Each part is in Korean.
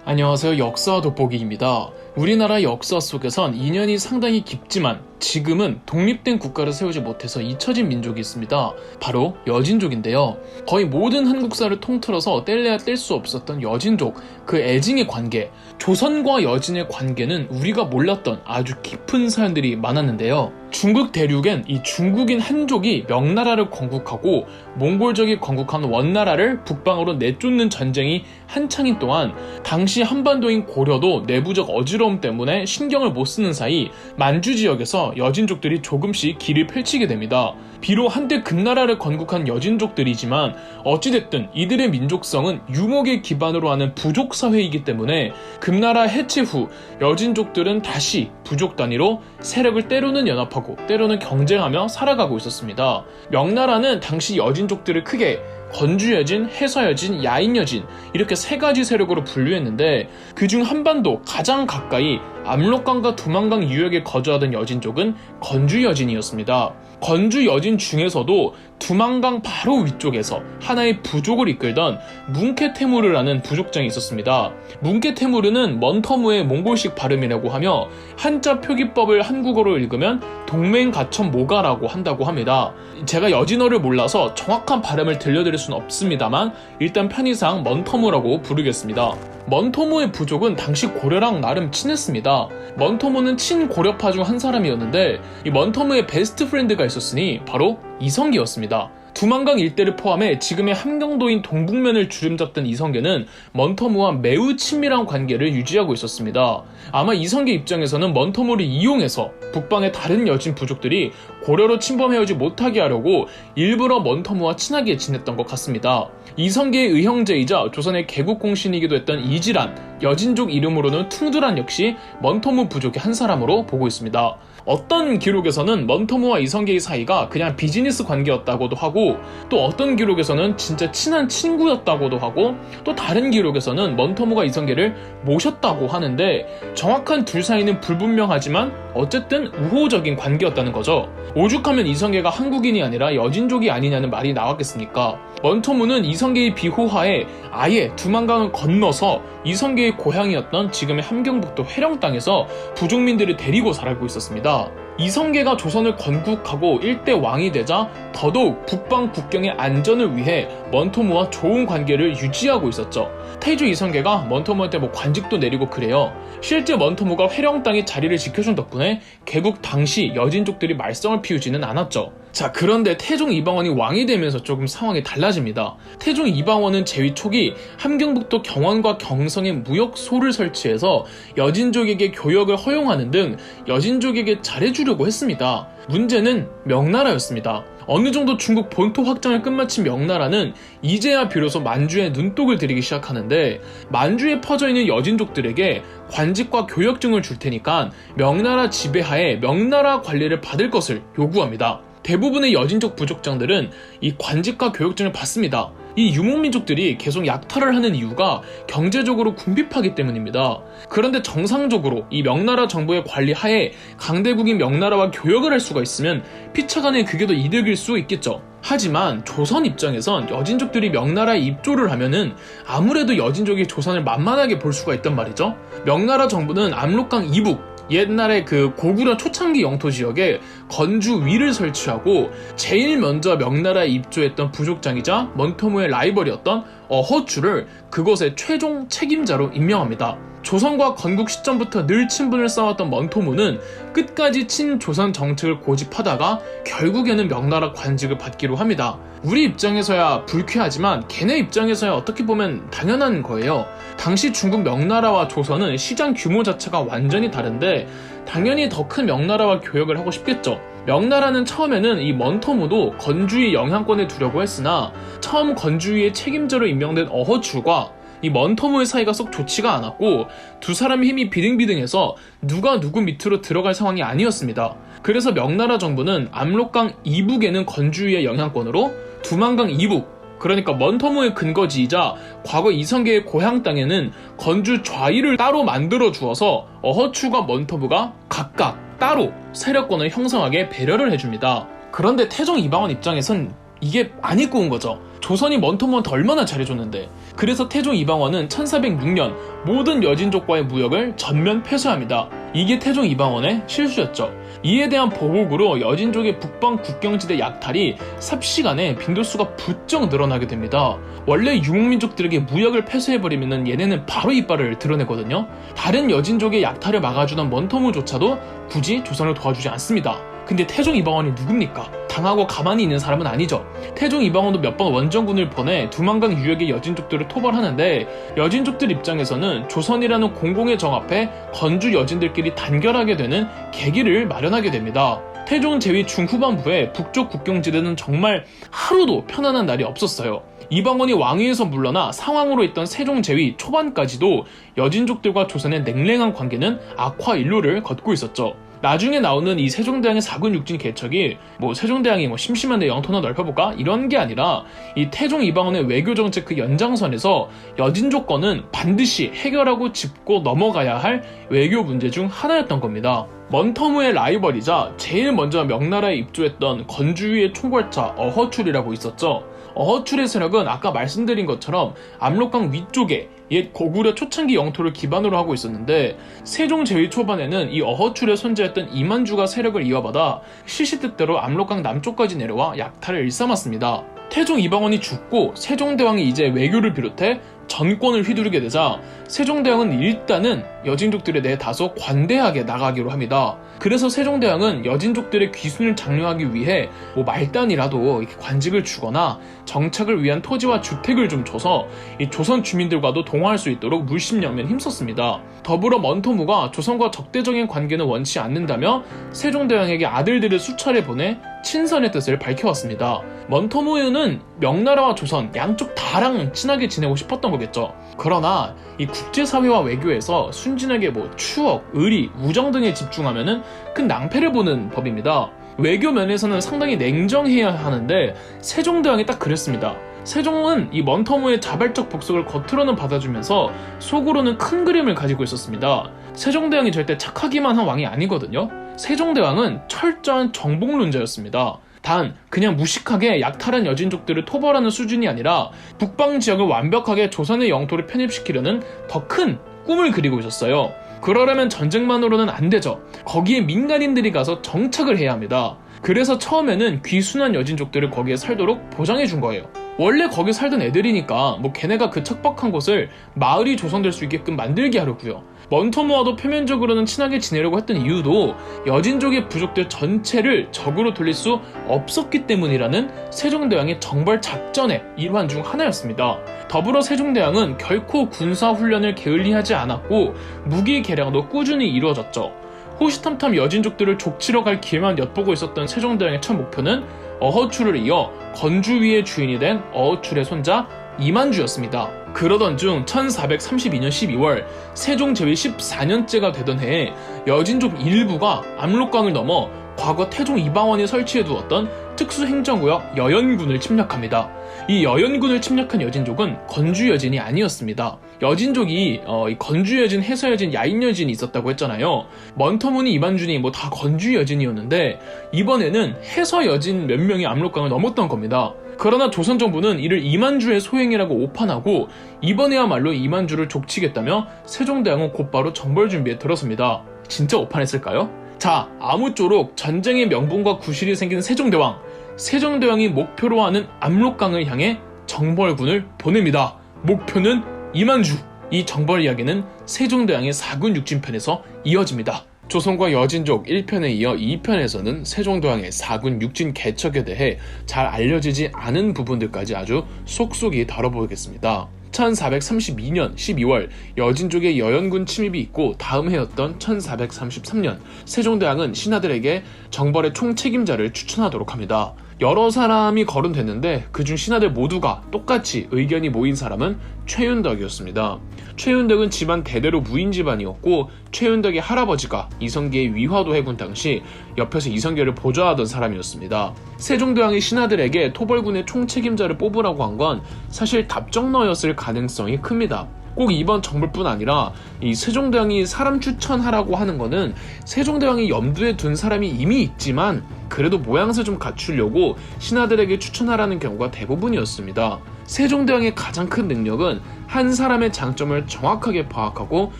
안녕하세요. 역사 돋보기입니다. 우리나라 역사 속에선 인연이 상당히 깊지만 지금은 독립된 국가를 세우지 못해서 잊혀진 민족이 있습니다. 바로 여진족인데요. 거의 모든 한국사를 통틀어서 뗄래야 뗄 수 없었던 여진족, 그 애증의 관계, 조선과 여진의 관계는 우리가 몰랐던 아주 깊은 사연들이 많았는데요. 중국 대륙엔 이 중국인 한족이 명나라를 건국하고 몽골족이 건국한 원나라를 북방으로 내쫓는 전쟁이 한창인 동안 당시 한반도인 고려도 내부적 어지러움 때문에 신경을 못 쓰는 사이 만주 지역에서 여진족들이 조금씩 길을 펼치게 됩니다. 비록 한때 금나라를 건국한 여진족들이지만 어찌됐든 이들의 민족성은 유목을 기반으로 하는 부족 사회이기 때문에 금나라 해체 후 여진족들은 다시 부족 단위로 세력을 때로는 연합하고 때로는 경쟁하며 살아가고 있었습니다. 명나라는 당시 여진족들을 크게 건주여진, 해서여진, 야인여진 이렇게 세 가지 세력으로 분류했는데 그중 한반도 가장 가까이 압록강과 두만강 유역에 거주하던 여진족은 건주여진이었습니다. 건주여진 중에서도 두만강 바로 위쪽에서 하나의 부족을 이끌던 뭉케테무르라는 부족장이 있었습니다. 뭉케테무르는 먼터무의 몽골식 발음이라고 하며 한자 표기법을 한국어로 읽으면 동맹가천모가라고 한다고 합니다. 제가 여진어를 몰라서 정확한 발음을 들려드릴 수는 없습니다만 일단 편의상 먼터무라고 부르겠습니다. 먼터무의 부족은 당시 고려랑 나름 친했습니다. 먼터무는 친고려파 중 한 사람이었는데 이 먼터무의 베스트 프렌드가 있었으니 바로 이성계였습니다. 두만강 일대를 포함해 지금의 함경도인 동북면을 주름잡던 이성계는 먼터무와 매우 친밀한 관계를 유지하고 있었습니다. 아마 이성계 입장에서는 먼터무를 이용해서 북방의 다른 여진 부족들이 고려로 침범해오지 못하게 하려고 일부러 먼터무와 친하게 지냈던 것 같습니다. 이성계의 의형제이자 조선의 개국공신이기도 했던 이지란, 여진족 이름으로는 퉁두란 역시 먼터무 부족의 한 사람으로 보고 있습니다. 어떤 기록에서는 먼터무와 이성계의 사이가 그냥 비즈니스 관계였다고도 하고 또 어떤 기록에서는 진짜 친한 친구였다고도 하고 또 다른 기록에서는 먼터무가 이성계를 모셨다고 하는데 정확한 둘 사이는 불분명하지만 어쨌든 우호적인 관계였다는 거죠. 오죽하면 이성계가 한국인이 아니라 여진족이 아니냐는 말이 나왔겠습니까? 먼터무는 이성계의 비호하에 아예 두만강을 건너서 이성계의 고향이었던 지금의 함경북도 회령 땅에서 부족민들을 데리고 살고 있었습니다. 이성계가 조선을 건국하고 일대 왕이 되자 더더욱 북방 국경의 안전을 위해 먼터무와 좋은 관계를 유지하고 있었죠. 태조 이성계가 먼터무한테 관직도 내리고 그래요. 실제 먼터무가 회령 땅에 자리를 지켜준 덕분에 개국 당시 여진족들이 말썽을 피우지는 않았죠. 자, 그런데 태종 이방원이 왕이 되면서 조금 상황이 달라집니다. 태종 이방원은 재위 초기 함경북도 경원과 경성에 무역소를 설치해서 여진족에게 교역을 허용하는 등 여진족에게 잘해주려고 했습니다. 문제는 명나라였습니다. 어느 정도 중국 본토 확장을 끝마친 명나라는 이제야 비로소 만주에 눈독을 들이기 시작하는데 만주에 퍼져있는 여진족들에게 관직과 교역증을 줄 테니까 명나라 지배하에 명나라 관리를 받을 것을 요구합니다. 대부분의 여진족 부족장들은 이 관직과 교역증을 받습니다. 이 유목민족들이 계속 약탈을 하는 이유가 경제적으로 궁핍하기 때문입니다. 그런데 정상적으로 이 명나라 정부의 관리하에 강대국인 명나라와 교역을 할 수가 있으면 피차간에 그게 더 이득일 수 있겠죠. 하지만 조선 입장에선 여진족들이 명나라에 입조를 하면은 아무래도 여진족이 조선을 만만하게 볼 수가 있단 말이죠. 명나라 정부는 압록강 이북 옛날에 그 고구려 초창기 영토 지역에 건주 위를 설치하고 제일 먼저 명나라에 입조했던 부족장이자 먼터무의 라이벌이었던 어허추를 그것의 최종 책임자로 임명합니다. 조선과 건국 시점부터 늘 친분을 쌓았던 먼터무는 끝까지 친조선 정책을 고집하다가 결국에는 명나라 관직을 받기로 합니다. 우리 입장에서야 불쾌하지만 걔네 입장에서야 어떻게 보면 당연한 거예요. 당시 중국 명나라와 조선은 시장 규모 자체가 완전히 다른데 당연히 더 큰 명나라와 교역을 하고 싶겠죠. 명나라는 처음에는 이 먼터무도 건주의 영향권에 두려고 했으나 처음 건주의 책임자로 임명된 어허추가 이 먼터무의 사이가 썩 좋지가 않았고 두 사람의 힘이 비등비등해서 누가 누구 밑으로 들어갈 상황이 아니었습니다. 그래서 명나라 정부는 압록강 이북에는 건주의 영향권으로 두만강 이북, 그러니까 먼터무의 근거지이자 과거 이성계의 고향 땅에는 건주 좌위를 따로 만들어 주어서 어허추가 먼터무가 각각 따로 세력권을 형성하게 배려를 해줍니다. 그런데 태종 이방원 입장에선 이게 많이 꼬운 거죠. 조선이 먼토모한테 얼마나 잘해줬는데. 그래서 태종 이방원은 1406년 모든 여진족과의 무역을 전면 폐쇄합니다. 이게 태종 이방원의 실수였죠. 이에 대한 보복으로 여진족의 북방 국경지대 약탈이 삽시간에 빈도수가 부쩍 늘어나게 됩니다. 원래 유목민족들에게 무역을 폐쇄해버리면 얘네는 바로 이빨을 드러내거든요. 다른 여진족의 약탈을 막아주던 먼토무조차도 굳이 조선을 도와주지 않습니다. 근데 태종 이방원이 누굽니까? 당하고 가만히 있는 사람은 아니죠. 태종 이방원도 몇 번 원정군을 보내 두만강 유역의 여진족들을 토벌하는데 여진족들 입장에서는 조선이라는 공공의 정 앞에 건주 여진들끼리 단결하게 되는 계기를 마련하게 됩니다. 태종 제위 중후반부에 북쪽 국경지대는 정말 하루도 편안한 날이 없었어요. 이방원이 왕위에서 물러나 상황으로 있던 세종 제위 초반까지도 여진족들과 조선의 냉랭한 관계는 악화 일로를 걷고 있었죠. 나중에 나오는 이 세종대왕의 4군 6진 개척이 세종대왕이 심심한데 영토나 넓혀볼까? 이런 게 아니라 이 태종 이방원의 외교정책 그 연장선에서 여진족권은 반드시 해결하고 짚고 넘어가야 할 외교 문제 중 하나였던 겁니다. 먼터무의 라이벌이자 제일 먼저 명나라에 입주했던 건주위의 총괄차 어허출이라고 있었죠. 어허출의 세력은 아까 말씀드린 것처럼 압록강 위쪽에 옛 고구려 초창기 영토를 기반으로 하고 있었는데 세종 제위 초반에는 이 어허출의 손자였던 이만주가 세력을 이어받아 시시때때로 압록강 남쪽까지 내려와 약탈을 일삼았습니다. 태종 이방원이 죽고 세종대왕이 이제 외교를 비롯해 전권을 휘두르게 되자 세종대왕은 일단은 여진족들에 대해 다소 관대하게 나가기로 합니다. 그래서 세종대왕은 여진족들의 귀순을 장려하기 위해 말단이라도 이렇게 관직을 주거나 정착을 위한 토지와 주택을 좀 줘서 이 조선 주민들과도 동화할 수 있도록 물심양면 힘썼습니다. 더불어 먼토무가 조선과 적대적인 관계는 원치 않는다며 세종대왕에게 아들들을 수차례 보내 친선의 뜻을 밝혀왔습니다. 먼토무는 명나라와 조선 양쪽 다랑 친하게 지내고 싶었던 거겠죠. 그러나 이 국제사회와 외교에서 순진하게 추억, 의리, 우정 등에 집중하면은 큰 낭패를 보는 법입니다. 외교 면에서는 상당히 냉정해야 하는데 세종대왕이 딱 그랬습니다. 세종은 이 먼터무의 자발적 복속을 겉으로는 받아주면서 속으로는 큰 그림을 가지고 있었습니다. 세종대왕이 절대 착하기만 한 왕이 아니거든요. 세종대왕은 철저한 정복론자였습니다. 단 그냥 무식하게 약탈한 여진족들을 토벌하는 수준이 아니라 북방 지역을 완벽하게 조선의 영토를 편입시키려는 더 큰 꿈을 그리고 있었어요. 그러려면 전쟁만으로는 안 되죠. 거기에 민간인들이 가서 정착을 해야 합니다. 그래서 처음에는 귀순한 여진족들을 거기에 살도록 보장해 준 거예요. 원래 거기 살던 애들이니까 걔네가 그 척박한 곳을 마을이 조성될 수 있게끔 만들게 하려고요. 먼토무와도 표면적으로는 친하게 지내려고 했던 이유도 여진족의 부족들 전체를 적으로 돌릴 수 없었기 때문이라는 세종대왕의 정벌 작전의 일환 중 하나였습니다. 더불어 세종대왕은 결코 군사훈련을 게을리하지 않았고 무기 개량도 꾸준히 이루어졌죠. 호시탐탐 여진족들을 족치러 갈 기회만 엿보고 있었던 세종대왕의 첫 목표는 어허출을 이어 건주위의 주인이 된 어허출의 손자 이만주였습니다. 그러던 중 1432년 12월 세종 제위 14년째가 되던 해에 여진족 일부가 압록강을 넘어 과거 태종 이방원이 설치해두었던 특수행정구역 여연군을 침략합니다. 이 여연군을 침략한 여진족은 건주여진이 아니었습니다. 여진족이 건주여진, 해서여진, 야인여진이 있었다고 했잖아요. 먼터무니 이만준이 다 건주여진이었는데 이번에는 해서여진 몇 명이 압록강을 넘었던 겁니다. 그러나 조선 정부는 이를 이만주의 소행이라고 오판하고 이번에야말로 이만주를 족치겠다며 세종대왕은 곧바로 정벌 준비에 들었습니다. 진짜 오판했을까요? 자, 아무쪼록 전쟁의 명분과 구실이 생긴 세종대왕. 세종대왕이 목표로 하는 압록강을 향해 정벌군을 보냅니다. 목표는 이만주. 이 정벌 이야기는 세종대왕의 4군 6진편에서 이어집니다. 조선과 여진족 1편에 이어 2편에서는 세종대왕의 4군 6진 개척에 대해 잘 알려지지 않은 부분들까지 아주 쏙쏙이 다뤄보겠습니다. 1432년 12월 여진족의 여연군 침입이 있고 다음 해였던 1433년 세종대왕은 신하들에게 정벌의 총책임자를 추천하도록 합니다. 여러 사람이 거론됐는데 그중 신하들 모두가 똑같이 의견이 모인 사람은 최윤덕이었습니다. 최윤덕은 집안 대대로 무인 집안이었고 최윤덕의 할아버지가 이성계의 위화도 해군 당시 옆에서 이성계를 보좌하던 사람이었습니다. 세종대왕이 신하들에게 토벌군의 총책임자를 뽑으라고 한 건 사실 답정너였을 가능성이 큽니다. 꼭 이번 정벌뿐 아니라 이 세종대왕이 사람 추천하라고 하는 거는 세종대왕이 염두에 둔 사람이 이미 있지만 그래도 모양새 좀 갖추려고 신하들에게 추천하라는 경우가 대부분이었습니다. 세종대왕의 가장 큰 능력은 한 사람의 장점을 정확하게 파악하고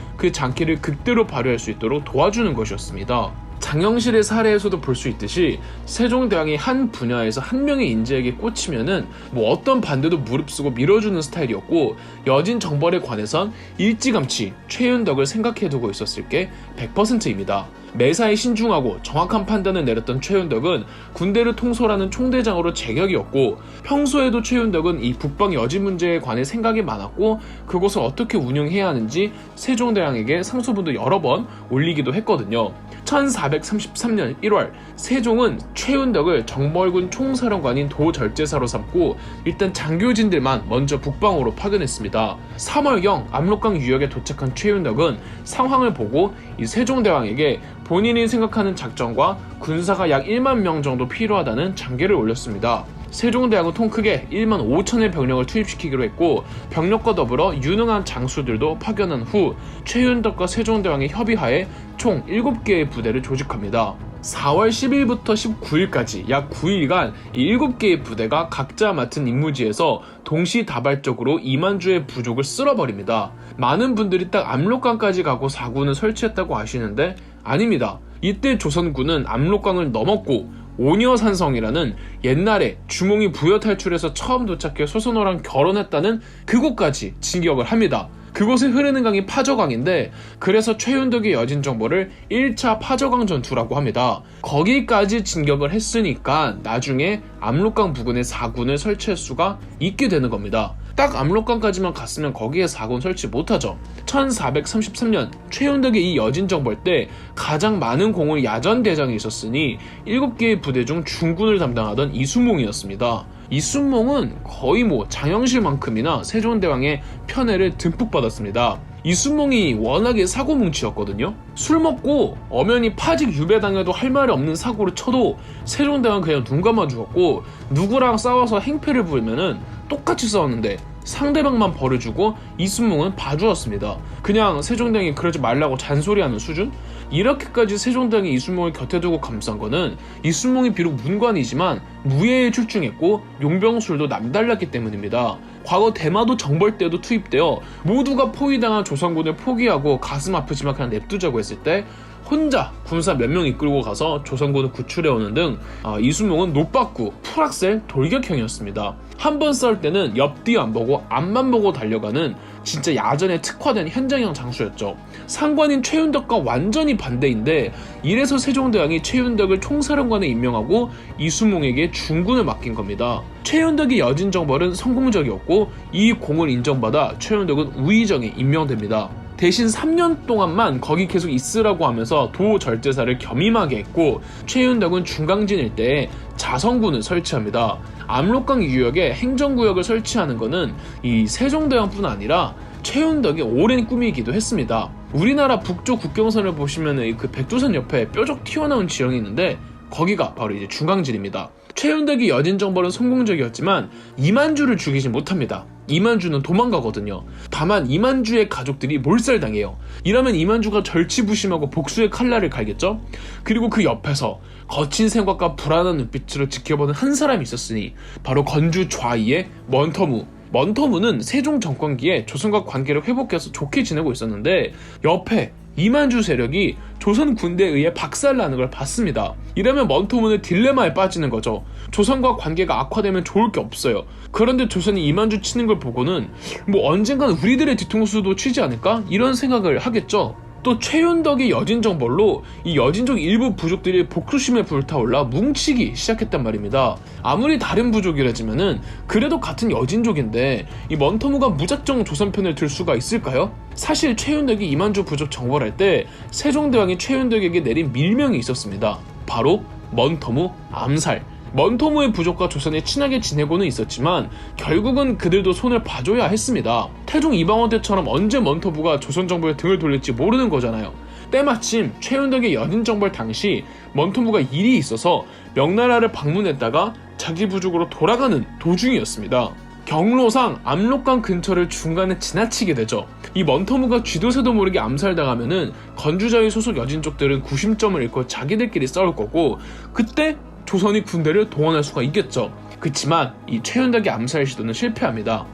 그 장기를 극대로 발휘할 수 있도록 도와주는 것이었습니다. 장영실의 사례에서도 볼 수 있듯이 세종대왕이 한 분야에서 한 명의 인재에게 꽂히면은 어떤 반대도 무릅쓰고 밀어주는 스타일이었고, 여진 정벌에 관해선 일찌감치 최윤덕을 생각해두고 있었을 게 100%입니다. 매사에 신중하고 정확한 판단을 내렸던 최윤덕은 군대를 통솔하는 총대장으로 제격이었고, 평소에도 최윤덕은 이 북방 여진 문제에 관해 생각이 많았고 그것을 어떻게 운영해야 하는지 세종대왕에게 상소문도 여러 번 올리기도 했거든요. 1433년 1월 세종은 최윤덕을 정벌군 총사령관인 도절제사로 삼고 일단 장교진들만 먼저 북방으로 파견했습니다. 3월경 압록강 유역에 도착한 최윤덕은 상황을 보고 이 세종대왕에게 본인이 생각하는 작전과 군사가 약 1만 명 정도 필요하다는 장계를 올렸습니다. 세종대왕은 통 크게 1만 5천의 병력을 투입시키기로 했고, 병력과 더불어 유능한 장수들도 파견한 후 최윤덕과 세종대왕의 협의하에 총 7개의 부대를 조직합니다. 4월 10일부터 19일까지 약 9일간 이 7개의 부대가 각자 맡은 임무지에서 동시다발적으로 이만주의 부족을 쓸어버립니다. 많은 분들이 딱 압록강까지 가고 사군을 설치했다고 아시는데 아닙니다. 이때 조선군은 압록강을 넘었고 오녀산성이라는 옛날에 주몽이 부여 탈출해서 처음 도착해 소선호랑 결혼했다는 그곳까지 진격을 합니다. 그곳에 흐르는 강이 파저강인데, 그래서 최윤덕의 여진 정벌을 1차 파저강 전투라고 합니다. 거기까지 진격을 했으니까 나중에 압록강 부근에 사군을 설치할 수가 있게 되는 겁니다. 딱 압록강까지만 갔으면 거기에 사군 설치 못하죠. 1433년 최윤덕의 이 여진 정벌 때 가장 많은 공을 야전대장에 있었으니 7개의 부대 중 중군을 담당하던 이순몽이었습니다. 이순몽은 거의 장영실만큼이나 세종대왕의 편애를 듬뿍 받았습니다. 이순몽이 워낙에 사고뭉치였거든요. 술 먹고 엄연히 파직 유배당해도 할 말이 없는 사고를 쳐도 세종대왕은 그냥 눈 감아 주었고, 누구랑 싸워서 행패를 부리면은 똑같이 싸웠는데 상대방만 벌어주고 이순몽은 봐주었습니다. 그냥 세종대왕이 그러지 말라고 잔소리하는 수준? 이렇게까지 세종대왕이 이순몽을 곁에 두고 감싼 거는 이순몽이 비록 문관이지만 무예에 출중했고 용병술도 남달랐기 때문입니다. 과거 대마도 정벌 때도 투입되어 모두가 포위당한 조선군을 포기하고 가슴 아프지만 그냥 냅두자고 했을 때 혼자 군사 몇 명 이끌고 가서 조선군을 구출해오는 등 이순몽은 노빠꾸, 풀악셀, 돌격형이었습니다. 한 번 싸울 때는 옆뒤 안 보고 앞만 보고 달려가는 진짜 야전에 특화된 현장형 장수였죠. 상관인 최윤덕과 완전히 반대인데, 이래서 세종대왕이 최윤덕을 총사령관에 임명하고 이순몽에게 중군을 맡긴 겁니다. 최윤덕의 여진 정벌은 성공적이었고 이 공을 인정받아 최윤덕은 우의정에 임명됩니다. 대신 3년 동안만 거기 계속 있으라고 하면서 도절제사를 겸임하게 했고, 최윤덕은 중강진 일대에 자성군을 설치합니다. 압록강 유역에 행정구역을 설치하는 것은 이 세종대왕뿐 아니라 최윤덕의 오랜 꿈이기도 했습니다. 우리나라 북쪽 국경선을 보시면 그 백두산 옆에 뾰족 튀어나온 지형이 있는데 거기가 바로 이제 중강진입니다. 최윤덕의 여진 정벌은 성공적이었지만 이만주를 죽이지 못합니다. 이만주는 도망가거든요. 다만 이만주의 가족들이 몰살당해요. 이러면 이만주가 절치부심하고 복수의 칼날을 갈겠죠? 그리고 그 옆에서 거친 생각과 불안한 눈빛으로 지켜보는 한 사람이 있었으니 바로 건주 좌이의 먼터무. 먼터무는 세종 정권기에 조선과 관계를 회복해서 좋게 지내고 있었는데 옆에 이만주 세력이 조선 군대에 의해 박살나는 걸 봤습니다. 이러면 먼터무는 딜레마에 빠지는 거죠. 조선과 관계가 악화되면 좋을 게 없어요. 그런데 조선이 이만주 치는 걸 보고는 언젠간 우리들의 뒤통수도 치지 않을까? 이런 생각을 하겠죠. 또 최윤덕의 여진 정벌로 이 여진족 일부 부족들이 복수심에 불타올라 뭉치기 시작했단 말입니다. 아무리 다른 부족이라지만은 그래도 같은 여진족인데 이 먼터무가 무작정 조선 편을 들 수가 있을까요? 사실 최윤덕이 이만주 부족 정벌할 때 세종대왕이 최윤덕에게 내린 밀명이 있었습니다. 바로 먼터무 암살. 먼터무의 부족과 조선이 친하게 지내고는 있었지만 결국은 그들도 손을 봐줘야 했습니다. 태종 이방원 때처럼 언제 먼터무가 조선 정부에 등을 돌릴지 모르는 거잖아요. 때마침 최윤덕의 여진 정벌 당시 먼터무가 일이 있어서 명나라를 방문했다가 자기 부족으로 돌아가는 도중이었습니다. 경로상 압록강 근처를 중간에 지나치게 되죠. 이 먼터무가 쥐도 새도 모르게 암살당하면은 건주자의 소속 여진족들은 구심점을 잃고 자기들끼리 싸울 거고, 그때 조선이 군대를 동원할 수가 있겠죠. 그치만 이 최윤덕의 암살 시도는 실패합니다.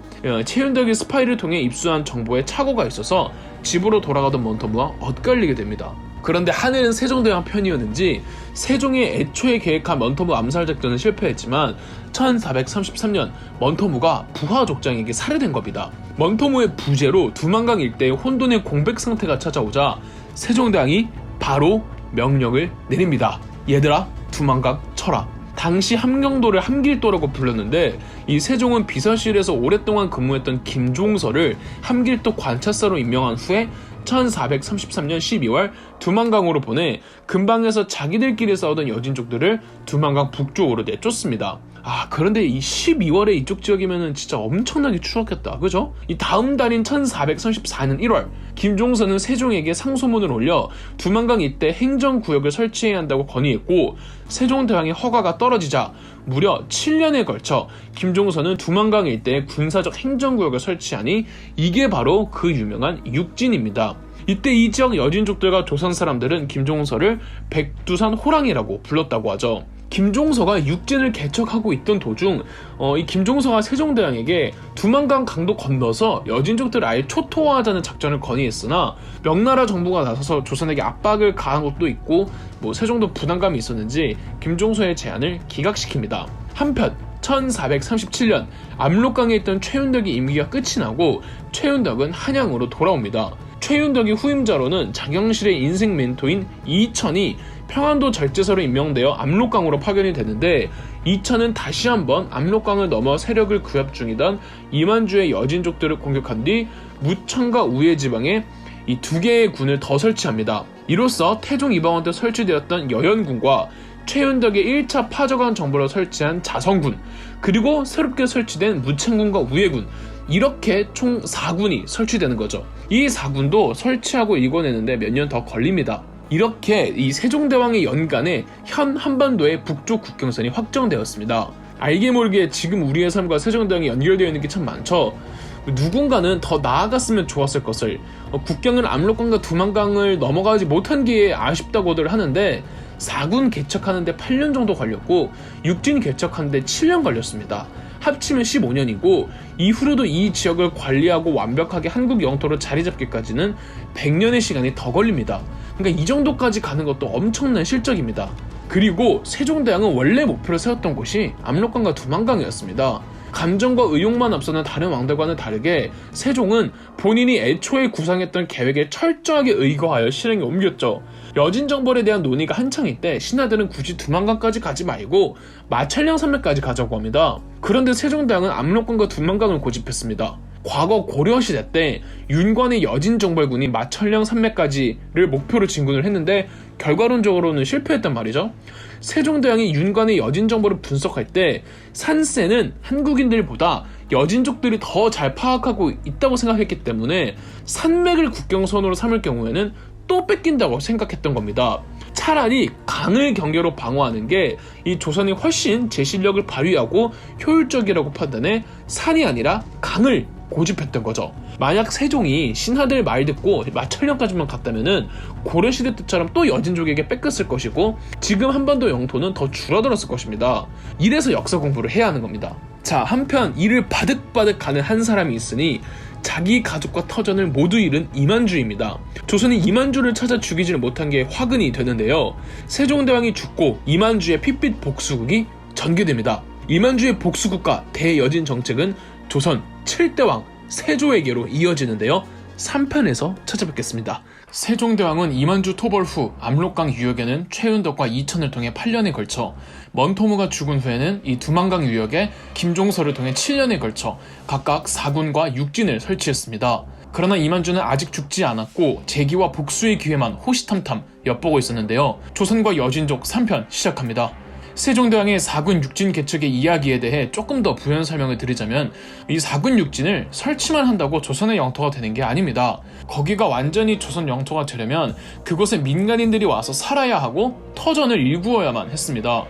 최윤덕이 스파이를 통해 입수한 정보에 착오가 있어서 집으로 돌아가던 먼터무와 엇갈리게 됩니다. 그런데 하늘은 세종대왕 편이었는지 세종이 애초에 계획한 먼터무 암살 작전은 실패했지만 1433년 먼터무가 부하족장에게 살해된 겁니다. 먼터무의 부재로 두만강 일대의 혼돈의 공백 상태가 찾아오자 세종대왕이 바로 명령을 내립니다. 얘들아, 두만강 쳐라. 당시 함경도를 함길도라고 불렀는데 이 세종은 비서실에서 오랫동안 근무했던 김종서를 함길도 관찰사로 임명한 후에 1433년 12월 두만강으로 보내 근방에서 자기들끼리 싸우던 여진족들을 두만강 북쪽으로 내쫓습니다. 그런데 이 12월에 이쪽 지역이면은 진짜 엄청나게 추웠겠다, 그죠? 이 다음 달인 1434년 1월 김종서는 세종에게 상소문을 올려 두만강 일대 행정구역을 설치해야 한다고 건의했고, 세종대왕의 허가가 떨어지자 무려 7년에 걸쳐 김종서는 두만강 일대에 군사적 행정구역을 설치하니 이게 바로 그 유명한 육진입니다. 이때 이 지역 여진족들과 조선 사람들은 김종서를 백두산 호랑이라고 불렀다고 하죠. 김종서가 육진을 개척하고 있던 도중 이 김종서가 세종대왕에게 두만강 강도 건너서 여진족들을 아예 초토화하자는 작전을 건의했으나 명나라 정부가 나서서 조선에게 압박을 가한 것도 있고 세종도 부담감이 있었는지 김종서의 제안을 기각시킵니다. 한편 1437년 압록강에 있던 최윤덕의 임기가 끝이 나고 최윤덕은 한양으로 돌아옵니다. 최윤덕의 후임자로는 장영실의 인생 멘토인 이천이 평안도 절제서로 임명되어 압록강으로 파견이 되는데, 이천은 다시 한번 압록강을 넘어 세력을 구협 중이던 이만주의 여진족들을 공격한 뒤 무천과 우예 지방에 이 두 개의 군을 더 설치합니다. 이로써 태종 이방원 때 설치되었던 여연군과 최윤덕의 1차 파저강 정보를 설치한 자성군, 그리고 새롭게 설치된 무창군과 우예군, 이렇게 총 4군이 설치되는 거죠. 이 4군도 설치하고 일궈내는데 몇 년 더 걸립니다. 이렇게 이 세종대왕의 연간에 현 한반도의 북쪽 국경선이 확정되었습니다. 알게 모르게 지금 우리의 삶과 세종대왕이 연결되어 있는 게 참 많죠. 누군가는 더 나아갔으면 좋았을 것을, 국경을 압록강과 두만강을 넘어가지 못한 게 아쉽다고들 하는데 4군 개척하는데 8년 정도 걸렸고 6진 개척하는데 7년 걸렸습니다. 합치면 15년이고 이후로도 이 지역을 관리하고 완벽하게 한국 영토로 자리 잡기까지는 100년의 시간이 더 걸립니다. 그러니까 이 정도까지 가는 것도 엄청난 실적입니다. 그리고 세종대왕은 원래 목표로 세웠던 곳이 압록강과 두만강이었습니다. 감정과 의욕만 앞서는 다른 왕들과는 다르게 세종은 본인이 애초에 구상했던 계획에 철저하게 의거하여 실행에 옮겼죠. 여진정벌에 대한 논의가 한창일 때 신하들은 굳이 두만강까지 가지 말고 마천령 산맥까지 가자고 합니다. 그런데 세종대왕은 압록강과 두만강을 고집했습니다. 과거 고려시대 때 윤관의 여진정벌군이 마천령 산맥까지를 목표로 진군을 했는데 결과론적으로는 실패했단 말이죠. 세종대왕이 윤관의 여진정보를 분석할 때 산세는 한국인들보다 여진족들이 더 잘 파악하고 있다고 생각했기 때문에 산맥을 국경선으로 삼을 경우에는 또 뺏긴다고 생각했던 겁니다. 차라리 강을 경계로 방어하는 게 이 조선이 훨씬 제 실력을 발휘하고 효율적이라고 판단해 산이 아니라 강을 고집했던 거죠. 만약 세종이 신하들 말 듣고 마천령까지만 갔다면은 고려시대 때처럼 또 여진족에게 뺏겼을 것이고 지금 한반도 영토는 더 줄어들었을 것입니다. 이래서 역사 공부를 해야 하는 겁니다. 자, 한편 이를 바득바득 가는 한 사람이 있으니 자기 가족과 터전을 모두 잃은 이만주입니다. 조선이 이만주를 찾아 죽이지를 못한 게 화근이 되는데요. 세종대왕이 죽고 이만주의 핏빛 복수국이 전개됩니다. 이만주의 복수국가 대여진 정책은 조선 7대왕 세조에게로 이어지는데요. 3편에서 찾아뵙겠습니다. 세종대왕은 이만주 토벌 후 압록강 유역에는 최윤덕과 이천을 통해 8년에 걸쳐, 먼토무가 죽은 후에는 이 두만강 유역에 김종서를 통해 7년에 걸쳐 각각 4군과 6진을 설치했습니다. 그러나 이만주는 아직 죽지 않았고 재기와 복수의 기회만 호시탐탐 엿보고 있었는데요. 조선과 여진족 3편 시작합니다. 세종대왕의 4군 6진 개척의 이야기에 대해 조금 더 부연 설명을 드리자면, 이 4군 6진을 설치만 한다고 조선의 영토가 되는 게 아닙니다. 거기가 완전히 조선 영토가 되려면 그곳에 민간인들이 와서 살아야 하고 터전을 일구어야만 했습니다.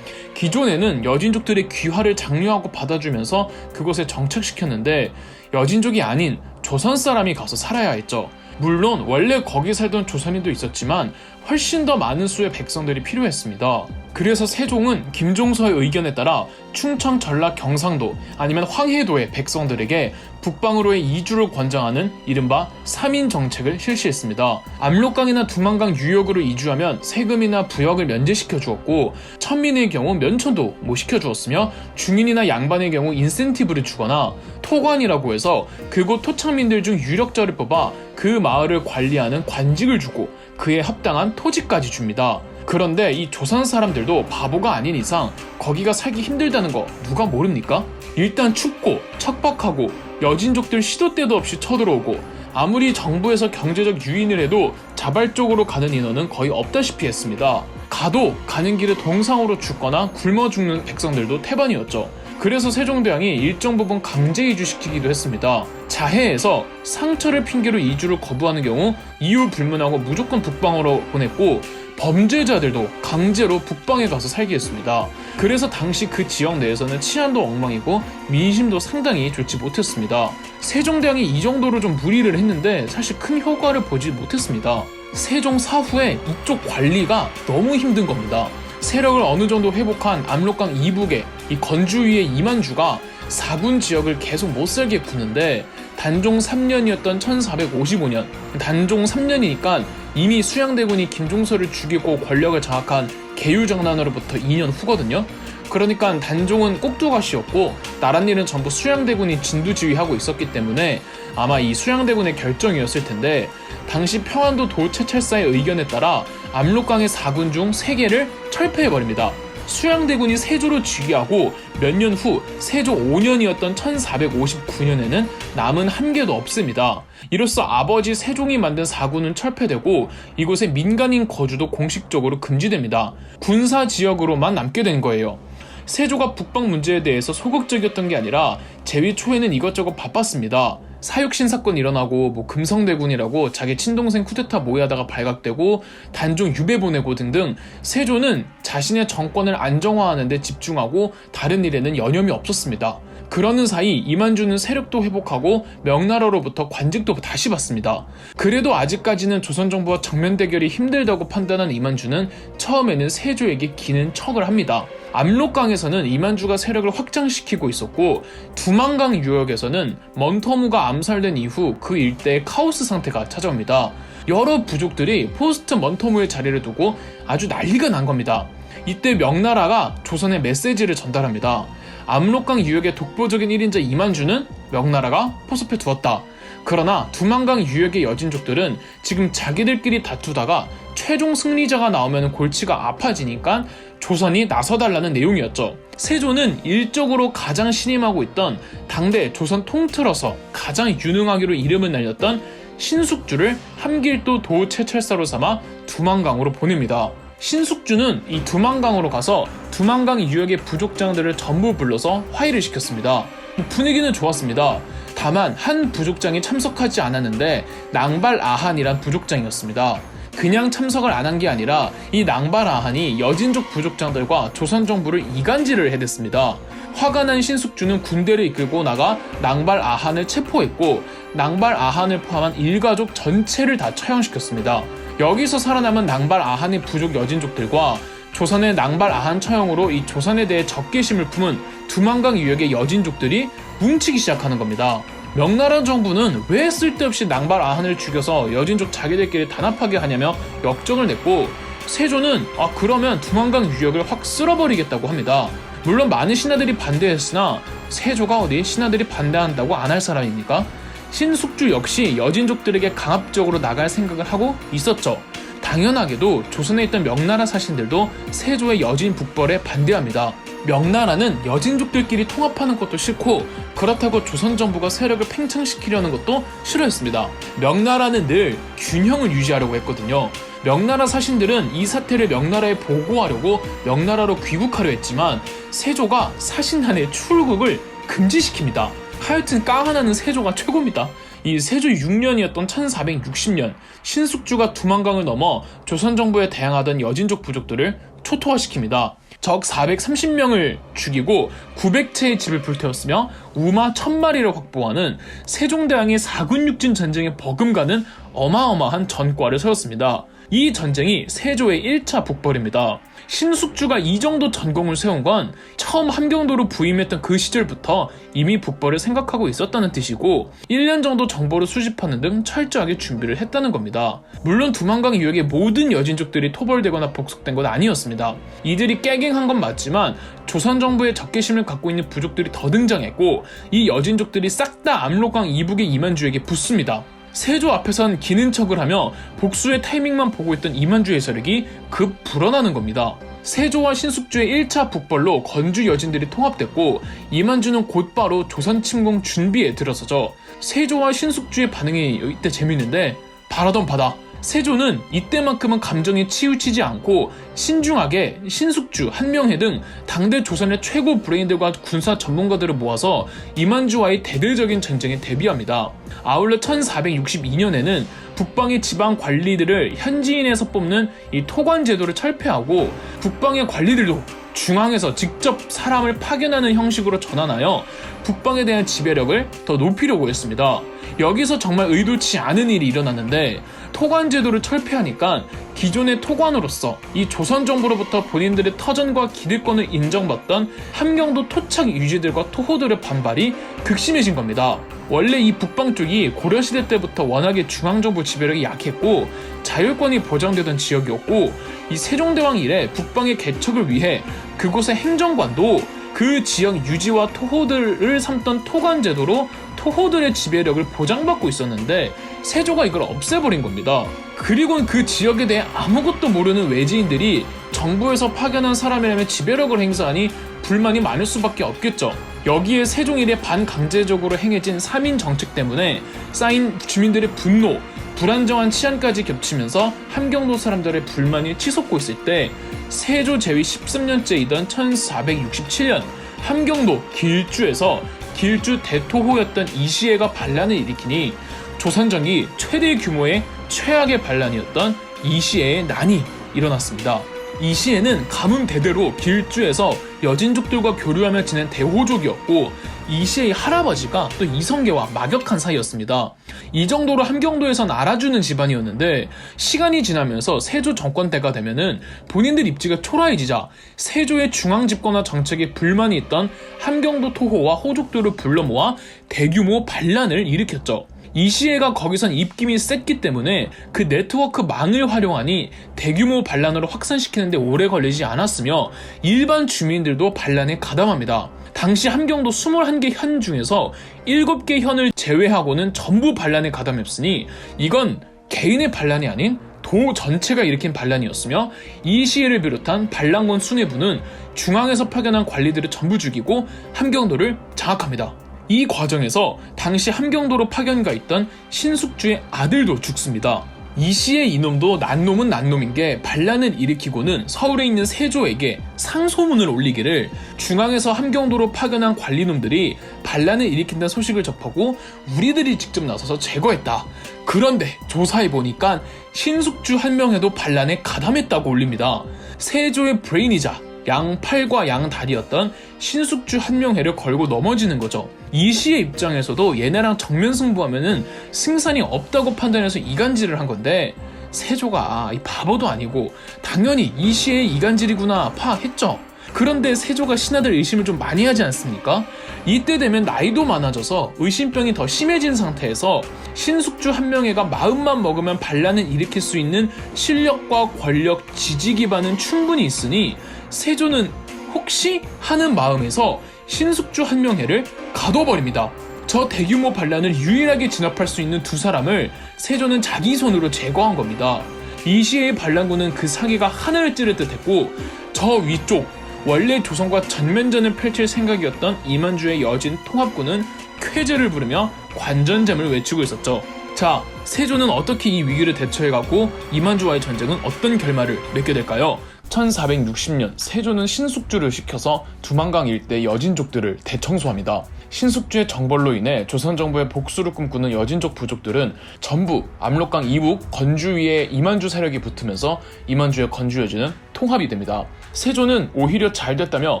기존에는 여진족들의 귀화를 장려하고 받아주면서 그곳에 정착시켰는데 여진족이 아닌 조선 사람이 가서 살아야 했죠. 물론 원래 거기 살던 조선인도 있었지만 훨씬 더 많은 수의 백성들이 필요했습니다. 그래서 세종은 김종서의 의견에 따라 충청, 전라, 경상도 아니면 황해도의 백성들에게 북방으로의 이주를 권장하는 이른바 3인 정책을 실시했습니다. 압록강이나 두만강 유역으로 이주하면 세금이나 부역을 면제시켜 주었고 천민의 경우 면천도 못 시켜 주었으며 중인이나 양반의 경우 인센티브를 주거나 토관이라고 해서 그곳 토착민들 중 유력자를 뽑아 그 마을을 관리하는 관직을 주고 그에 합당한 토지까지 줍니다. 그런데 이 조선 사람들도 바보가 아닌 이상 거기가 살기 힘들다는 거 누가 모릅니까? 일단 춥고 척박하고 여진족들 시도 때도 없이 쳐들어오고 아무리 정부에서 경제적 유인을 해도 자발적으로 가는 인원은 거의 없다시피 했습니다. 가도 가는 길에 동상으로 죽거나 굶어 죽는 백성들도 태반이었죠. 그래서 세종대왕이 일정 부분 강제 이주시키기도 했습니다. 자해에서 상처를 핑계로 이주를 거부하는 경우 이유 불문하고 무조건 북방으로 보냈고 범죄자들도 강제로 북방에 가서 살게 했습니다. 그래서 당시 그 지역 내에서는 치안도 엉망이고 민심도 상당히 좋지 못했습니다. 세종대왕이 이 정도로 좀 무리를 했는데 사실 큰 효과를 보지 못했습니다. 세종 사후에 이쪽 관리가 너무 힘든 겁니다. 세력을 어느 정도 회복한 압록강 이북의 이 건주위의 이만주가 사군 지역을 계속 못살게 구는데 단종 3년이었던 1455년, 단종 3년이니까 이미 수양대군이 김종서를 죽이고 권력을 장악한 계유정난으로부터 2년 후거든요. 그러니까 단종은 꼭두가시였고 나란 일은 전부 수양대군이 진두지휘하고 있었기 때문에 아마 이 수양대군의 결정이었을 텐데 당시 평안도 도채찰사의 의견에 따라 압록강의 4군 중 3개를 철폐해버립니다. 수양대군이 세조로 즉위하고 몇 년 후 세조 5년이었던 1459년에는 남은 한 개도 없습니다. 이로써 아버지 세종이 만든 4군은 철폐되고 이곳에 민간인 거주도 공식적으로 금지됩니다. 군사지역으로만 남게 된 거예요. 세조가 북방 문제에 대해서 소극적이었던 게 아니라 재위 초에는 이것저것 바빴습니다. 사육신 사건이 일어나고 금성대군이라고 자기 친동생 쿠데타 모의하다가 발각되고 단종 유배 보내고 등등 세조는 자신의 정권을 안정화하는 데 집중하고 다른 일에는 여념이 없었습니다. 그러는 사이 이만주는 세력도 회복하고 명나라로부터 관직도 다시 받습니다. 그래도 아직까지는 조선 정부와 정면 대결이 힘들다고 판단한 이만주는 처음에는 세조에게 기는 척을 합니다. 압록강에서는 이만주가 세력을 확장시키고 있었고 두만강 유역에서는 먼터무가 암살된 이후 그 일대에 카오스 상태가 찾아옵니다. 여러 부족들이 포스트 먼터무의 자리를 두고 아주 난리가 난 겁니다. 이때 명나라가 조선에 메시지를 전달합니다. 압록강 유역의 독보적인 1인자 이만주는 명나라가 포섭해 두었다. 그러나 두만강 유역의 여진족들은 지금 자기들끼리 다투다가 최종 승리자가 나오면 골치가 아파지니까 조선이 나서달라는 내용이었죠. 세조는 일적으로 가장 신임하고 있던 당대 조선 통틀어서 가장 유능하기로 이름을 날렸던 신숙주를 함길도 도채찰사로 삼아 두만강으로 보냅니다. 신숙주는 이 두만강으로 가서 두만강 유역의 부족장들을 전부 불러서 화의를 시켰습니다. 분위기는 좋았습니다. 다만 한 부족장이 참석하지 않았는데 낭발아한이란 부족장이었습니다. 그냥 참석을 안 한 게 아니라 이 낭발아한이 여진족 부족장들과 조선 정부를 이간질을 해댔습니다. 화가 난 신숙주는 군대를 이끌고 나가 낭발아한을 체포했고 낭발아한을 포함한 일가족 전체를 다 처형시켰습니다. 여기서 살아남은 낭발아한의 부족 여진족들과 조선의 낭발아한 처형으로 이 조선에 대해 적개심을 품은 두만강 유역의 여진족들이 뭉치기 시작하는 겁니다. 명나라 정부는 왜 쓸데없이 낭발아한을 죽여서 여진족 자기들끼리 단합하게 하냐며 역정을 냈고 세조는 그러면 두만강 유역을 확 쓸어버리겠다고 합니다. 물론 많은 신하들이 반대했으나 세조가 어디 신하들이 반대한다고 안 할 사람입니까? 신숙주 역시 여진족들에게 강압적으로 나갈 생각을 하고 있었죠. 당연하게도 조선에 있던 명나라 사신들도 세조의 여진 북벌에 반대합니다. 명나라는 여진족들끼리 통합하는 것도 싫고 그렇다고 조선 정부가 세력을 팽창시키려는 것도 싫어했습니다. 명나라는 늘 균형을 유지하려고 했거든요. 명나라 사신들은 이 사태를 명나라에 보고하려고 명나라로 귀국하려 했지만 세조가 사신단의 출국을 금지시킵니다. 하여튼 하나는 세조가 최고입니다. 이 세조 6년이었던 1460년 신숙주가 두만강을 넘어 조선 정부에 대항하던 여진족 부족들을 초토화시킵니다. 적 430명을 죽이고 900채의 집을 불태웠으며 우마 1000마리를 확보하는 세종대왕의 사군육진 전쟁에 버금가는 어마어마한 전과를 세웠습니다. 이 전쟁이 세조의 1차 북벌입니다. 신숙주가 이 정도 전공을 세운 건 처음 함경도로 부임했던 그 시절부터 이미 북벌을 생각하고 있었다는 뜻이고 1년 정도 정보를 수집하는 등 철저하게 준비를 했다는 겁니다. 물론 두만강 유역의 모든 여진족들이 토벌되거나 복속된 건 아니었습니다. 이들이 깨갱한 건 맞지만 조선 정부의 적개심을 갖고 있는 부족들이 더 등장했고 이 여진족들이 싹 다 압록강 이북의 이만주에게 붙습니다. 세조 앞에선 기는 척을 하며 복수의 타이밍만 보고 있던 이만주의 세력이 급 불어나는 겁니다. 세조와 신숙주의 1차 북벌로 건주 여진들이 통합됐고 이만주는 곧바로 조선 침공 준비에 들어서죠. 세조와 신숙주의 반응이 이때 재밌는데 바라던 바다. 세조는 이때만큼은 감정에 치우치지 않고 신중하게 신숙주, 한명회 등 당대 조선의 최고 브레인들과 군사 전문가들을 모아서 이만주와의 대대적인 전쟁에 대비합니다. 아울러 1462년에는 북방의 지방 관리들을 현지인에서 뽑는 이 토관 제도를 철폐하고 북방의 관리들도 중앙에서 직접 사람을 파견하는 형식으로 전환하여 북방에 대한 지배력을 더 높이려고 했습니다. 여기서 정말 의도치 않은 일이 일어났는데 토관 제도를 철폐하니까 기존의 토관으로서 이 조선 정부로부터 본인들의 터전과 기득권을 인정받던 함경도 토착 유지들과 토호들의 반발이 극심해진 겁니다. 원래 이 북방 쪽이 고려시대 때부터 워낙에 중앙정부 지배력이 약했고 자율권이 보장되던 지역이었고 이 세종대왕 이래 북방의 개척을 위해 그곳의 행정관도 그 지역 유지와 토호들을 삼던 토관 제도로 토호들의 지배력을 보장받고 있었는데 세조가 이걸 없애버린 겁니다. 그리고는 그 지역에 대해 아무것도 모르는 외지인들이 정부에서 파견한 사람이라면 지배력을 행사하니 불만이 많을 수밖에 없겠죠. 여기에 세종 이래 반강제적으로 행해진 3인 정책 때문에 쌓인 주민들의 분노, 불안정한 치안까지 겹치면서 함경도 사람들의 불만이 치솟고 있을 때 세조 제위 13년째이던 1467년 함경도 길주에서 길주 대토호였던 이시해가 반란을 일으키니 조선전기 최대 규모의 최악의 반란이었던 이시해의 난이 일어났습니다. 이시해는 가문 대대로 길주에서 여진족들과 교류하며 지낸 대호족이었고 이시해의 할아버지가 또 이성계와 막역한 사이였습니다. 이 정도로 함경도에선 알아주는 집안이었는데 시간이 지나면서 세조 정권 때가 되면은 본인들 입지가 초라해지자 세조의 중앙집권화 정책에 불만이 있던 함경도 토호와 호족들을 불러 모아 대규모 반란을 일으켰죠. 이시해가 거기선 입김이 셌기 때문에 그 네트워크망을 활용하니 대규모 반란으로 확산시키는데 오래 걸리지 않았으며 일반 주민들도 반란에 가담합니다. 당시 함경도 21개 현 중에서 7개 현을 제외하고는 전부 반란에 가담했으니 이건 개인의 반란이 아닌 도 전체가 일으킨 반란이었으며 이시해를 비롯한 반란군 수뇌부는 중앙에서 파견한 관리들을 전부 죽이고 함경도를 장악합니다. 이 과정에서 당시 함경도로 파견가 있던 신숙주의 아들도 죽습니다. 이시해 이놈도 난놈은 난놈인 게 반란을 일으키고는 서울에 있는 세조에게 상소문을 올리기를 중앙에서 함경도로 파견한 관리놈들이 반란을 일으킨다는 소식을 접하고 우리들이 직접 나서서 제거했다. 그런데 조사해보니까 신숙주 한명에도 반란에 가담했다고 올립니다. 세조의 브레인이자 양팔과 양다리였던 신숙주 한명회를 걸고 넘어지는 거죠. 이시의 입장에서도 얘네랑 정면 승부하면은 승산이 없다고 판단해서 이간질을 한 건데 세조가 이 바보도 아니고 당연히 이시의 이간질이구나 파했죠. 그런데 세조가 신하들 의심을 좀 많이 하지 않습니까? 이때 되면 나이도 많아져서 의심병이 더 심해진 상태에서 신숙주 한명회가 마음만 먹으면 반란을 일으킬 수 있는 실력과 권력, 지지 기반은 충분히 있으니 세조는 혹시 하는 마음에서 신숙주 한명회를 가둬버립니다. 저 대규모 반란을 유일하게 진압할 수 있는 두 사람을 세조는 자기 손으로 제거한 겁니다. 이시해의 반란군은 그 사기가 하늘을 찌를 듯했고 저 위쪽 원래 조선과 전면전을 펼칠 생각이었던 이만주의 여진 통합군은 쾌제를 부르며 관전잼을 외치고 있었죠. 자, 세조는 어떻게 이 위기를 대처해가고 이만주와의 전쟁은 어떤 결말을 맺게 될까요? 1460년 세조는 신숙주를 시켜서 두만강 일대 여진족들을 대청소합니다. 신숙주의 정벌로 인해 조선 정부의 복수를 꿈꾸는 여진족 부족들은 전부 압록강 이북 건주 위에 이만주 세력이 붙으면서 이만주의 건주 여진은 통합이 됩니다. 세조는 오히려 잘 됐다며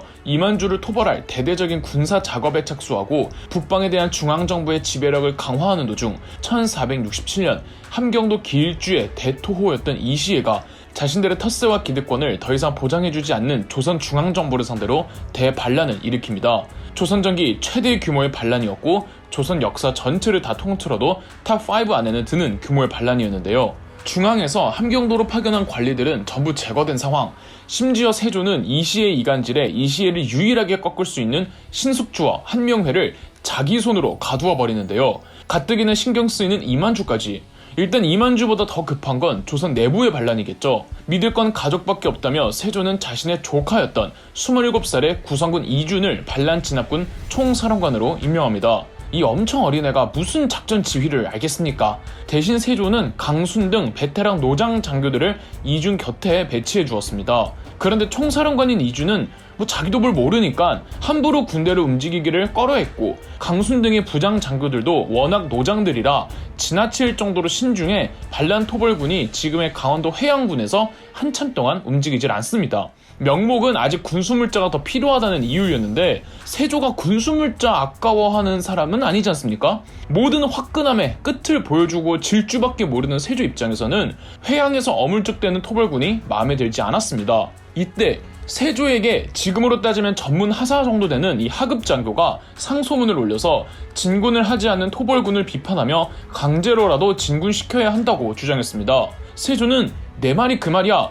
이만주를 토벌할 대대적인 군사 작업에 착수하고 북방에 대한 중앙정부의 지배력을 강화하는 도중 1467년 함경도 기일주의 대토호였던 이시애가 자신들의 텃세와 기득권을 더 이상 보장해주지 않는 조선 중앙정부를 상대로 대반란을 일으킵니다. 조선 전기 최대 규모의 반란이었고 조선 역사 전체를 다 통틀어도 탑5 안에는 드는 규모의 반란이었는데요. 중앙에서 함경도로 파견한 관리들은 전부 제거된 상황. 심지어 세조는 이시의 이간질에 이시애를 유일하게 꺾을 수 있는 신숙주와 한명회를 자기 손으로 가두어 버리는데요. 가뜩이나 신경 쓰이는 이만주까지. 일단 이만주보다 더 급한 건 조선 내부의 반란이겠죠. 믿을 건 가족밖에 없다며 세조는 자신의 조카였던 27살의 구성군 이준을 반란 진압군 총사령관으로 임명합니다. 이 엄청 어린애가 무슨 작전 지휘를 알겠습니까? 대신 세조는 강순 등 베테랑 노장 장교들을 이준 곁에 배치해 주었습니다. 그런데 총사령관인 이준은 자기도 뭘 모르니까 함부로 군대를 움직이기를 꺼려했고 강순 등의 부장 장교들도 워낙 노장들이라 지나칠 정도로 신중해 반란 토벌군이 지금의 강원도 해양군에서 한참 동안 움직이질 않습니다. 명목은 아직 군수물자가 더 필요하다는 이유였는데 세조가 군수물자 아까워하는 사람은 아니지 않습니까? 모든 화끈함의 끝을 보여주고 질주밖에 모르는 세조 입장에서는 해양에서 어물쩍대는 토벌군이 마음에 들지 않았습니다. 이때 세조에게 지금으로 따지면 전문 하사 정도 되는 이 하급 장교가 상소문을 올려서 진군을 하지 않는 토벌군을 비판하며 강제로라도 진군시켜야 한다고 주장했습니다. 세조는 내 말이 그 말이야.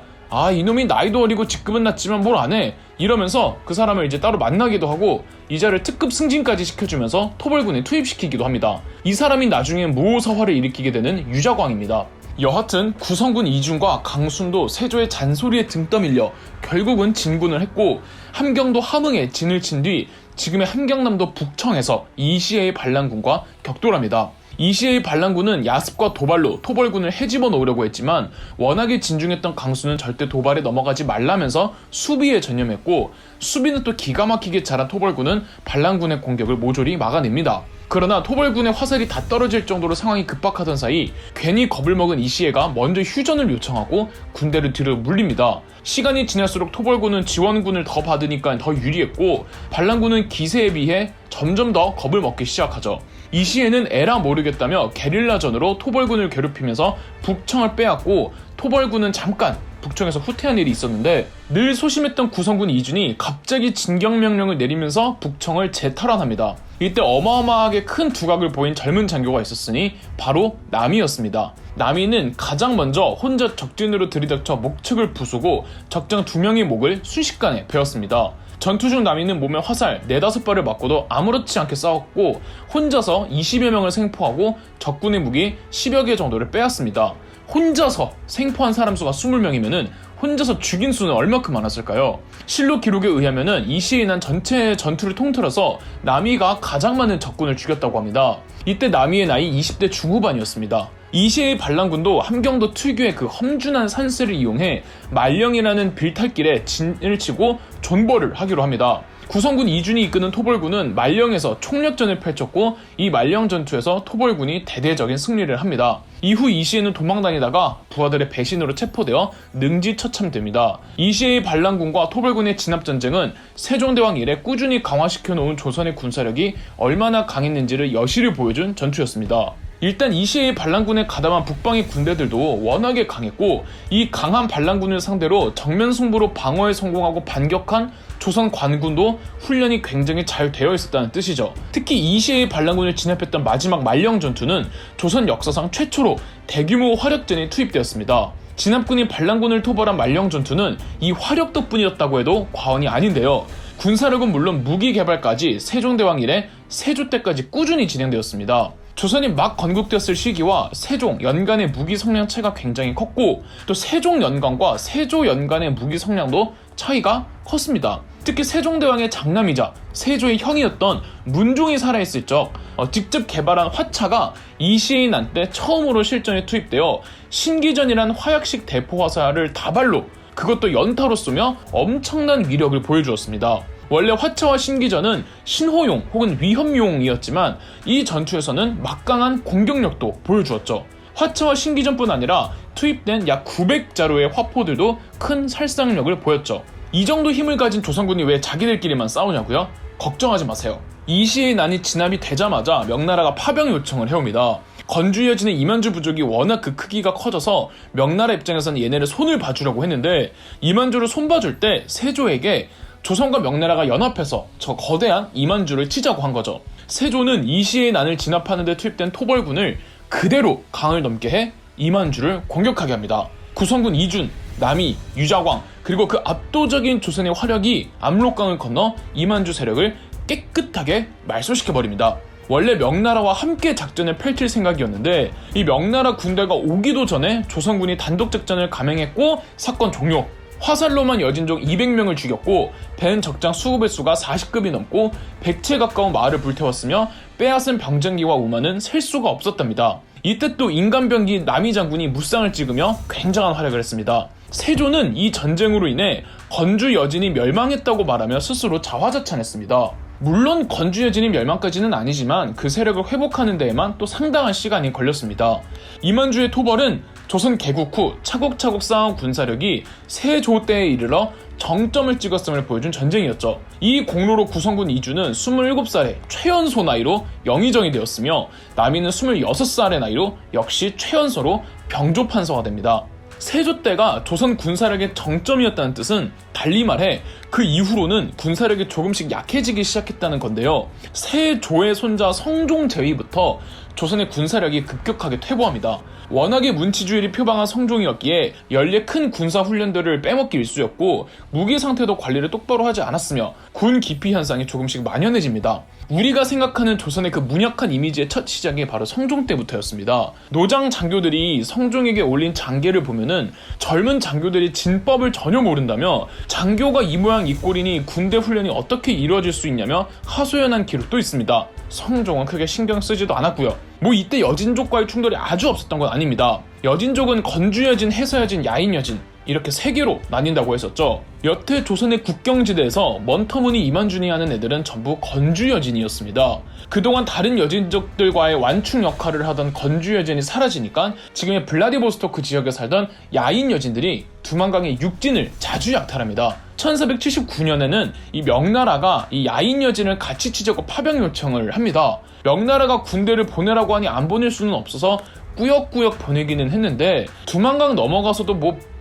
이놈이 나이도 어리고 직급은 낮지만 뭘 안 해. 이러면서 그 사람을 이제 따로 만나기도 하고 이자를 특급 승진까지 시켜주면서 토벌군에 투입시키기도 합니다. 이 사람이 나중에 무오사화를 일으키게 되는 유자광입니다. 여하튼 구성군 이준과 강순도 세조의 잔소리에 등 떠밀려 결국은 진군을 했고 함경도 함흥에 진을 친 뒤 지금의 함경남도 북청에서 이시애의 반란군과 격돌합니다. 이시애의 반란군은 야습과 도발로 토벌군을 헤집어 놓으려고 했지만 워낙에 진중했던 강수는 절대 도발에 넘어가지 말라면서 수비에 전념했고 수비는 또 기가 막히게 잘한 토벌군은 반란군의 공격을 모조리 막아냅니다. 그러나 토벌군의 화살이 다 떨어질 정도로 상황이 급박하던 사이 괜히 겁을 먹은 이시애가 먼저 휴전을 요청하고 군대를 뒤로 물립니다. 시간이 지날수록 토벌군은 지원군을 더 받으니까 더 유리했고 반란군은 기세에 비해 점점 더 겁을 먹기 시작하죠. 이시애는 에라 모르겠다며 게릴라전으로 토벌군을 괴롭히면서 북청을 빼앗고 토벌군은 잠깐 북청에서 후퇴한 일이 있었는데 늘 소심했던 구성군 이준이 갑자기 진격명령을 내리면서 북청을 재탈환합니다. 이때 어마어마하게 큰 두각을 보인 젊은 장교가 있었으니 바로 남이었습니다. 남이는 가장 먼저 혼자 적진으로 들이닥쳐 목측을 부수고 적장 2명의 목을 순식간에 베었습니다. 전투 중 남이는 몸에 화살 4-5발을 맞고도 아무렇지 않게 싸웠고 혼자서 20여 명을 생포하고 적군의 무기 10여 개 정도를 빼앗습니다. 혼자서 생포한 사람 수가 20명이면은 혼자서 죽인 수는 얼마큼 많았을까요? 실록 기록에 의하면은 이시에 난 전체 전투를 통틀어서 남이가 가장 많은 적군을 죽였다고 합니다. 이때 남이의 나이 20대 중후반이었습니다. 이시의 반란군도 함경도 특유의 그 험준한 산세를 이용해 말령이라는 빌탈길에 진을 치고 존버를 하기로 합니다. 구성군 이준이 이끄는 토벌군은 말령에서 총력전을 펼쳤고 이 말령 전투에서 토벌군이 대대적인 승리를 합니다. 이후 이시에는 도망다니다가 부하들의 배신으로 체포되어 능지처참됩니다. 이시의 반란군과 토벌군의 진압전쟁은 세종대왕 이래 꾸준히 강화시켜놓은 조선의 군사력이 얼마나 강했는지를 여실히 보여준 전투였습니다. 일단 이시의 반란군에 가담한 북방의 군대들도 워낙에 강했고 이 강한 반란군을 상대로 정면 승부로 방어에 성공하고 반격한 조선 관군도 훈련이 굉장히 잘 되어 있었다는 뜻이죠. 특히 이시의 반란군을 진압했던 마지막 말령 전투는 조선 역사상 최초로 대규모 화력전이 투입되었습니다. 진압군이 반란군을 토벌한 말령 전투는 이 화력 덕분이었다고 해도 과언이 아닌데요. 군사력은 물론 무기 개발까지 세종대왕 이래 세조 때까지 꾸준히 진행되었습니다. 조선이 막 건국되었을 시기와 세종, 연간의 무기 성량 차이가 굉장히 컸고 또 세종 연간과 세조 연간의 무기 성량도 차이가 컸습니다. 특히 세종대왕의 장남이자 세조의 형이었던 문종이 살아있을 적 직접 개발한 화차가 이시의 난 때 처음으로 실전에 투입되어 신기전이란 화약식 대포 화살을 다발로 그것도 연타로 쏘며 엄청난 위력을 보여주었습니다. 원래 화차와 신기전은 신호용 혹은 위협용이었지만 이 전투에서는 막강한 공격력도 보여주었죠. 화차와 신기전뿐 아니라 투입된 약 900자루의 화포들도 큰 살상력을 보였죠. 이 정도 힘을 가진 조선군이 왜 자기들끼리만 싸우냐고요? 걱정하지 마세요. 이시의 난이 진압이 되자마자 명나라가 파병 요청을 해옵니다. 건주여진의 이만주 부족이 워낙 그 크기가 커져서 명나라 입장에서는 얘네를 손을 봐주려고 했는데, 이만주를 손봐줄 때 세조에게 조선과 명나라가 연합해서 저 거대한 이만주를 치자고 한 거죠. 세조는 이시의 난을 진압하는 데 투입된 토벌군을 그대로 강을 넘게 해 이만주를 공격하게 합니다. 구성군 이준, 남이, 유자광, 그리고 그 압도적인 조선의 화력이 압록강을 건너 이만주 세력을 깨끗하게 말소시켜버립니다. 원래 명나라와 함께 작전을 펼칠 생각이었는데 이 명나라 군대가 오기도 전에 조선군이 단독작전을 감행했고 사건 종료. 화살로만 여진족 200명을 죽였고 벤 적장 수급의 수가 40급이 넘고 100채 가까운 마을을 불태웠으며 빼앗은 병장기와 우마는 셀 수가 없었답니다. 이때 또 인간병기 남이 장군이 무쌍을 찍으며 굉장한 활약을 했습니다. 세조는 이 전쟁으로 인해 건주 여진이 멸망했다고 말하며 스스로 자화자찬했습니다. 물론 건주 여진이 멸망까지는 아니지만 그 세력을 회복하는 데에만 또 상당한 시간이 걸렸습니다. 이만주의 토벌은 조선 개국 후 차곡차곡 쌓아온 군사력이 세조 때에 이르러 정점을 찍었음을 보여준 전쟁이었죠. 이 공로로 구성군 이주는 27살의 최연소 나이로 영의정이 되었으며 남이는 26살의 나이로 역시 최연소로 병조판서가 됩니다. 세조 때가 조선 군사력의 정점이었다는 뜻은 달리 말해 그 이후로는 군사력이 조금씩 약해지기 시작했다는 건데요. 세조의 손자 성종 제위부터 조선의 군사력이 급격하게 퇴보합니다. 워낙에 문치주의를 표방한 성종이었기에 연례 큰 군사 훈련들을 빼먹기 일쑤였고 무기 상태도 관리를 똑바로 하지 않았으며 군 기피 현상이 조금씩 만연해집니다. 우리가 생각하는 조선의 그 문약한 이미지의 첫 시작이 바로 성종 때부터였습니다. 노장 장교들이 성종에게 올린 장계를 보면은 젊은 장교들이 진법을 전혀 모른다며 장교가 이 모양 이 꼴이니 군대 훈련이 어떻게 이루어질 수 있냐며 하소연한 기록도 있습니다. 성종은 크게 신경 쓰지도 않았고요. 이때 여진족과의 충돌이 아주 없었던 건 아닙니다. 여진족은 건주여진, 해서여진, 야인여진 이렇게 세 개로 나뉜다고 했었죠. 여태 조선의 국경지대에서 먼터무니 이만준이 하는 애들은 전부 건주여진이었습니다. 그동안 다른 여진족들과의 완충 역할을 하던 건주여진이 사라지니까 지금의 블라디보스토크 지역에 살던 야인여진들이 두만강의 육진을 자주 약탈합니다. 1479년에는 이 명나라가 이 야인여진을 같이 치자고 파병 요청을 합니다. 명나라가 군대를 보내라고 하니 안 보낼 수는 없어서 꾸역꾸역 보내기는 했는데 두만강 넘어가서도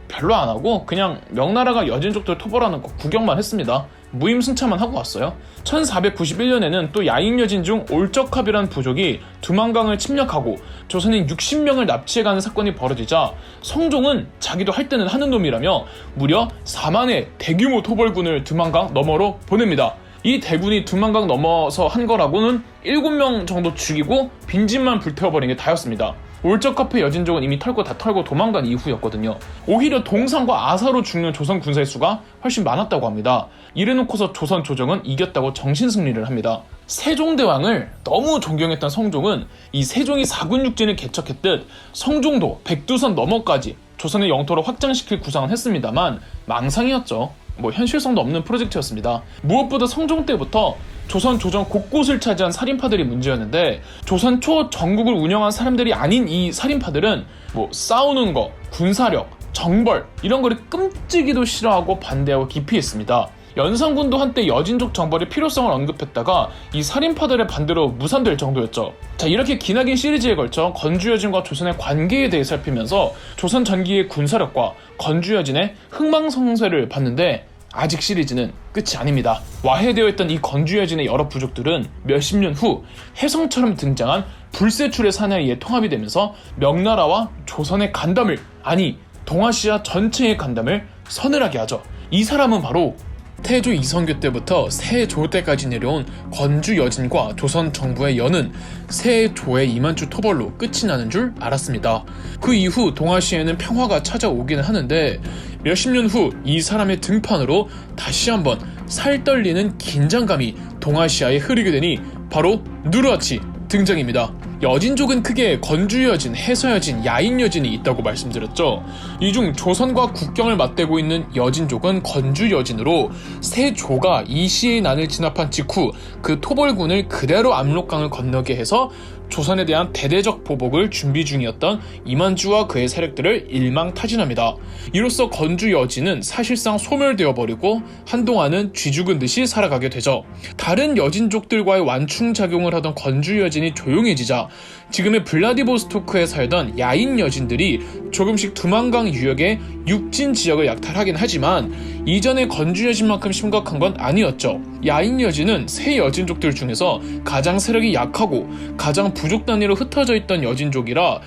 별로 안 하고 그냥 명나라가 여진족들 토벌하는 거 구경만 했습니다. 무임승차만 하고 왔어요. 1491년에는 또 야인여진 중 올적합이라는 부족이 두만강을 침략하고 조선인 60명을 납치해가는 사건이 벌어지자 성종은 자기도 할 때는 하는 놈이라며 무려 4만의 대규모 토벌군을 두만강 너머로 보냅니다. 이 대군이 두만강 넘어서 한 거라고는 7명 정도 죽이고 빈집만 불태워버린 게 다였습니다. 올적합의 여진족은 이미 털고 다 털고 도망간 이후였거든요. 오히려 동상과 아사로 죽는 조선 군사의 수가 훨씬 많았다고 합니다. 이래놓고서 조선 조정은 이겼다고 정신승리를 합니다. 세종대왕을 너무 존경했던 성종은 이 세종이 사군육진을 개척했듯 성종도 백두산 너머까지 조선의 영토를 확장시킬 구상은 했습니다만 망상이었죠. 현실성도 없는 프로젝트였습니다. 무엇보다 성종 때부터 조선 조정 곳곳을 차지한 살인파들이 문제였는데 조선 초 전국을 운영한 사람들이 아닌 이 살인파들은 싸우는 거, 군사력, 정벌 이런 거를 끔찍이도 싫어하고 반대하고 기피했습니다. 연산군도 한때 여진족 정벌의 필요성을 언급했다가 이 살인파들의 반대로 무산될 정도였죠. 자, 이렇게 기나긴 시리즈에 걸쳐 건주여진과 조선의 관계에 대해 살피면서 조선 전기의 군사력과 건주여진의 흥망성쇠를 봤는데 아직 시리즈는 끝이 아닙니다. 와해되어 있던 이 건주여진의 여러 부족들은 몇십 년 후 혜성처럼 등장한 불세출의 사나이에 통합이 되면서 명나라와 조선의 간담을, 아니 동아시아 전체의 간담을 서늘하게 하죠. 이 사람은 바로 태조 이성규 때부터 세조 때까지 내려온 건주 여진과 조선 정부의 연은 세조의 이만주 토벌로 끝이 나는 줄 알았습니다. 그 이후 동아시아에는 평화가 찾아오기는 하는데 몇십 년 후 이 사람의 등판으로 다시 한번 살떨리는 긴장감이 동아시아에 흐르게 되니 바로 누르하치 등장입니다. 여진족은 크게 건주여진, 해서여진, 야인여진이 있다고 말씀드렸죠. 이 중 조선과 국경을 맞대고 있는 여진족은 건주여진으로 세조가 이시의 난을 진압한 직후 그 토벌군을 그대로 압록강을 건너게 해서 조선에 대한 대대적 보복을 준비 중이었던 이만주와 그의 세력들을 일망타진합니다. 이로써 건주 여진은 사실상 소멸되어 버리고 한동안은 쥐죽은 듯이 살아가게 되죠. 다른 여진족들과의 완충작용을 하던 건주 여진이 조용해지자 지금의 블라디보스토크에 살던 야인 여진들이 조금씩 두만강 유역의 육진 지역을 약탈하긴 하지만 이전의 건주 여진만큼 심각한 건 아니었죠. 야인 여진은 세 여진족들 중에서 가장 세력이 약하고 가장 부족 단위로 흩어져 있던 여진족이라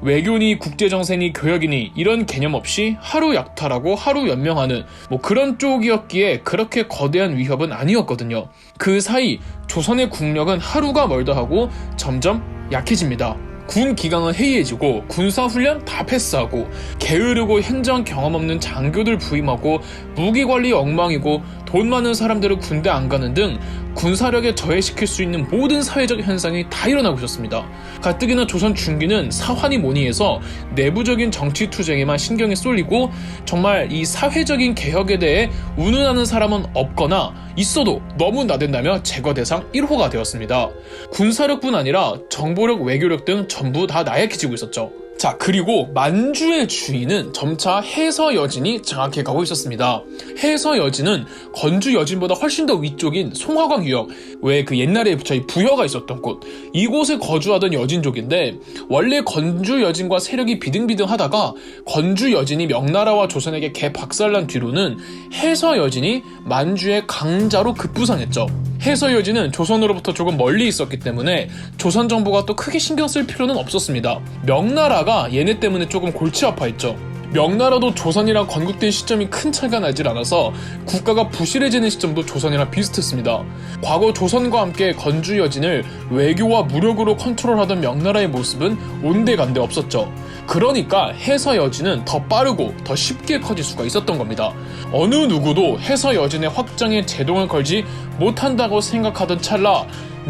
외교니 국제정세니 교역이니 이런 개념 없이 하루 약탈하고 하루 연명하는 그런 쪽이었기에 그렇게 거대한 위협은 아니었거든요. 그 사이 조선의 국력은 하루가 멀다 하고 점점 약해집니다. 군 기강은 해이해지고 군사훈련 다 패스하고 게으르고 행정 경험 없는 장교들 부임하고 무기관리 엉망이고 돈 많은 사람들은 군대 안 가는 등 군사력에 저해시킬 수 있는 모든 사회적 현상이 다 일어나고 있었습니다. 가뜩이나 조선 중기는 사환이 뭐니 해서 내부적인 정치 투쟁에만 신경이 쏠리고 정말 이 사회적인 개혁에 대해 운운하는 사람은 없거나 있어도 너무 나댄다며 제거 대상 1호가 되었습니다. 군사력뿐 아니라 정보력, 외교력 등 전부 다 나약해지고 있었죠. 자, 그리고 만주의 주인은 점차 해서여진이 장악해가고 있었습니다. 해서여진은 건주여진보다 훨씬 더 위쪽인 송화광 유역, 왜 그 옛날에 저희 부여가 있었던 곳, 이곳에 거주하던 여진족인데 원래 건주여진과 세력이 비등비등하다가 건주여진이 명나라와 조선에게 개박살난 뒤로는 해서여진이 만주의 강자로 급부상했죠. 해서여진은 조선으로부터 조금 멀리 있었기 때문에 조선 정부가 또 크게 신경 쓸 필요는 없었습니다. 명나라가 얘네 때문에 조금 골치 아파했죠. 명나라도 조선이랑 건국된 시점이 큰 차이가 나질 않아서 국가가 부실해지는 시점도 조선이랑 비슷했습니다. 과거 조선과 함께 건주여진을 외교와 무력으로 컨트롤하던 명나라의 모습은 온데간데 없었죠. 그러니까 해서여진은 더 빠르고 더 쉽게 커질 수가 있었던 겁니다. 어느 누구도 해서여진의 확장에 제동을 걸지 못한다고 생각하던 찰나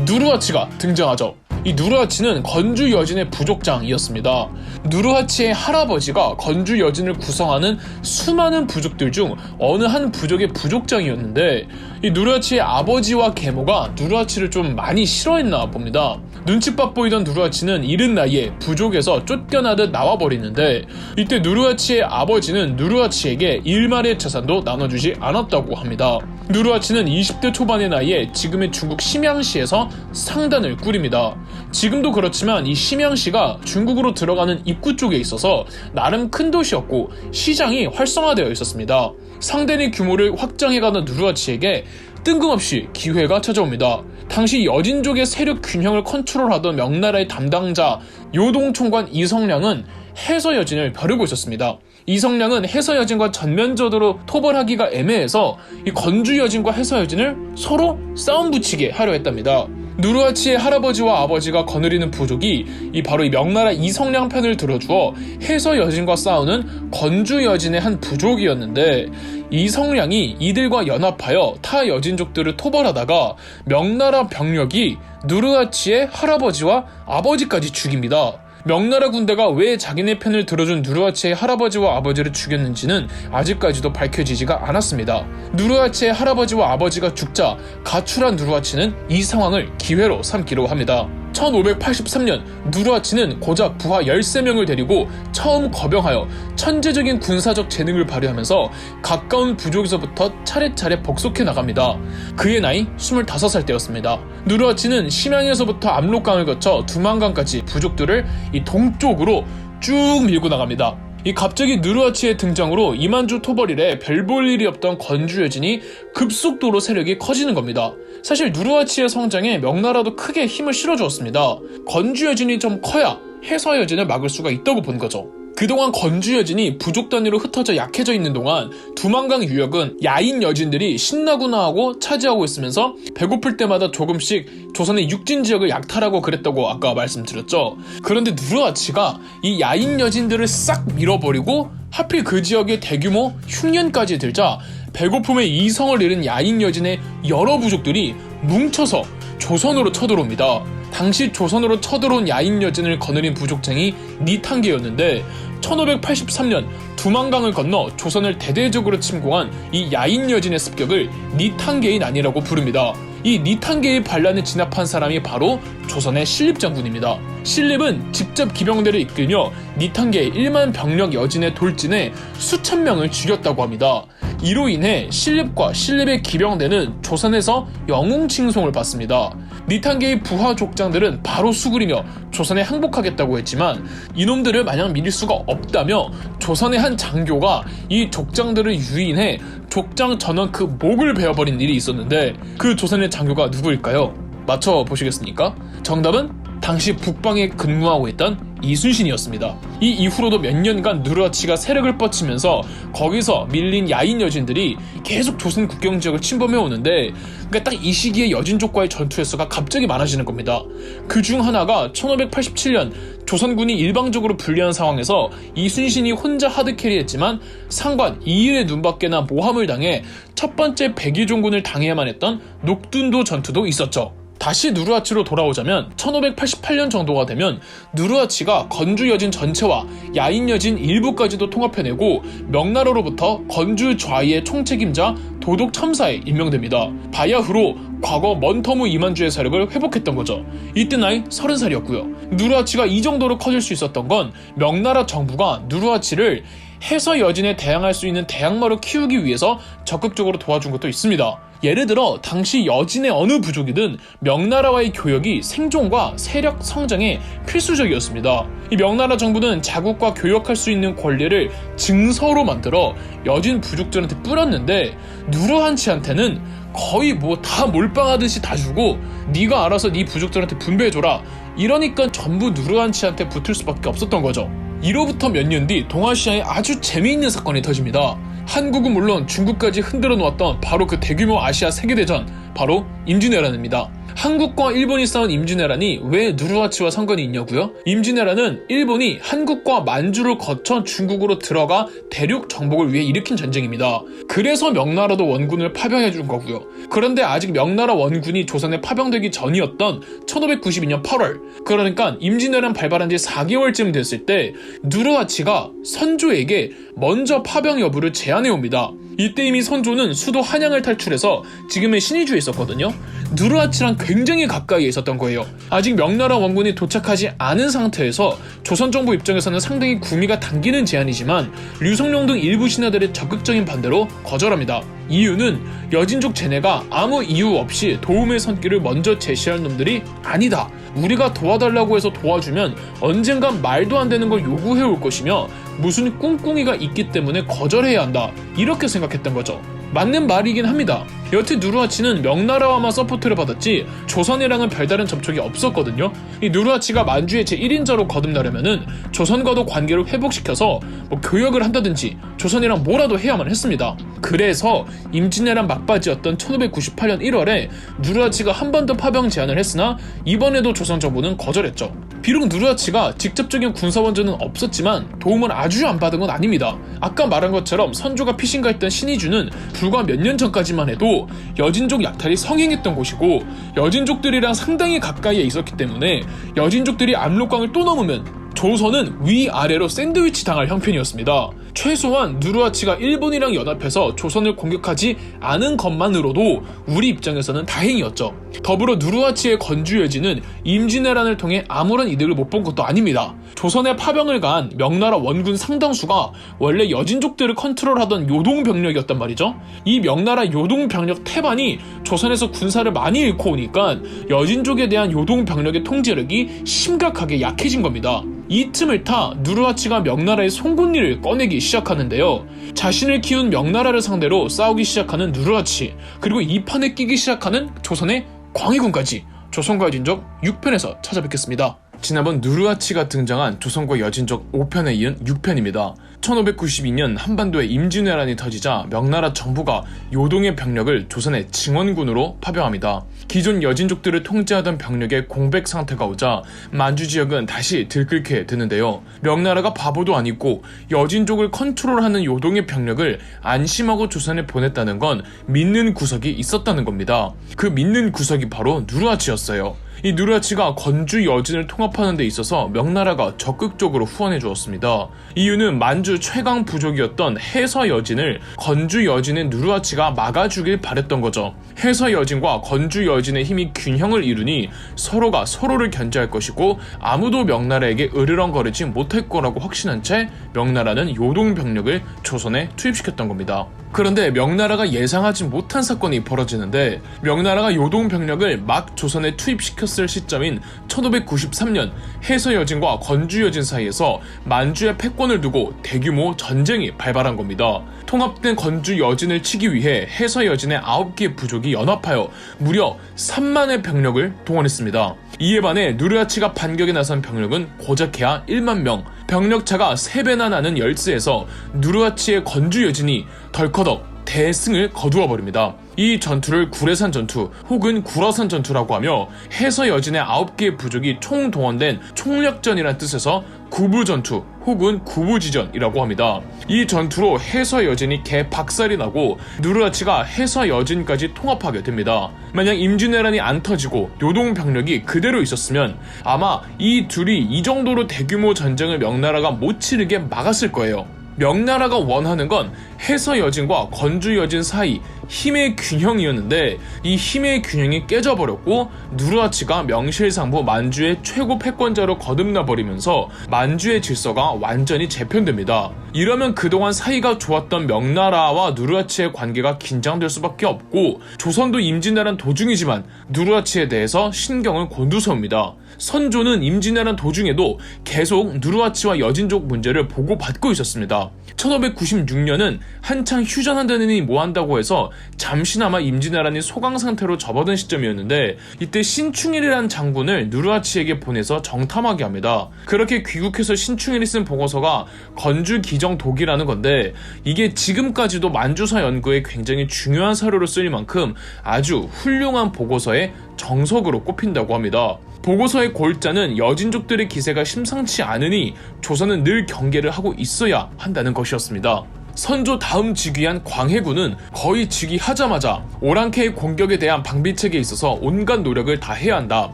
누르하치가 등장하죠. 이 누르하치는 건주 여진의 부족장이었습니다. 누르하치의 할아버지가 건주 여진을 구성하는 수많은 부족들 중 어느 한 부족의 부족장이었는데 이 누르하치의 아버지와 계모가 누르하치를 좀 많이 싫어했나 봅니다. 눈칫밥 보이던 누르하치는 이른 나이에 부족에서 쫓겨나듯 나와버리는데 이때 누르하치의 아버지는 누르하치에게 일말의 재산도 나눠주지 않았다고 합니다. 누르하치는 20대 초반의 나이에 지금의 중국 심양시에서 상단을 꾸립니다. 지금도 그렇지만 이 심양시가 중국으로 들어가는 입구 쪽에 있어서 나름 큰 도시였고 시장이 활성화되어 있었습니다. 상단의 규모를 확장해가는 누르하치에게 뜬금없이 기회가 찾아옵니다. 당시 여진족의 세력 균형을 컨트롤하던 명나라의 담당자 요동총관 이성량은 해서여진을 벼르고 있었습니다. 이성량은 해서여진과 전면적으로 토벌하기가 애매해서 이 건주여진과 해서여진을 서로 싸움 붙이게 하려 했답니다. 누르하치의 할아버지와 아버지가 거느리는 부족이 바로 이 명나라 이성량 편을 들어주어 해서여진과 싸우는 건주여진의 한 부족이었는데 이성량이 이들과 연합하여 타 여진족들을 토벌하다가 명나라 병력이 누르하치의 할아버지와 아버지까지 죽입니다. 명나라 군대가 왜 자기네 편을 들어준 누르하치의 할아버지와 아버지를 죽였는지는 아직까지도 밝혀지지가 않았습니다. 누르하치의 할아버지와 아버지가 죽자 가출한 누르하치는 이 상황을 기회로 삼기로 합니다. 1583년 누르하치는 고작 부하 13명을 데리고 처음 거병하여 천재적인 군사적 재능을 발휘하면서 가까운 부족에서부터 차례차례 복속해 나갑니다. 그의 나이 25살 때였습니다. 누르하치는 심양에서부터 압록강을 거쳐 두만강까지 부족들을 이 동쪽으로 쭉 밀고 나갑니다. 갑자기 누르하치의 등장으로 이만주 토벌 이래 별 볼 일이 없던 건주여진이 급속도로 세력이 커지는 겁니다. 사실 누르하치의 성장에 명나라도 크게 힘을 실어주었습니다. 건주여진이 좀 커야 해서여진을 막을 수가 있다고 본 거죠. 그동안 건주여진이 부족 단위로 흩어져 약해져 있는 동안 두만강 유역은 야인 여진들이 신나구나 하고 차지하고 있으면서 배고플 때마다 조금씩 조선의 육진 지역을 약탈하고 그랬다고 아까 말씀드렸죠. 그런데 누르하치가 이 야인 여진들을 싹 밀어버리고 하필 그 지역에 대규모 흉년까지 들자 배고픔에 이성을 잃은 야인 여진의 여러 부족들이 뭉쳐서 조선으로 쳐들어옵니다. 당시 조선으로 쳐들어온 야인 여진을 거느린 부족장이 니탄계였는데 1583년 두만강을 건너 조선을 대대적으로 침공한 이 야인 여진의 습격을 니탄계인 아니라고 부릅니다. 이 니탄계의 반란에 진압한 사람이 바로 조선의 신립 장군입니다. 신립은 직접 기병대를 이끌며 니탄계의 1만 병력 여진의 돌진에 수천 명을 죽였다고 합니다. 이로 인해 신립과 신립의 기병대는 조선에서 영웅칭송을 받습니다. 니탄계의 부하 족장들은 바로 수그리며 조선에 항복하겠다고 했지만 이놈들을 마냥 믿을 수가 없다며 조선의 한 장교가 이 족장들을 유인해 족장 전원 그 목을 베어버린 일이 있었는데 그 조선의 장교가 누구일까요? 맞춰보시겠습니까? 정답은 당시 북방에 근무하고 있던 이순신이었습니다. 이 이후로도 몇 년간 누르하치가 세력을 뻗치면서 거기서 밀린 야인 여진들이 계속 조선 국경 지역을 침범해 오는데 그러니까 딱 이 시기에 여진족과의 전투 횟수가 갑자기 많아지는 겁니다. 그 중 하나가 1587년 조선군이 일방적으로 불리한 상황에서 이순신이 혼자 하드캐리했지만 상관 이일의 눈밖에나 모함을 당해 첫 번째 백의종군을 당해야만 했던 녹둔도 전투도 있었죠. 다시 누르하치로 돌아오자면 1588년 정도가 되면 누르하치가 건주 여진 전체와 야인 여진 일부까지도 통합해내고 명나라로부터 건주 좌위의 총책임자 도독 첨사에 임명됩니다. 바야흐로 과거 먼터무 이만주의 세력을 회복했던 거죠. 이때 나이 30살이었고요. 누르하치가 이 정도로 커질 수 있었던 건 명나라 정부가 누르하치를 해서 여진에 대항할 수 있는 대항마로 키우기 위해서 적극적으로 도와준 것도 있습니다. 예를 들어 당시 여진의 어느 부족이든 명나라와의 교역이 생존과 세력 성장에 필수적이었습니다. 이 명나라 정부는 자국과 교역할 수 있는 권리를 증서로 만들어 여진 부족들한테 뿌렸는데 누르한치한테는 거의 뭐 다 몰빵하듯이 다 주고 네가 알아서 네 부족들한테 분배해줘라 이러니까 전부 누르한치한테 붙을 수밖에 없었던 거죠. 이로부터 몇 년 뒤 동아시아에 아주 재미있는 사건이 터집니다. 한국은 물론 중국까지 흔들어 놓았던 바로 그 대규모 아시아 세계대전, 바로 임진왜란입니다. 한국과 일본이 싸운 임진왜란이 왜 누르하치와 상관이 있냐고요? 임진왜란은 일본이 한국과 만주를 거쳐 중국으로 들어가 대륙 정복을 위해 일으킨 전쟁입니다. 그래서 명나라도 원군을 파병해준 거고요. 그런데 아직 명나라 원군이 조선에 파병되기 전이었던 1592년 8월, 그러니까 임진왜란 발발한 지 4개월쯤 됐을 때 누르하치가 선조에게 먼저 파병 여부를 제안해옵니다. 이때 이미 선조는 수도 한양을 탈출해서 지금의 신의주에 있었거든요. 누르하치랑 굉장히 가까이에 있었던 거예요. 아직 명나라 원군이 도착하지 않은 상태에서 조선 정부 입장에서는 상당히 구미가 당기는 제안이지만 류성룡 등 일부 신하들의 적극적인 반대로 거절합니다. 이유는 여진족 쟤네가 아무 이유 없이 도움의 손길을 먼저 제시할 놈들이 아니다. 우리가 도와달라고 해서 도와주면 언젠간 말도 안 되는 걸 요구해 올 것이며 무슨 꿍꿍이가 있기 때문에 거절해야 한다. 이렇게 생각했던 거죠. 맞는 말이긴 합니다. 여튼 누르하치는 명나라와만 서포트를 받았지 조선이랑은 별다른 접촉이 없었거든요. 이 누르하치가 만주의 제1인자로 거듭나려면은 조선과도 관계를 회복시켜서 교역을 한다든지 조선이랑 뭐라도 해야만 했습니다. 그래서 임진왜란 막바지였던 1598년 1월에 누르하치가 한 번 더 파병 제안을 했으나 이번에도 조선 정부는 거절했죠. 비록 누르하치가 직접적인 군사원전은 없었지만 도움을 아주 안 받은 건 아닙니다. 아까 말한 것처럼 선조가 피신가했던 신의주는 불과 몇 년 전까지만 해도 여진족 약탈이 성행했던 곳이고 여진족들이랑 상당히 가까이에 있었기 때문에 여진족들이 압록강을 또 넘으면 조선은 위아래로 샌드위치 당할 형편이었습니다. 최소한 누르하치가 일본이랑 연합해서 조선을 공격하지 않은 것만으로도 우리 입장에서는 다행이었죠. 더불어 누르하치의 건주 여진은 임진왜란을 통해 아무런 이득을 못 본 것도 아닙니다. 조선에 파병을 간 명나라 원군 상당수가 원래 여진족들을 컨트롤하던 요동병력이었단 말이죠. 이 명나라 요동병력 태반이 조선에서 군사를 많이 잃고 오니까 여진족에 대한 요동병력의 통제력이 심각하게 약해진 겁니다. 이 틈을 타 누르하치가 명나라의 송곳니를 꺼내기 시작하는데요. 자신을 키운 명나라를 상대로 싸우기 시작하는 누르하치, 그리고 이 판에 끼기 시작하는 조선의 광해군까지 조선과 여진족 6편에서 찾아뵙겠습니다. 지난번 누르하치가 등장한 조선과 여진족 5편에 이은 6편입니다. 1592년 한반도에 임진왜란이 터지자 명나라 정부가 요동의 병력을 조선의 증원군으로 파병합니다. 기존 여진족들을 통제하던 병력의 공백 상태가 오자 만주 지역은 다시 들끓게 되는데요. 명나라가 바보도 아니고 여진족을 컨트롤하는 요동의 병력을 안심하고 조선에 보냈다는 건 믿는 구석이 있었다는 겁니다. 그 믿는 구석이 바로 누르하치였어요. 이 누르하치가 건주 여진을 통합하는 데 있어서 명나라가 적극적으로 후원해 주었습니다. 이유는 만주 최강 부족이었던 해서 여진을 건주 여진의 누르하치가 막아주길 바랬던 거죠. 해서 여진과 건주 여진의 힘이 균형을 이루니 서로가 서로를 견제할 것이고 아무도 명나라에게 으르렁거리지 못할 거라고 확신한 채 명나라는 요동 병력을 조선에 투입시켰던 겁니다. 그런데 명나라가 예상하지 못한 사건이 벌어지는데, 명나라가 요동 병력을 막 조선에 투입시켰을 시점인 1593년 해서 여진과 건주 여진 사이에서 만주의 패권을 두고 대규모 전쟁이 발발한 겁니다. 통합된 건주 여진을 치기 위해 해서 여진의 9개의 부족이 연합하여 무려 3만의 병력을 동원했습니다. 이에 반해 누르하치가 반격에 나선 병력은 고작해야 1만 명, 병력차가 3배나 나는 열세에서 누르하치의 건주 여진이 덜커덕 대승을 거두어 버립니다. 이 전투를 구례산 전투 혹은 구라산 전투라고 하며 해서 여진의 9개의 부족이 총동원된 총력전이란 뜻에서 구부전투 혹은 구부지전이라고 합니다. 이 전투로 해서 여진이 개박살이 나고 누르하치가 해서 여진까지 통합하게 됩니다. 만약 임진왜란이 안 터지고 요동 병력이 그대로 있었으면 아마 이 둘이 이 정도로 대규모 전쟁을 명나라가 못 치르게 막았을 거예요. 명나라가 원하는 건 해서 여진과 건주 여진 사이 힘의 균형이었는데, 이 힘의 균형이 깨져버렸고 누르하치가 명실상부 만주의 최고 패권자로 거듭나버리면서 만주의 질서가 완전히 재편됩니다. 이러면 그동안 사이가 좋았던 명나라와 누르하치의 관계가 긴장될 수밖에 없고, 조선도 임진왜란 도중이지만 누르하치에 대해서 신경을 곤두세웁니다. 선조는 임진왜란 도중에도 계속 누르하치와 여진족 문제를 보고받고 있었습니다. 1596년은 한창 휴전한다느니 뭐한다고 해서 잠시나마 임진왜란이 소강 상태로 접어든 시점이었는데, 이때 신충일이라는 장군을 누르하치에게 보내서 정탐하게 합니다. 그렇게 귀국해서 신충일이 쓴 보고서가 건주기정독이라는 건데, 이게 지금까지도 만주사 연구에 굉장히 중요한 사료로 쓰일 만큼 아주 훌륭한 보고서의 정석으로 꼽힌다고 합니다. 보고서의 골자는 여진족들의 기세가 심상치 않으니 조선은 늘 경계를 하고 있어야 한다는 것이었습니다. 선조 다음 즉위한 광해군은 거의 즉위하자마자 오랑캐의 공격에 대한 방비책에 있어서 온갖 노력을 다 해야 한다.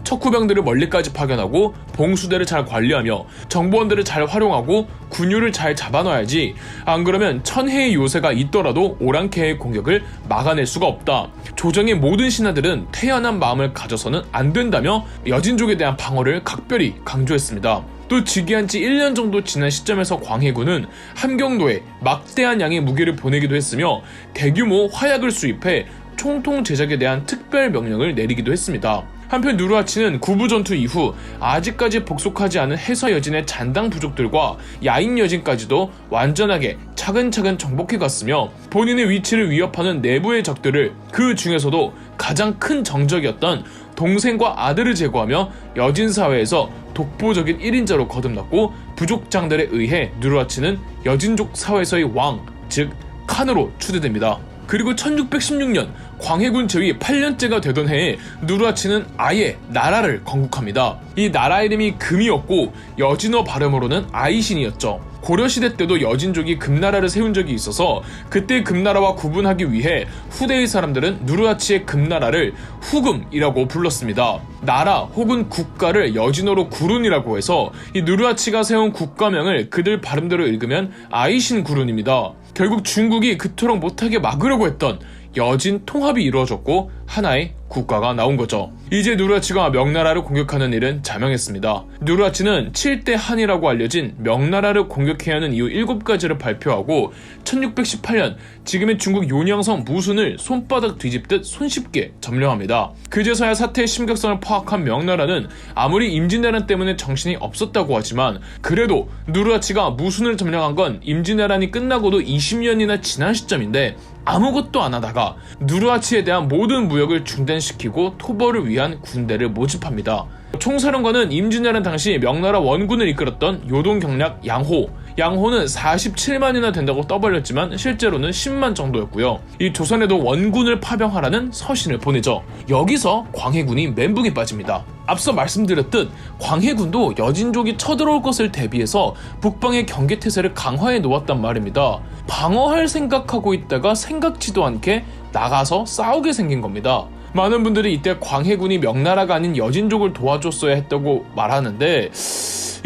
척후병들을 멀리까지 파견하고 봉수대를 잘 관리하며 정보원들을 잘 활용하고 군유를 잘 잡아놔야지, 안 그러면 천해의 요새가 있더라도 오랑캐의 공격을 막아낼 수가 없다. 조정의 모든 신하들은 태연한 마음을 가져서는 안 된다며 여진족에 대한 방어를 각별히 강조했습니다. 또 즉위한 지 1년 정도 지난 시점에서 광해군은 함경도에 막대한 양의 무기를 보내기도 했으며 대규모 화약을 수입해 총통 제작에 대한 특별 명령을 내리기도 했습니다. 한편 누르하치는 구부전투 이후 아직까지 복속하지 않은 해서 여진의 잔당 부족들과 야인 여진까지도 완전하게 차근차근 정복해 갔으며, 본인의 위치를 위협하는 내부의 적들을 그 중에서도 가장 큰 정적이었던 동생과 아들을 제거하며 여진 사회에서 독보적인 1인자로 거듭났고, 부족장들에 의해 누르하치는 여진족 사회에서의 왕, 즉 칸으로 추대됩니다. 그리고 1616년 광해군 제위 8년째가 되던 해에 누르하치는 아예 나라를 건국합니다. 이 나라 이름이 금이었고 여진어 발음으로는 아이신이었죠. 고려시대 때도 여진족이 금나라를 세운 적이 있어서 그때 금나라와 구분하기 위해 후대의 사람들은 누르하치의 금나라를 후금이라고 불렀습니다. 나라 혹은 국가를 여진어로 구룬이라고 해서 이 누르하치가 세운 국가명을 그들 발음대로 읽으면 아이신 구룬입니다. 결국 중국이 그토록 못하게 막으려고 했던 여진 통합이 이루어졌고 하나의 국가가 나온 거죠. 이제 누르하치가 명나라를 공격하는 일은 자명했습니다. 누르하치는 7대 한이라고 알려진 명나라를 공격해야 하는 이유 7가지를 발표하고 1618년 지금의 중국 요녕성 무순을 손바닥 뒤집듯 손쉽게 점령합니다. 그제서야 사태의 심각성을 파악한 명나라는 아무리 임진왜란 때문에 정신이 없었다고 하지만 그래도 누르하치가 무순을 점령한 건 임진왜란이 끝나고도 20년이나 지난 시점인데 아무것도 안 하다가 누르하치에 대한 모든 무역을 중단시키고 토벌을 위한 군대를 모집합니다. 총사령관은 임진왜란 당시 명나라 원군을 이끌었던 요동경략 양호. 양호는 47만이나 된다고 떠벌렸지만 실제로는 10만 정도였고요. 이 조선에도 원군을 파병하라는 서신을 보내죠. 여기서 광해군이 멘붕에 빠집니다. 앞서 말씀드렸듯 광해군도 여진족이 쳐들어올 것을 대비해서 북방의 경계태세를 강화해 놓았단 말입니다. 방어할 생각하고 있다가 생각지도 않게 나가서 싸우게 생긴 겁니다. 많은 분들이 이때 광해군이 명나라가 아닌 여진족을 도와줬어야 했다고 말하는데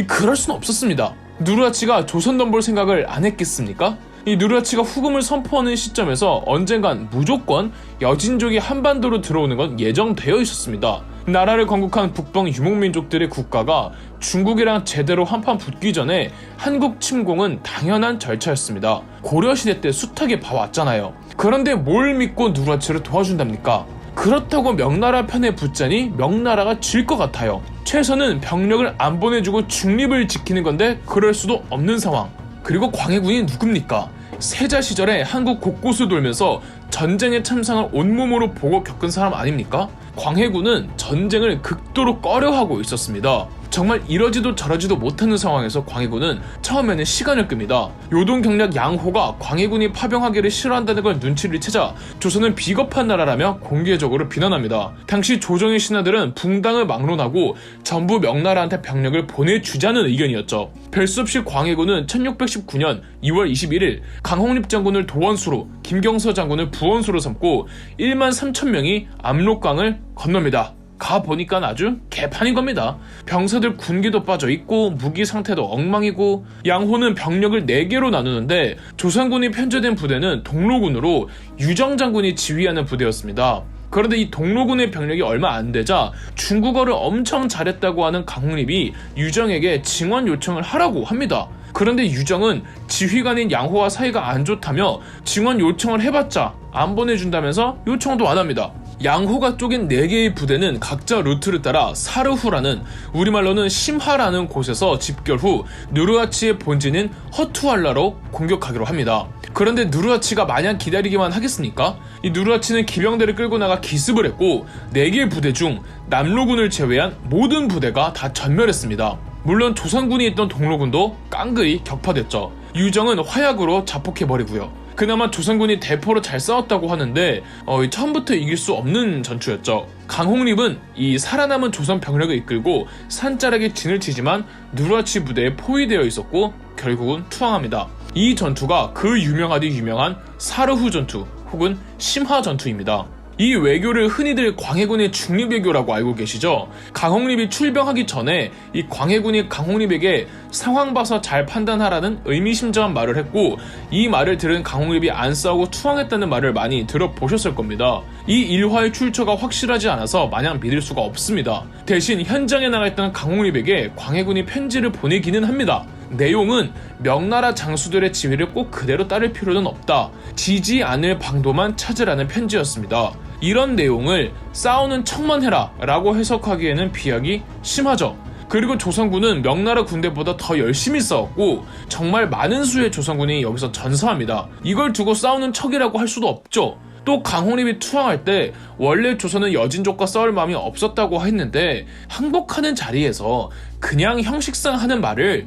그럴 수는 없었습니다. 누르하치가 조선 넘볼 생각을 안 했겠습니까? 이 누르하치가 후금을 선포하는 시점에서 언젠간 무조건 여진족이 한반도로 들어오는 건 예정되어 있었습니다. 나라를 건국한 북방 유목민족들의 국가가 중국이랑 제대로 한판 붙기 전에 한국 침공은 당연한 절차였습니다. 고려시대 때 숱하게 봐왔잖아요. 그런데 뭘 믿고 누르하치를 도와준답니까? 그렇다고 명나라 편에 붙자니 명나라가 질 것 같아요. 최선은 병력을 안 보내주고 중립을 지키는 건데 그럴 수도 없는 상황. 그리고 광해군이 누굽니까? 세자 시절에 한국 곳곳을 돌면서 전쟁의 참상을 온몸으로 보고 겪은 사람 아닙니까? 광해군은 전쟁을 극도로 꺼려하고 있었습니다. 정말 이러지도 저러지도 못하는 상황에서 광해군은 처음에는 시간을 끕니다. 요동경략 양호가 광해군이 파병하기를 싫어한다는 걸 눈치를 채자 조선은 비겁한 나라라며 공개적으로 비난합니다. 당시 조정의 신하들은 붕당을 막론하고 전부 명나라한테 병력을 보내주자는 의견이었죠. 별 수 없이 광해군은 1619년 2월 21일 강홍립 장군을 도원수로, 김경서 장군을 부원수로 삼고 1만 3천 명이 압록강을 건넙니다. 가보니까 아주 개판인 겁니다. 병사들 군기도 빠져있고 무기 상태도 엉망이고 양호는 병력을 4개로 나누는데 조선군이 편제된 부대는 동로군으로 유정 장군이 지휘하는 부대였습니다. 그런데 이 동로군의 병력이 얼마 안 되자 중국어를 엄청 잘했다고 하는 강홍립이 유정에게 증원 요청을 하라고 합니다. 그런데 유정은 지휘관인 양호와 사이가 안 좋다며 증원 요청을 해봤자 안 보내준다면서 요청도 안 합니다. 양호가 쪼갠 4개의 부대는 각자 루트를 따라 사르후라는, 우리말로는 심하라는 곳에서 집결 후 누르하치의 본진인 허투알라로 공격하기로 합니다. 그런데 누르하치가 마냥 기다리기만 하겠습니까? 이 누르하치는 기병대를 끌고 나가 기습을 했고 4개의 부대 중 남로군을 제외한 모든 부대가 다 전멸했습니다. 물론 조선군이 있던 동로군도 깡그리 격파됐죠. 유정은 화약으로 자폭해버리고요. 그나마 조선군이 대포로 잘 싸웠다고 하는데 처음부터 이길 수 없는 전투였죠. 강홍립은 이 살아남은 조선 병력을 이끌고 산자락에 진을 치지만 누르하치 부대에 포위되어 있었고 결국은 투항합니다. 이 전투가 그 유명하디 유명한 사르후 전투 혹은 심하 전투입니다. 이 외교를 흔히들 광해군의 중립외교라고 알고 계시죠? 강홍립이 출병하기 전에 이 광해군이 강홍립에게 상황 봐서 잘 판단하라는 의미심장한 말을 했고, 이 말을 들은 강홍립이 안 싸우고 투항했다는 말을 많이 들어보셨을 겁니다. 이 일화의 출처가 확실하지 않아서 마냥 믿을 수가 없습니다. 대신 현장에 나가 있던 강홍립에게 광해군이 편지를 보내기는 합니다. 내용은 명나라 장수들의 지휘를 꼭 그대로 따를 필요는 없다. 지지 않을 방도만 찾으라는 편지였습니다. 이런 내용을 싸우는 척만 해라 라고 해석하기에는 비약이 심하죠. 그리고 조선군은 명나라 군대보다 더 열심히 싸웠고 정말 많은 수의 조선군이 여기서 전사합니다. 이걸 두고 싸우는 척이라고 할 수도 없죠. 또 강홍립이 투항할 때 원래 조선은 여진족과 싸울 마음이 없었다고 했는데 항복하는 자리에서 그냥 형식상 하는 말을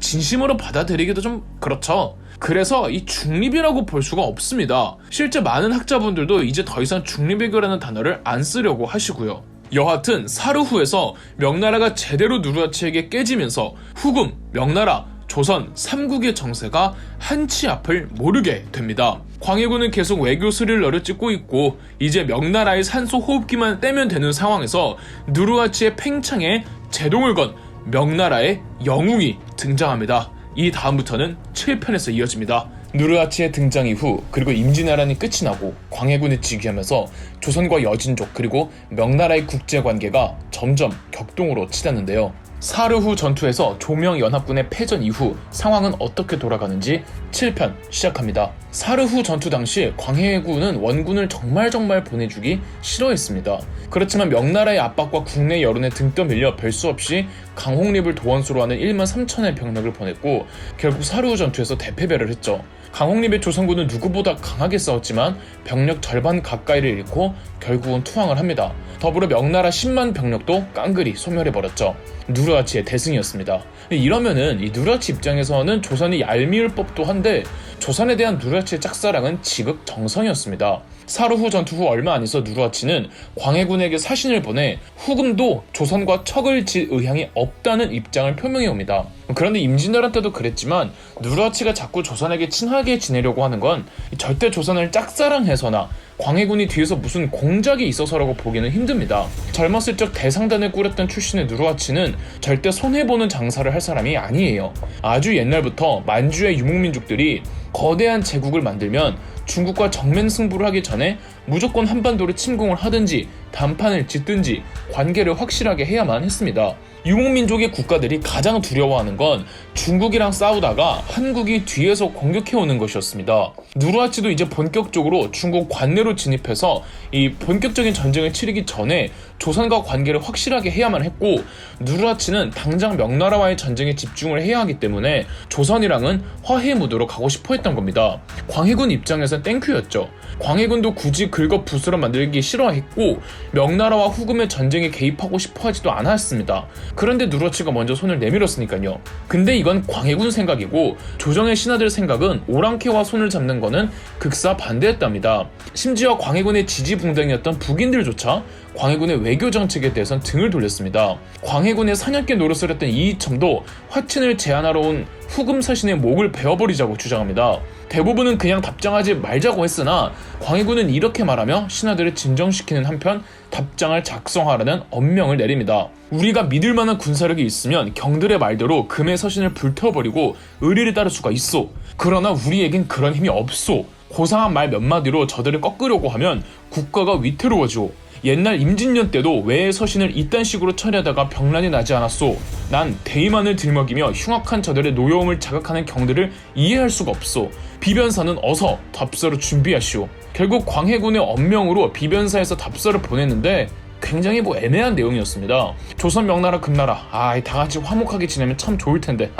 진심으로 받아들이기도 좀 그렇죠. 그래서 이 중립이라고 볼 수가 없습니다. 실제 많은 학자분들도 이제 더 이상 중립외교라는 단어를 안 쓰려고 하시고요. 여하튼 사르후에서 명나라가 제대로 누르하치에게 깨지면서 후금, 명나라, 조선 3국의 정세가 한치 앞을 모르게 됩니다. 광해군은 계속 외교 스릴러를 찍고 있고 이제 명나라의 산소 호흡기만 떼면 되는 상황에서 누르하치의 팽창에 제동을 건 명나라의 영웅이 등장합니다. 이 다음부터는 7편에서 이어집니다. 누르하치의 등장 이후 그리고 임진왜란이 끝이 나고 광해군이 즉위하면서 조선과 여진족 그리고 명나라의 국제관계가 점점 격동으로 치닫는데요. 사르후 전투에서 조명연합군의 패전 이후 상황은 어떻게 돌아가는지 7편 시작합니다. 사르후 전투 당시 광해군은 원군을 정말 보내주기 싫어했습니다. 그렇지만 명나라의 압박과 국내 여론에 등 떠밀려 별 수 없이 강홍립을 도원수로 하는 1만 3천의 병력을 보냈고 결국 사르후 전투에서 대패배를 했죠. 강홍립의 조선군은 누구보다 강하게 싸웠지만 병력 절반 가까이를 잃고 결국은 투항을 합니다. 더불어 명나라 10만 병력도 깡그리 소멸해버렸죠. 누르하치의 대승이었습니다. 이러면은 이 누르하치 입장에서는 조선이 얄미울 법도 한데 조선에 대한 누르하치의 짝사랑은 지극정성이었습니다. 사르후 전투 후 얼마 안 있어 누르하치는 광해군에게 사신을 보내 후금도 조선과 척을 질 의향이 없다는 입장을 표명해 옵니다. 그런데 임진왜란 때도 그랬지만 누르하치가 자꾸 조선에게 친하게 지내려고 하는 건 절대 조선을 짝사랑해서나 광해군이 뒤에서 무슨 공작이 있어서라고 보기는 힘듭니다. 젊었을 적 대상단을 꾸렸던 출신의 누르하치는 절대 손해보는 장사를 할 사람이 아니에요. 아주 옛날부터 만주의 유목민족들이 거대한 제국을 만들면 중국과 정면 승부를 하기 전에 무조건 한반도를 침공을 하든지 단판을 짓든지 관계를 확실하게 해야만 했습니다. 유목민족의 국가들이 가장 두려워하는 건 중국이랑 싸우다가 한국이 뒤에서 공격해오는 것이었습니다. 누르하치도 이제 본격적으로 중국 관내로 진입해서 이 본격적인 전쟁을 치르기 전에 조선과 관계를 확실하게 해야만 했고, 누르하치는 당장 명나라와의 전쟁에 집중을 해야 하기 때문에 조선이랑은 화해 무드로 가고 싶어 했던 겁니다. 광해군 입장에선 땡큐였죠. 광해군도 굳이 긁어 부스럼 만들기 싫어했고 명나라와 후금의 전쟁에 개입하고 싶어 하지도 않았습니다. 그런데 누르하치가 먼저 손을 내밀었으니까요. 근데 이건 광해군 생각이고 조정의 신하들 생각은 오랑캐와 손을 잡는 거는 극사 반대했답니다. 심지어 광해군의 지지붕당이었던 북인들조차 광해군의 외교 정책에 대해선 등을 돌렸습니다. 광해군의 사냥개 노릇을 했던 이이첨도 화친을 제안하러 온 후금 사신의 목을 베어버리자고 주장합니다. 대부분은 그냥 답장하지 말자고 했으나 광해군은 이렇게 말하며 신하들을 진정시키는 한편 답장을 작성하라는 엄명을 내립니다. 우리가 믿을 만한 군사력이 있으면 경들의 말대로 금의 서신을 불태워버리고 의리를 따를 수가 있어. 그러나 우리에겐 그런 힘이 없어. 고상한 말 몇 마디로 저들을 꺾으려고 하면 국가가 위태로워져. 옛날 임진년 때도 외의 서신을 이딴 식으로 처리하다가 병란이 나지 않았소. 난 대의만을 들먹이며 흉악한 저들의 노여움을 자극하는 경들을 이해할 수가 없소. 비변사는 어서 답서를 준비하시오. 결국 광해군의 엄명으로 비변사에서 답서를 보냈는데 굉장히 애매한 내용이었습니다. 조선, 명나라, 금나라 다같이 화목하게 지내면 참 좋을 텐데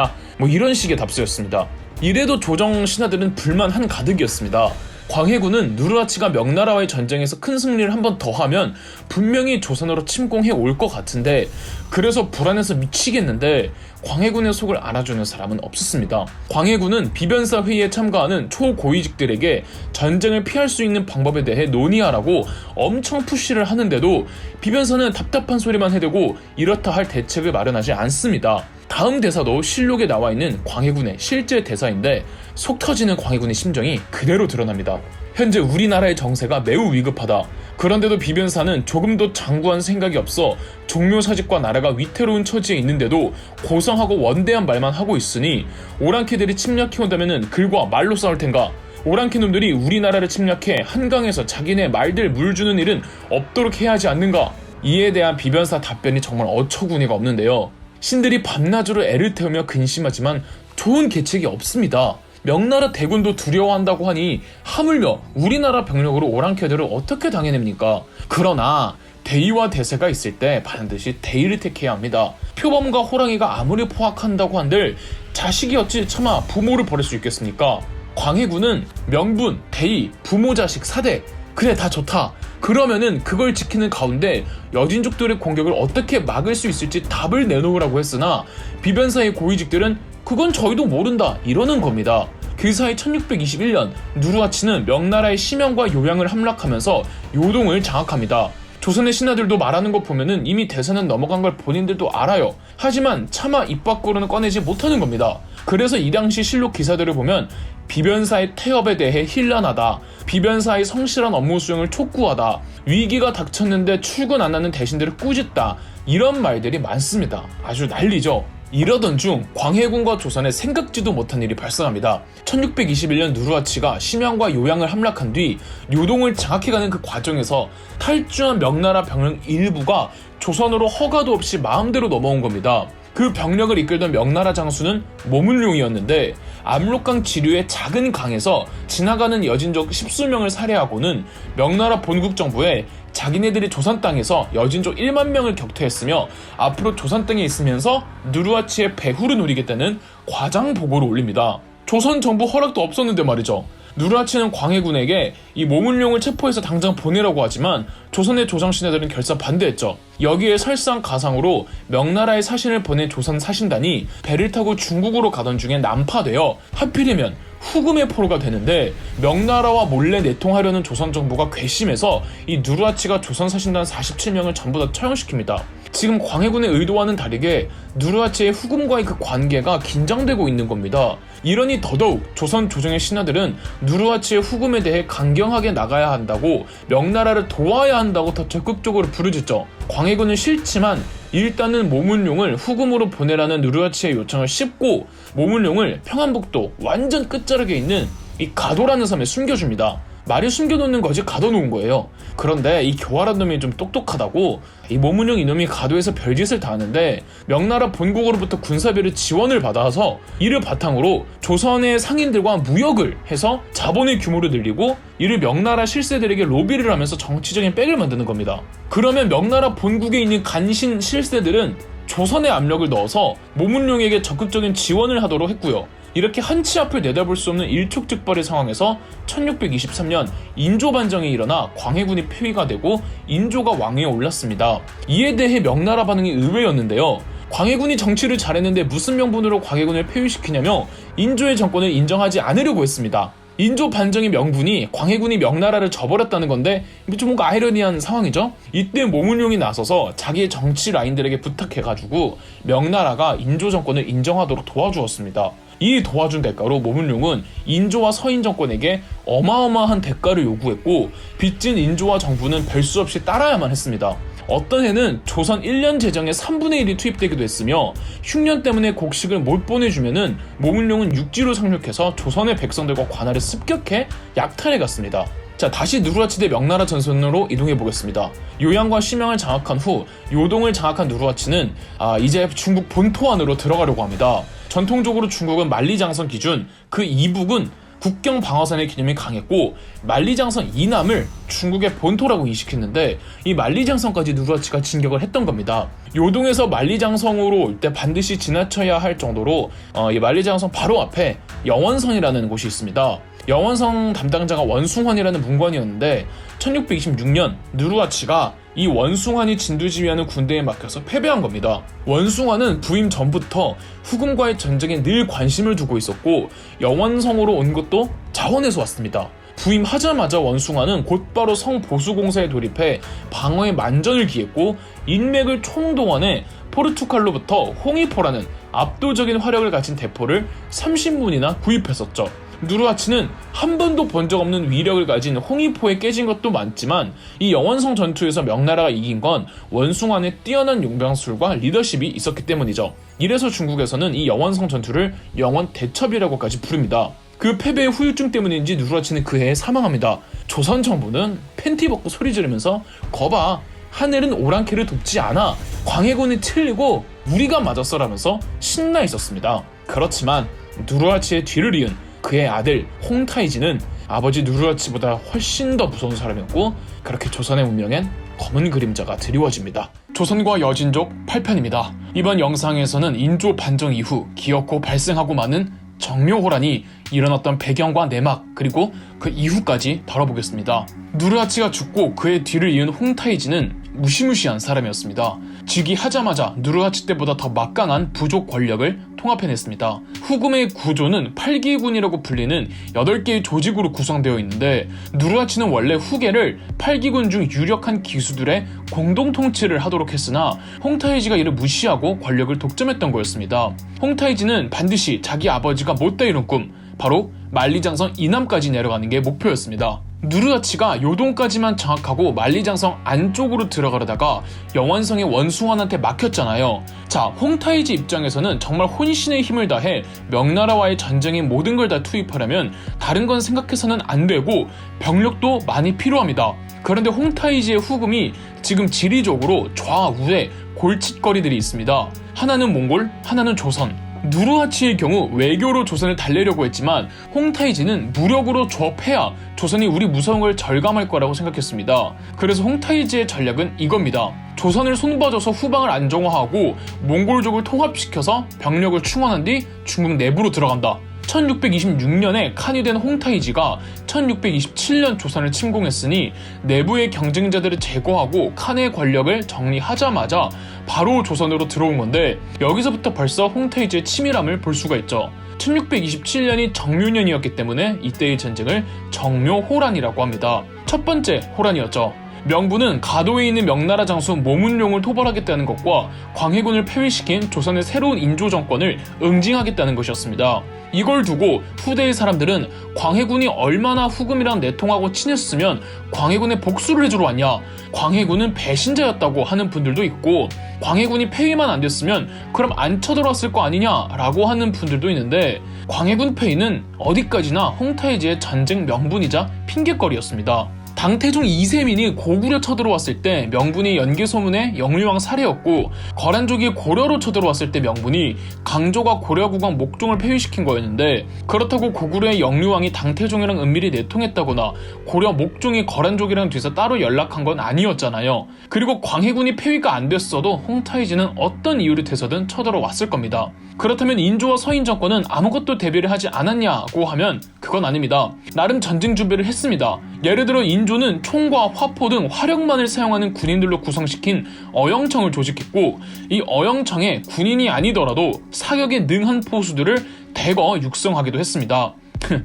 이런 식의 답서였습니다. 이래도 조정 신하들은 불만 한가득이었습니다. 광해군은 누르하치가 명나라와의 전쟁에서 큰 승리를 한 번 더 하면 분명히 조선으로 침공해 올 것 같은데, 그래서 불안해서 미치겠는데 광해군의 속을 알아주는 사람은 없었습니다. 광해군은 비변사 회의에 참가하는 초고위직들에게 전쟁을 피할 수 있는 방법에 대해 논의하라고 엄청 푸시를 하는데도 비변사는 답답한 소리만 해대고 이렇다 할 대책을 마련하지 않습니다. 다음 대사도 실록에 나와있는 광해군의 실제 대사인데 속 터지는 광해군의 심정이 그대로 드러납니다. 현재 우리나라의 정세가 매우 위급하다. 그런데도 비변사는 조금도 장구한 생각이 없어 종묘사직과 나라가 위태로운 처지에 있는데도 고상하고 원대한 말만 하고 있으니 오랑캐들이 침략해온다면 글과 말로 싸울 텐가. 오랑캐 놈들이 우리나라를 침략해 한강에서 자기네 말들 물 주는 일은 없도록 해야 하지 않는가. 이에 대한 비변사 답변이 정말 어처구니가 없는데요. 신들이 밤낮으로 애를 태우며 근심하지만 좋은 계책이 없습니다. 명나라 대군도 두려워한다고 하니 하물며 우리나라 병력으로 오랑캐들을 어떻게 당해냅니까? 그러나 대의와 대세가 있을 때 반드시 대의를 택해야 합니다. 표범과 호랑이가 아무리 포악한다고 한들 자식이 어찌 차마 부모를 버릴 수 있겠습니까? 광해군은 명분, 대의, 부모, 자식, 사대 그래 다 좋다. 그러면은 그걸 지키는 가운데 여진족들의 공격을 어떻게 막을 수 있을지 답을 내놓으라고 했으나 비변사의 고위직들은 그건 저희도 모른다 이러는 겁니다. 그 사이 1621년 누르하치는 명나라의 심양과 요양을 함락하면서 요동을 장악합니다. 조선의 신하들도 말하는 거 보면은 이미 대선은 넘어간 걸 본인들도 알아요. 하지만 차마 입 밖으로는 꺼내지 못하는 겁니다. 그래서 이 당시 실록 기사들을 보면 비변사의 태업에 대해 힐난하다, 비변사의 성실한 업무 수행을 촉구하다, 위기가 닥쳤는데 출근 안 하는 대신들을 꾸짖다, 이런 말들이 많습니다. 아주 난리죠. 이러던 중 광해군과 조선에 생각지도 못한 일이 발생합니다. 1621년 누르하치가 심양과 요양을 함락한 뒤 요동을 장악해가는 그 과정에서 탈주한 명나라 병력 일부가 조선으로 허가도 없이 마음대로 넘어온 겁니다. 그 병력을 이끌던 명나라 장수는 모문룡이었는데 압록강 지류의 작은 강에서 지나가는 여진족 10수명을 살해하고는 명나라 본국 정부에 자기네들이 조선 땅에서 여진족 1만 명을 격퇴했으며 앞으로 조선 땅에 있으면서 누르하치의 배후를 노리겠다는 과장 보고를 올립니다. 조선 정부 허락도 없었는데 말이죠. 누르하치는 광해군에게 이 모문룡을 체포해서 당장 보내라고 하지만 조선의 조정신하들은 결사 반대했죠. 여기에 설상가상으로 명나라의 사신을 보낸 조선 사신단이 배를 타고 중국으로 가던 중에 난파되어 하필이면 후금의 포로가 되는데 명나라와 몰래 내통하려는 조선 정부가 괘씸해서 이 누르하치가 조선 사신단 47명을 전부 다 처형시킵니다. 지금 광해군의 의도와는 다르게 누르하치의 후금과의 그 관계가 긴장되고 있는 겁니다. 이러니 더더욱 조선 조정의 신하들은 누르하치의 후금에 대해 강경하게 나가야 한다고, 명나라를 도와야 한다고 더 적극적으로 부르짖죠. 광해군은 싫지만 일단은 모문룡을 후금으로 보내라는 누르하치의 요청을 씹고 모문룡을 평안북도 완전 끝자락에 있는 이 가도라는 섬에 숨겨줍니다. 말이 숨겨놓는 거지 가둬놓은 거예요. 그런데 이 교활한 놈이 좀 똑똑하다고 이 모문룡 이놈이 가도에서 별짓을 다 하는데 명나라 본국으로부터 군사비를 지원을 받아서 이를 바탕으로 조선의 상인들과 무역을 해서 자본의 규모를 늘리고 이를 명나라 실세들에게 로비를 하면서 정치적인 백을 만드는 겁니다. 그러면 명나라 본국에 있는 간신 실세들은 조선의 압력을 넣어서 모문룡에게 적극적인 지원을 하도록 했고요. 이렇게 한치 앞을 내다볼 수 없는 일촉즉발의 상황에서 1623년 인조 반정이 일어나 광해군이 폐위가 되고 인조가 왕위에 올랐습니다. 이에 대해 명나라 반응이 의외였는데요. 광해군이 정치를 잘했는데 무슨 명분으로 광해군을 폐위시키냐며 인조의 정권을 인정하지 않으려고 했습니다. 인조 반정의 명분이 광해군이 명나라를 져버렸다는 건데 좀 뭔가 아이러니한 상황이죠. 이때 모문룡이 나서서 자기의 정치 라인들에게 부탁해가지고 명나라가 인조 정권을 인정하도록 도와주었습니다. 이 도와준 대가로 모문룡은 인조와 서인 정권에게 어마어마한 대가를 요구했고 빚진 인조와 정부는 별 수 없이 따라야만 했습니다. 어떤 해는 조선 1년 재정의 3분의 1이 투입되기도 했으며 흉년 때문에 곡식을 못 보내주면은 모문룡은 육지로 상륙해서 조선의 백성들과 관할을 습격해 약탈해 갔습니다. 자, 다시 누르하치 대 명나라 전선으로 이동해보겠습니다. 요양과 심양을 장악한 후 요동을 장악한 누르하치는 이제 중국 본토 안으로 들어가려고 합니다. 전통적으로 중국은 만리장성 기준 그 이북은 국경 방어선의 개념이 강했고 만리장성 이남을 중국의 본토라고 인식했는데 이 만리장성까지 누르하치가 진격을 했던 겁니다. 요동에서 만리장성으로 올 때 반드시 지나쳐야 할 정도로 이 만리장성 바로 앞에 영원성이라는 곳이 있습니다. 영원성 담당자가 원숭환이라는 문관이었는데 1626년 누르하치가 이 원숭환이 진두지휘하는 군대에 맡겨서 패배한 겁니다. 원숭환은 부임 전부터 후금과의 전쟁에 늘 관심을 두고 있었고 영원성으로 온 것도 자원에서 왔습니다. 부임하자마자 원숭환은 곧바로 성 보수공사에 돌입해 방어에 만전을 기했고 인맥을 총동원해 포르투갈로부터 홍위포라는 압도적인 화력을 가진 대포를 30문이나 구입했었죠. 누르하치는 한 번도 본 적 없는 위력을 가진 홍위포에 깨진 것도 많지만 이 영원성 전투에서 명나라가 이긴 건 원숭환의 뛰어난 용병술과 리더십이 있었기 때문이죠. 이래서 중국에서는 이 영원성 전투를 영원 대첩이라고까지 부릅니다. 그 패배의 후유증 때문인지 누르하치는 그 해에 사망합니다. 조선 정부는 팬티 벗고 소리 지르면서 거봐, 하늘은 오랑캐를 돕지 않아, 광해군이 틀리고 우리가 맞았어라면서 신나 있었습니다. 그렇지만 누르하치의 뒤를 이은 그의 아들 홍타이지는 아버지 누르하치보다 훨씬 더 무서운 사람이었고 그렇게 조선의 운명엔 검은 그림자가 드리워집니다. 조선과 여진족 8편입니다. 이번 영상에서는 인조 반정 이후 기어코 발생하고 많은 정묘호란이 일어났던 배경과 내막 그리고 그 이후까지 다뤄보겠습니다. 누르하치가 죽고 그의 뒤를 이은 홍타이지는 무시무시한 사람이었습니다. 즉위하자마자 누르하치 때보다 더 막강한 부족 권력을 통합해냈습니다. 후금의 구조는 8기군이라고 불리는 8개의 조직으로 구성되어 있는데 누르하치는 원래 후계를 8기군 중 유력한 기수들의 공동 통치를 하도록 했으나 홍타이지가 이를 무시하고 권력을 독점했던 거였습니다. 홍타이지는 반드시 자기 아버지가 못다 이룬 꿈, 바로 만리장성 이남까지 내려가는 게 목표였습니다. 누르하치가 요동까지만 장악하고 만리장성 안쪽으로 들어가려다가 영원성의 원숭환한테 막혔잖아요. 자, 홍타이지 입장에서는 정말 혼신의 힘을 다해 명나라와의 전쟁에 모든 걸 다 투입하려면 다른 건 생각해서는 안 되고 병력도 많이 필요합니다. 그런데 홍타이지의 후금이 지금 지리적으로 좌우에 골칫거리들이 있습니다. 하나는 몽골, 하나는 조선. 누르하치의 경우 외교로 조선을 달래려고 했지만 홍타이지는 무력으로 조업해야 조선이 우리 무서운 걸 절감할 거라고 생각했습니다. 그래서 홍타이지의 전략은 이겁니다. 조선을 손봐줘서 후방을 안정화하고 몽골족을 통합시켜서 병력을 충원한 뒤 중국 내부로 들어간다. 1626년에 칸이 된 홍타이지가 1627년 조선을 침공했으니 내부의 경쟁자들을 제거하고 칸의 권력을 정리하자마자 바로 조선으로 들어온 건데 여기서부터 벌써 홍타이지의 치밀함을 볼 수가 있죠. 1627년이 정묘년이었기 때문에 이때의 전쟁을 정묘호란이라고 합니다. 첫 번째 호란이었죠. 명부는 가도에 있는 명나라 장수 모문룡을 토벌하겠다는 것과 광해군을 폐위시킨 조선의 새로운 인조 정권을 응징하겠다는 것이었습니다. 이걸 두고 후대의 사람들은 광해군이 얼마나 후금이랑 내통하고 친했으면 광해군의 복수를 해주러 왔냐, 광해군은 배신자였다고 하는 분들도 있고, 광해군이 폐위만 안 됐으면 그럼 안 쳐들어왔을 거 아니냐라고 하는 분들도 있는데, 광해군 폐위는 어디까지나 홍타이지의 전쟁 명분이자 핑계거리였습니다. 당태종 이세민이 고구려 쳐들어왔을 때 명분이 연개소문의 영유왕 살해였고, 거란족이 고려로 쳐들어왔을 때 명분이 강조가 고려국왕 목종을 폐위시킨 거였는데, 그렇다고 고구려의 영유왕이 당태종이랑 은밀히 내통했다거나 고려 목종이 거란족이랑 뒤에서 따로 연락한 건 아니었잖아요. 그리고 광해군이 폐위가 안 됐어도 홍타이지는 어떤 이유를 대서든 쳐들어왔을 겁니다. 그렇다면 인조와 서인 정권은 아무것도 대비를 하지 않았냐고 하면 그건 아닙니다. 나름 전쟁 준비를 했습니다. 예를 들어 인조는 총과 화포 등 화력만을 사용하는 군인들로 구성시킨 어영청을 조직했고, 이 어영청에 군인이 아니더라도 사격에 능한 포수들을 대거 육성하기도 했습니다.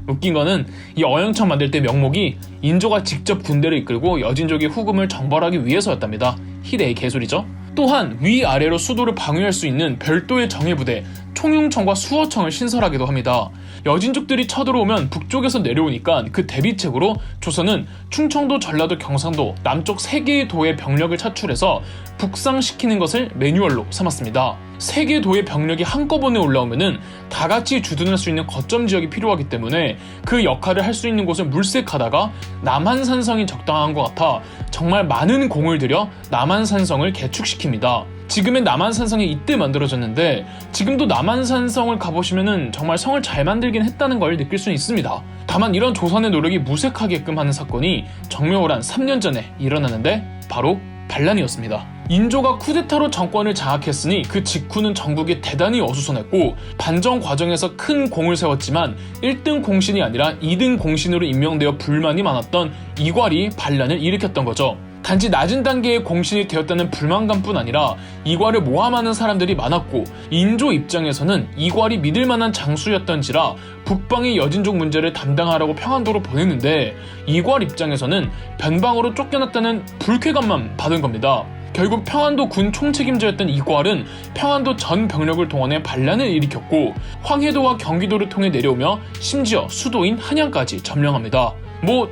웃긴 거는 이 어영청 만들 때 명목이 인조가 직접 군대를 이끌고 여진족의 후금을 정벌하기 위해서였답니다. 희대의 개소리죠. 또한 위아래로 수도를 방위할 수 있는 별도의 정예부대, 총융청과 수어청을 신설하기도 합니다. 여진족들이 쳐들어오면 북쪽에서 내려오니까 그 대비책으로 조선은 충청도, 전라도, 경상도 남쪽 3개의 도의 병력을 차출해서 북상시키는 것을 매뉴얼로 삼았습니다. 3개 도의 병력이 한꺼번에 올라오면은 다 같이 주둔할 수 있는 거점 지역이 필요하기 때문에 그 역할을 할 수 있는 곳을 물색하다가 남한산성이 적당한 것 같아 정말 많은 공을 들여 남한산성을 개축시킵니다. 지금의 남한산성이 이때 만들어졌는데, 지금도 남한산성을 가보시면은 정말 성을 잘 만들긴 했다는 걸 느낄 수 있습니다. 다만 이런 조선의 노력이 무색하게끔 하는 사건이 정묘호란 3년 전에 일어나는데 바로 반란이었습니다. 인조가 쿠데타로 정권을 장악했으니 그 직후는 전국이 대단히 어수선했고, 반정 과정에서 큰 공을 세웠지만 1등 공신이 아니라 2등 공신으로 임명되어 불만이 많았던 이괄이 반란을 일으켰던 거죠. 단지 낮은 단계의 공신이 되었다는 불만감뿐 아니라 이괄을 모함하는 사람들이 많았고, 인조 입장에서는 이괄이 믿을 만한 장수였던지라 북방의 여진족 문제를 담당하라고 평안도로 보냈는데, 이괄 입장에서는 변방으로 쫓겨났다는 불쾌감만 받은 겁니다. 결국 평안도 군 총책임자였던 이괄은 평안도 전 병력을 동원해 반란을 일으켰고, 황해도와 경기도를 통해 내려오며 심지어 수도인 한양까지 점령합니다.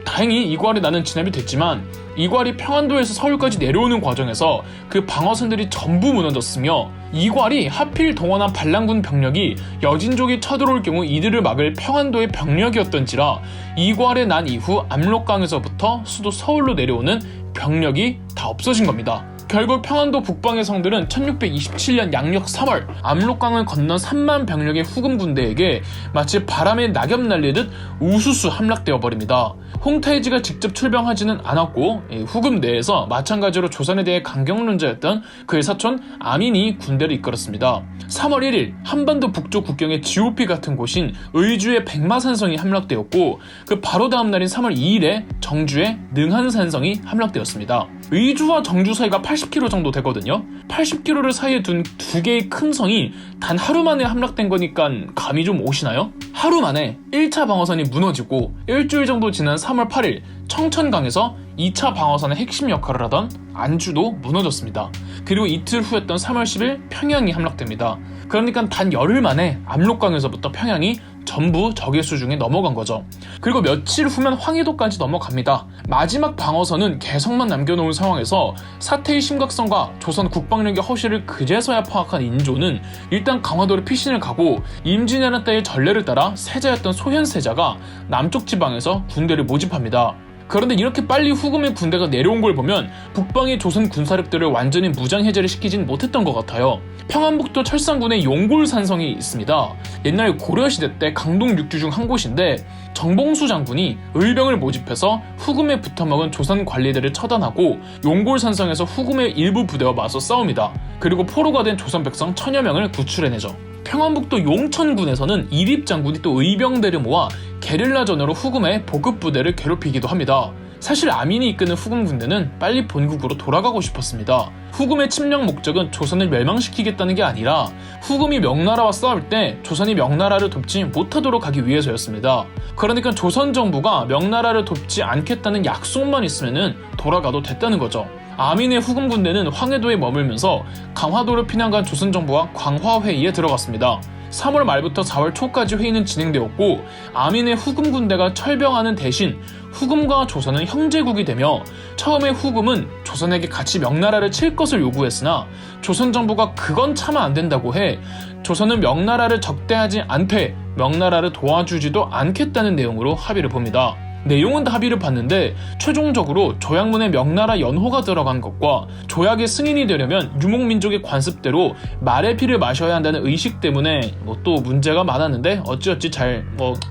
다행히 이괄의 난은 진압이 됐지만, 이괄이 평안도에서 서울까지 내려오는 과정에서 그 방어선들이 전부 무너졌으며, 이괄이 하필 동원한 반란군 병력이 여진족이 쳐들어올 경우 이들을 막을 평안도의 병력이었던지라 이괄의 난 이후 압록강에서부터 수도 서울로 내려오는 병력이 다 없어진 겁니다. 결국 평안도 북방의 성들은 1627년 양력 3월 압록강을 건넌 3만 병력의 후금 군대에게 마치 바람에 낙엽 날리듯 우수수 함락되어 버립니다. 홍타이지가 직접 출병하지는 않았고, 후금 내에서 마찬가지로 조선에 대해 강경론자였던 그의 사촌 아민이 군대를 이끌었습니다. 3월 1일 한반도 북쪽 국경의 GOP 같은 곳인 의주의 백마산성이 함락되었고, 그 바로 다음 날인 3월 2일에 정주의 능한산성이 함락되었습니다. 의주와 정주 사이가 80km 정도 되거든요. 80km를 사이에 둔 두 개의 큰 성이 단 하루 만에 함락된 거니까 감이 좀 오시나요? 하루 만에 1차 방어선이 무너지고, 일주일 정도 지난 3월 8일 청천강에서 2차 방어선의 핵심 역할을 하던 안주도 무너졌습니다. 그리고 이틀 후였던 3월 10일 평양이 함락됩니다. 그러니까 단 열흘 만에 압록강에서부터 평양이 전부 적의 수중에 넘어간 거죠. 그리고 며칠 후면 황해도까지 넘어갑니다. 마지막 방어선은 개성만 남겨놓은 상황에서 사태의 심각성과 조선 국방력의 허실을 그제서야 파악한 인조는 일단 강화도로 피신을 가고, 임진왜란 때의 전례를 따라 세자였던 소현세자가 남쪽 지방에서 군대를 모집합니다. 그런데 이렇게 빨리 후금의 군대가 내려온 걸 보면 북방의 조선 군사력들을 완전히 무장 해제를 시키진 못했던 것 같아요. 평안북도 철산군에 용골산성이 있습니다. 옛날 고려시대 때 강동 육주 중 한 곳인데, 정봉수 장군이 의병을 모집해서 후금에 붙어먹은 조선 관리들을 처단하고 용골산성에서 후금의 일부 부대와 맞서 싸웁니다. 그리고 포로가 된 조선 백성 1000여 명을 구출해내죠. 평안북도 용천군에서는 이립 장군이 또 의병대를 모아 게릴라전으로 후금의 보급부대를 괴롭히기도 합니다. 사실 아민이 이끄는 후금 군대는 빨리 본국으로 돌아가고 싶었습니다. 후금의 침략 목적은 조선을 멸망시키겠다는 게 아니라 후금이 명나라와 싸울 때 조선이 명나라를 돕지 못하도록 하기 위해서였습니다. 그러니까 조선 정부가 명나라를 돕지 않겠다는 약속만 있으면 돌아가도 됐다는 거죠. 아민의 후금 군대는 황해도에 머물면서 강화도를 피난 간 조선 정부와 강화회의에 들어갔습니다. 3월 말부터 4월 초까지 회의는 진행되었고 아민의 후금 군대가 철병하는 대신 후금과 조선은 형제국이 되며 처음에 후금은 조선에게 같이 명나라를 칠 것을 요구했으나 조선 정부가 그건 차마 안 된다고 해 조선은 명나라를 적대하지 않되 명나라를 도와주지도 않겠다는 내용으로 합의를 봅니다. 내용은 다 합의를 봤는데 최종적으로 조약문에 명나라 연호가 들어간 것과 조약의 승인이 되려면 유목민족의 관습대로 말의 피를 마셔야 한다는 의식 때문에 또 문제가 많았는데 어찌어찌 잘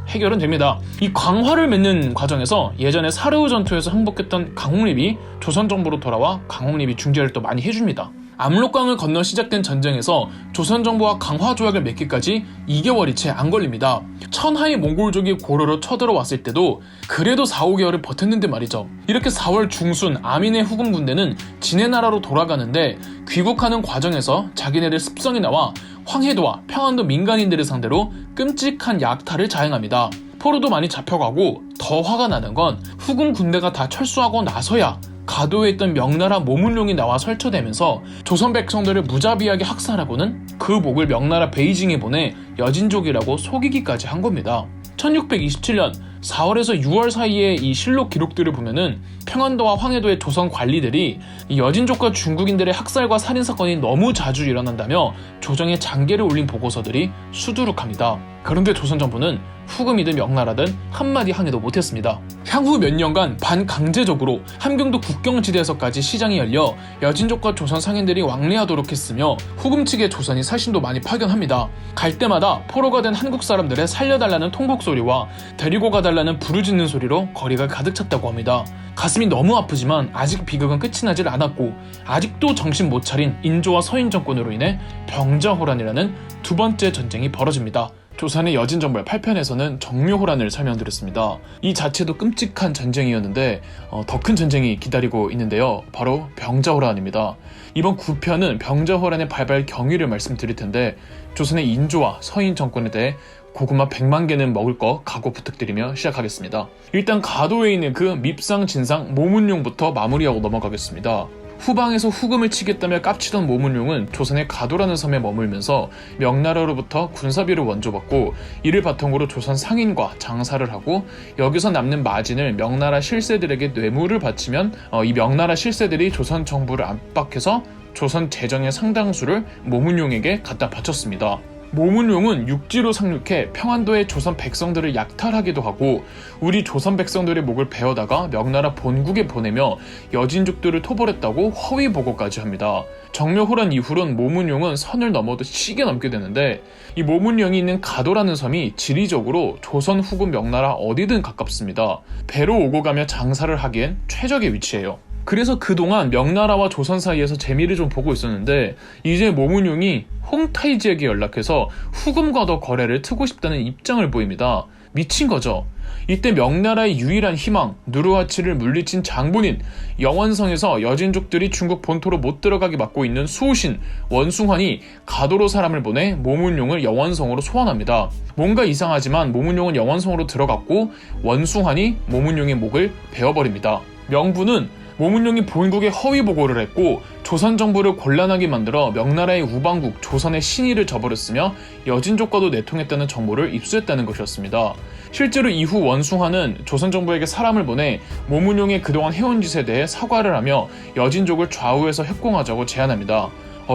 해결은 됩니다. 이 강화를 맺는 과정에서 예전에 사르우 전투에서 항복했던 강홍립이 조선 정부로 돌아와 강홍립이 중재를 또 많이 해줍니다. 압록강을 건너 시작된 전쟁에서 조선 정부와 강화 조약을 맺기까지 2개월이 채 안 걸립니다. 천하의 몽골족이 고려로 쳐들어왔을 때도 그래도 4-5개월을 버텼는데 말이죠. 이렇게 4월 중순 아민의 후금 군대는 지네 나라로 돌아가는데 귀국하는 과정에서 자기네들 습성이 나와 황해도와 평안도 민간인들을 상대로 끔찍한 약탈을 자행합니다. 포로도 많이 잡혀가고 더 화가 나는 건 후금 군대가 다 철수하고 나서야 가도에 있던 명나라 모문룡이 나와 설쳐대면서 조선 백성들을 무자비하게 학살하고는 그 목을 명나라 베이징에 보내 여진족이라고 속이기까지 한 겁니다. 1627년 4월에서 6월 사이에 이 실록 기록들을 보면은 평안도와 황해도의 조선 관리들이 이 여진족과 중국인들의 학살과 살인사건이 너무 자주 일어난다며 조정에 장계를 올린 보고서들이 수두룩합니다. 그런데 조선 정부는 후금이든 명나라든 한마디 항의도 못했습니다. 향후 몇 년간 반강제적으로 함경도 국경지대에서까지 시장이 열려 여진족과 조선 상인들이 왕래하도록 했으며 후금 측의 조선이 사신도 많이 파견합니다. 갈 때마다 포로가 된 한국 사람들의 살려달라는 통곡 소리와 데리고 가달라는 부르짖는 소리로 거리가 가득 찼다고 합니다. 가슴이 너무 아프지만 아직 비극은 끝이 나질 않았고 아직도 정신 못 차린 인조와 서인 정권으로 인해 병자호란이라는 두 번째 전쟁이 벌어집니다. 조선의 여진정벌 8편에서는 정묘호란을 설명드렸습니다. 이 자체도 끔찍한 전쟁이었는데 더 큰 전쟁이 기다리고 있는데요. 바로 병자호란입니다. 이번 9편은 병자호란의 발발 경위를 말씀드릴 텐데 조선의 인조와 서인 정권에 대해 고구마 100만 개는 먹을 거 각오 부탁드리며 시작하겠습니다. 일단 가도에 있는 그 밉상 진상 모문룡부터 마무리하고 넘어가겠습니다. 후방에서 후금을 치겠다며 깝치던 모문룡은 조선의 가도라는 섬에 머물면서 명나라로부터 군사비를 원조받고 이를 바탕으로 조선 상인과 장사를 하고 여기서 남는 마진을 명나라 실세들에게 뇌물을 바치면 이 명나라 실세들이 조선 정부를 압박해서 조선 재정의 상당수를 모문룡에게 갖다 바쳤습니다. 모문룡은 육지로 상륙해 평안도의 조선 백성들을 약탈하기도 하고 우리 조선 백성들의 목을 베어다가 명나라 본국에 보내며 여진족들을 토벌했다고 허위 보고까지 합니다. 정묘호란 이후론 모문룡은 선을 넘어도 시게 넘게 되는데 이 모문룡이 있는 가도라는 섬이 지리적으로 조선 후금 명나라 어디든 가깝습니다. 배로 오고 가며 장사를 하기엔 최적의 위치예요. 그래서 그동안 명나라와 조선 사이에서 재미를 좀 보고 있었는데 이제 모문룡이 홍타이 지역에 연락해서 후금과 더 거래를 트고 싶다는 입장을 보입니다. 미친 거죠. 이때 명나라의 유일한 희망 누르하치를 물리친 장본인 영원성에서 여진족들이 중국 본토로 못 들어가게 막고 있는 수호신 원숭환이 가도로 사람을 보내 모문룡을 영원성으로 소환합니다. 뭔가 이상하지만 모문룡은 영원성으로 들어갔고 원숭환이 모문룡의 목을 베어버립니다. 명부는 모문룡이 본국에 허위 보고를 했고 조선 정부를 곤란하게 만들어 명나라의 우방국 조선의 신의를 저버렸으며 여진족과도 내통했다는 정보를 입수했다는 것이었습니다. 실제로 이후 원숭환은 조선 정부에게 사람을 보내 모문룡의 그동안 해온 짓에 대해 사과를 하며 여진족을 좌우해서 협공하자고 제안합니다.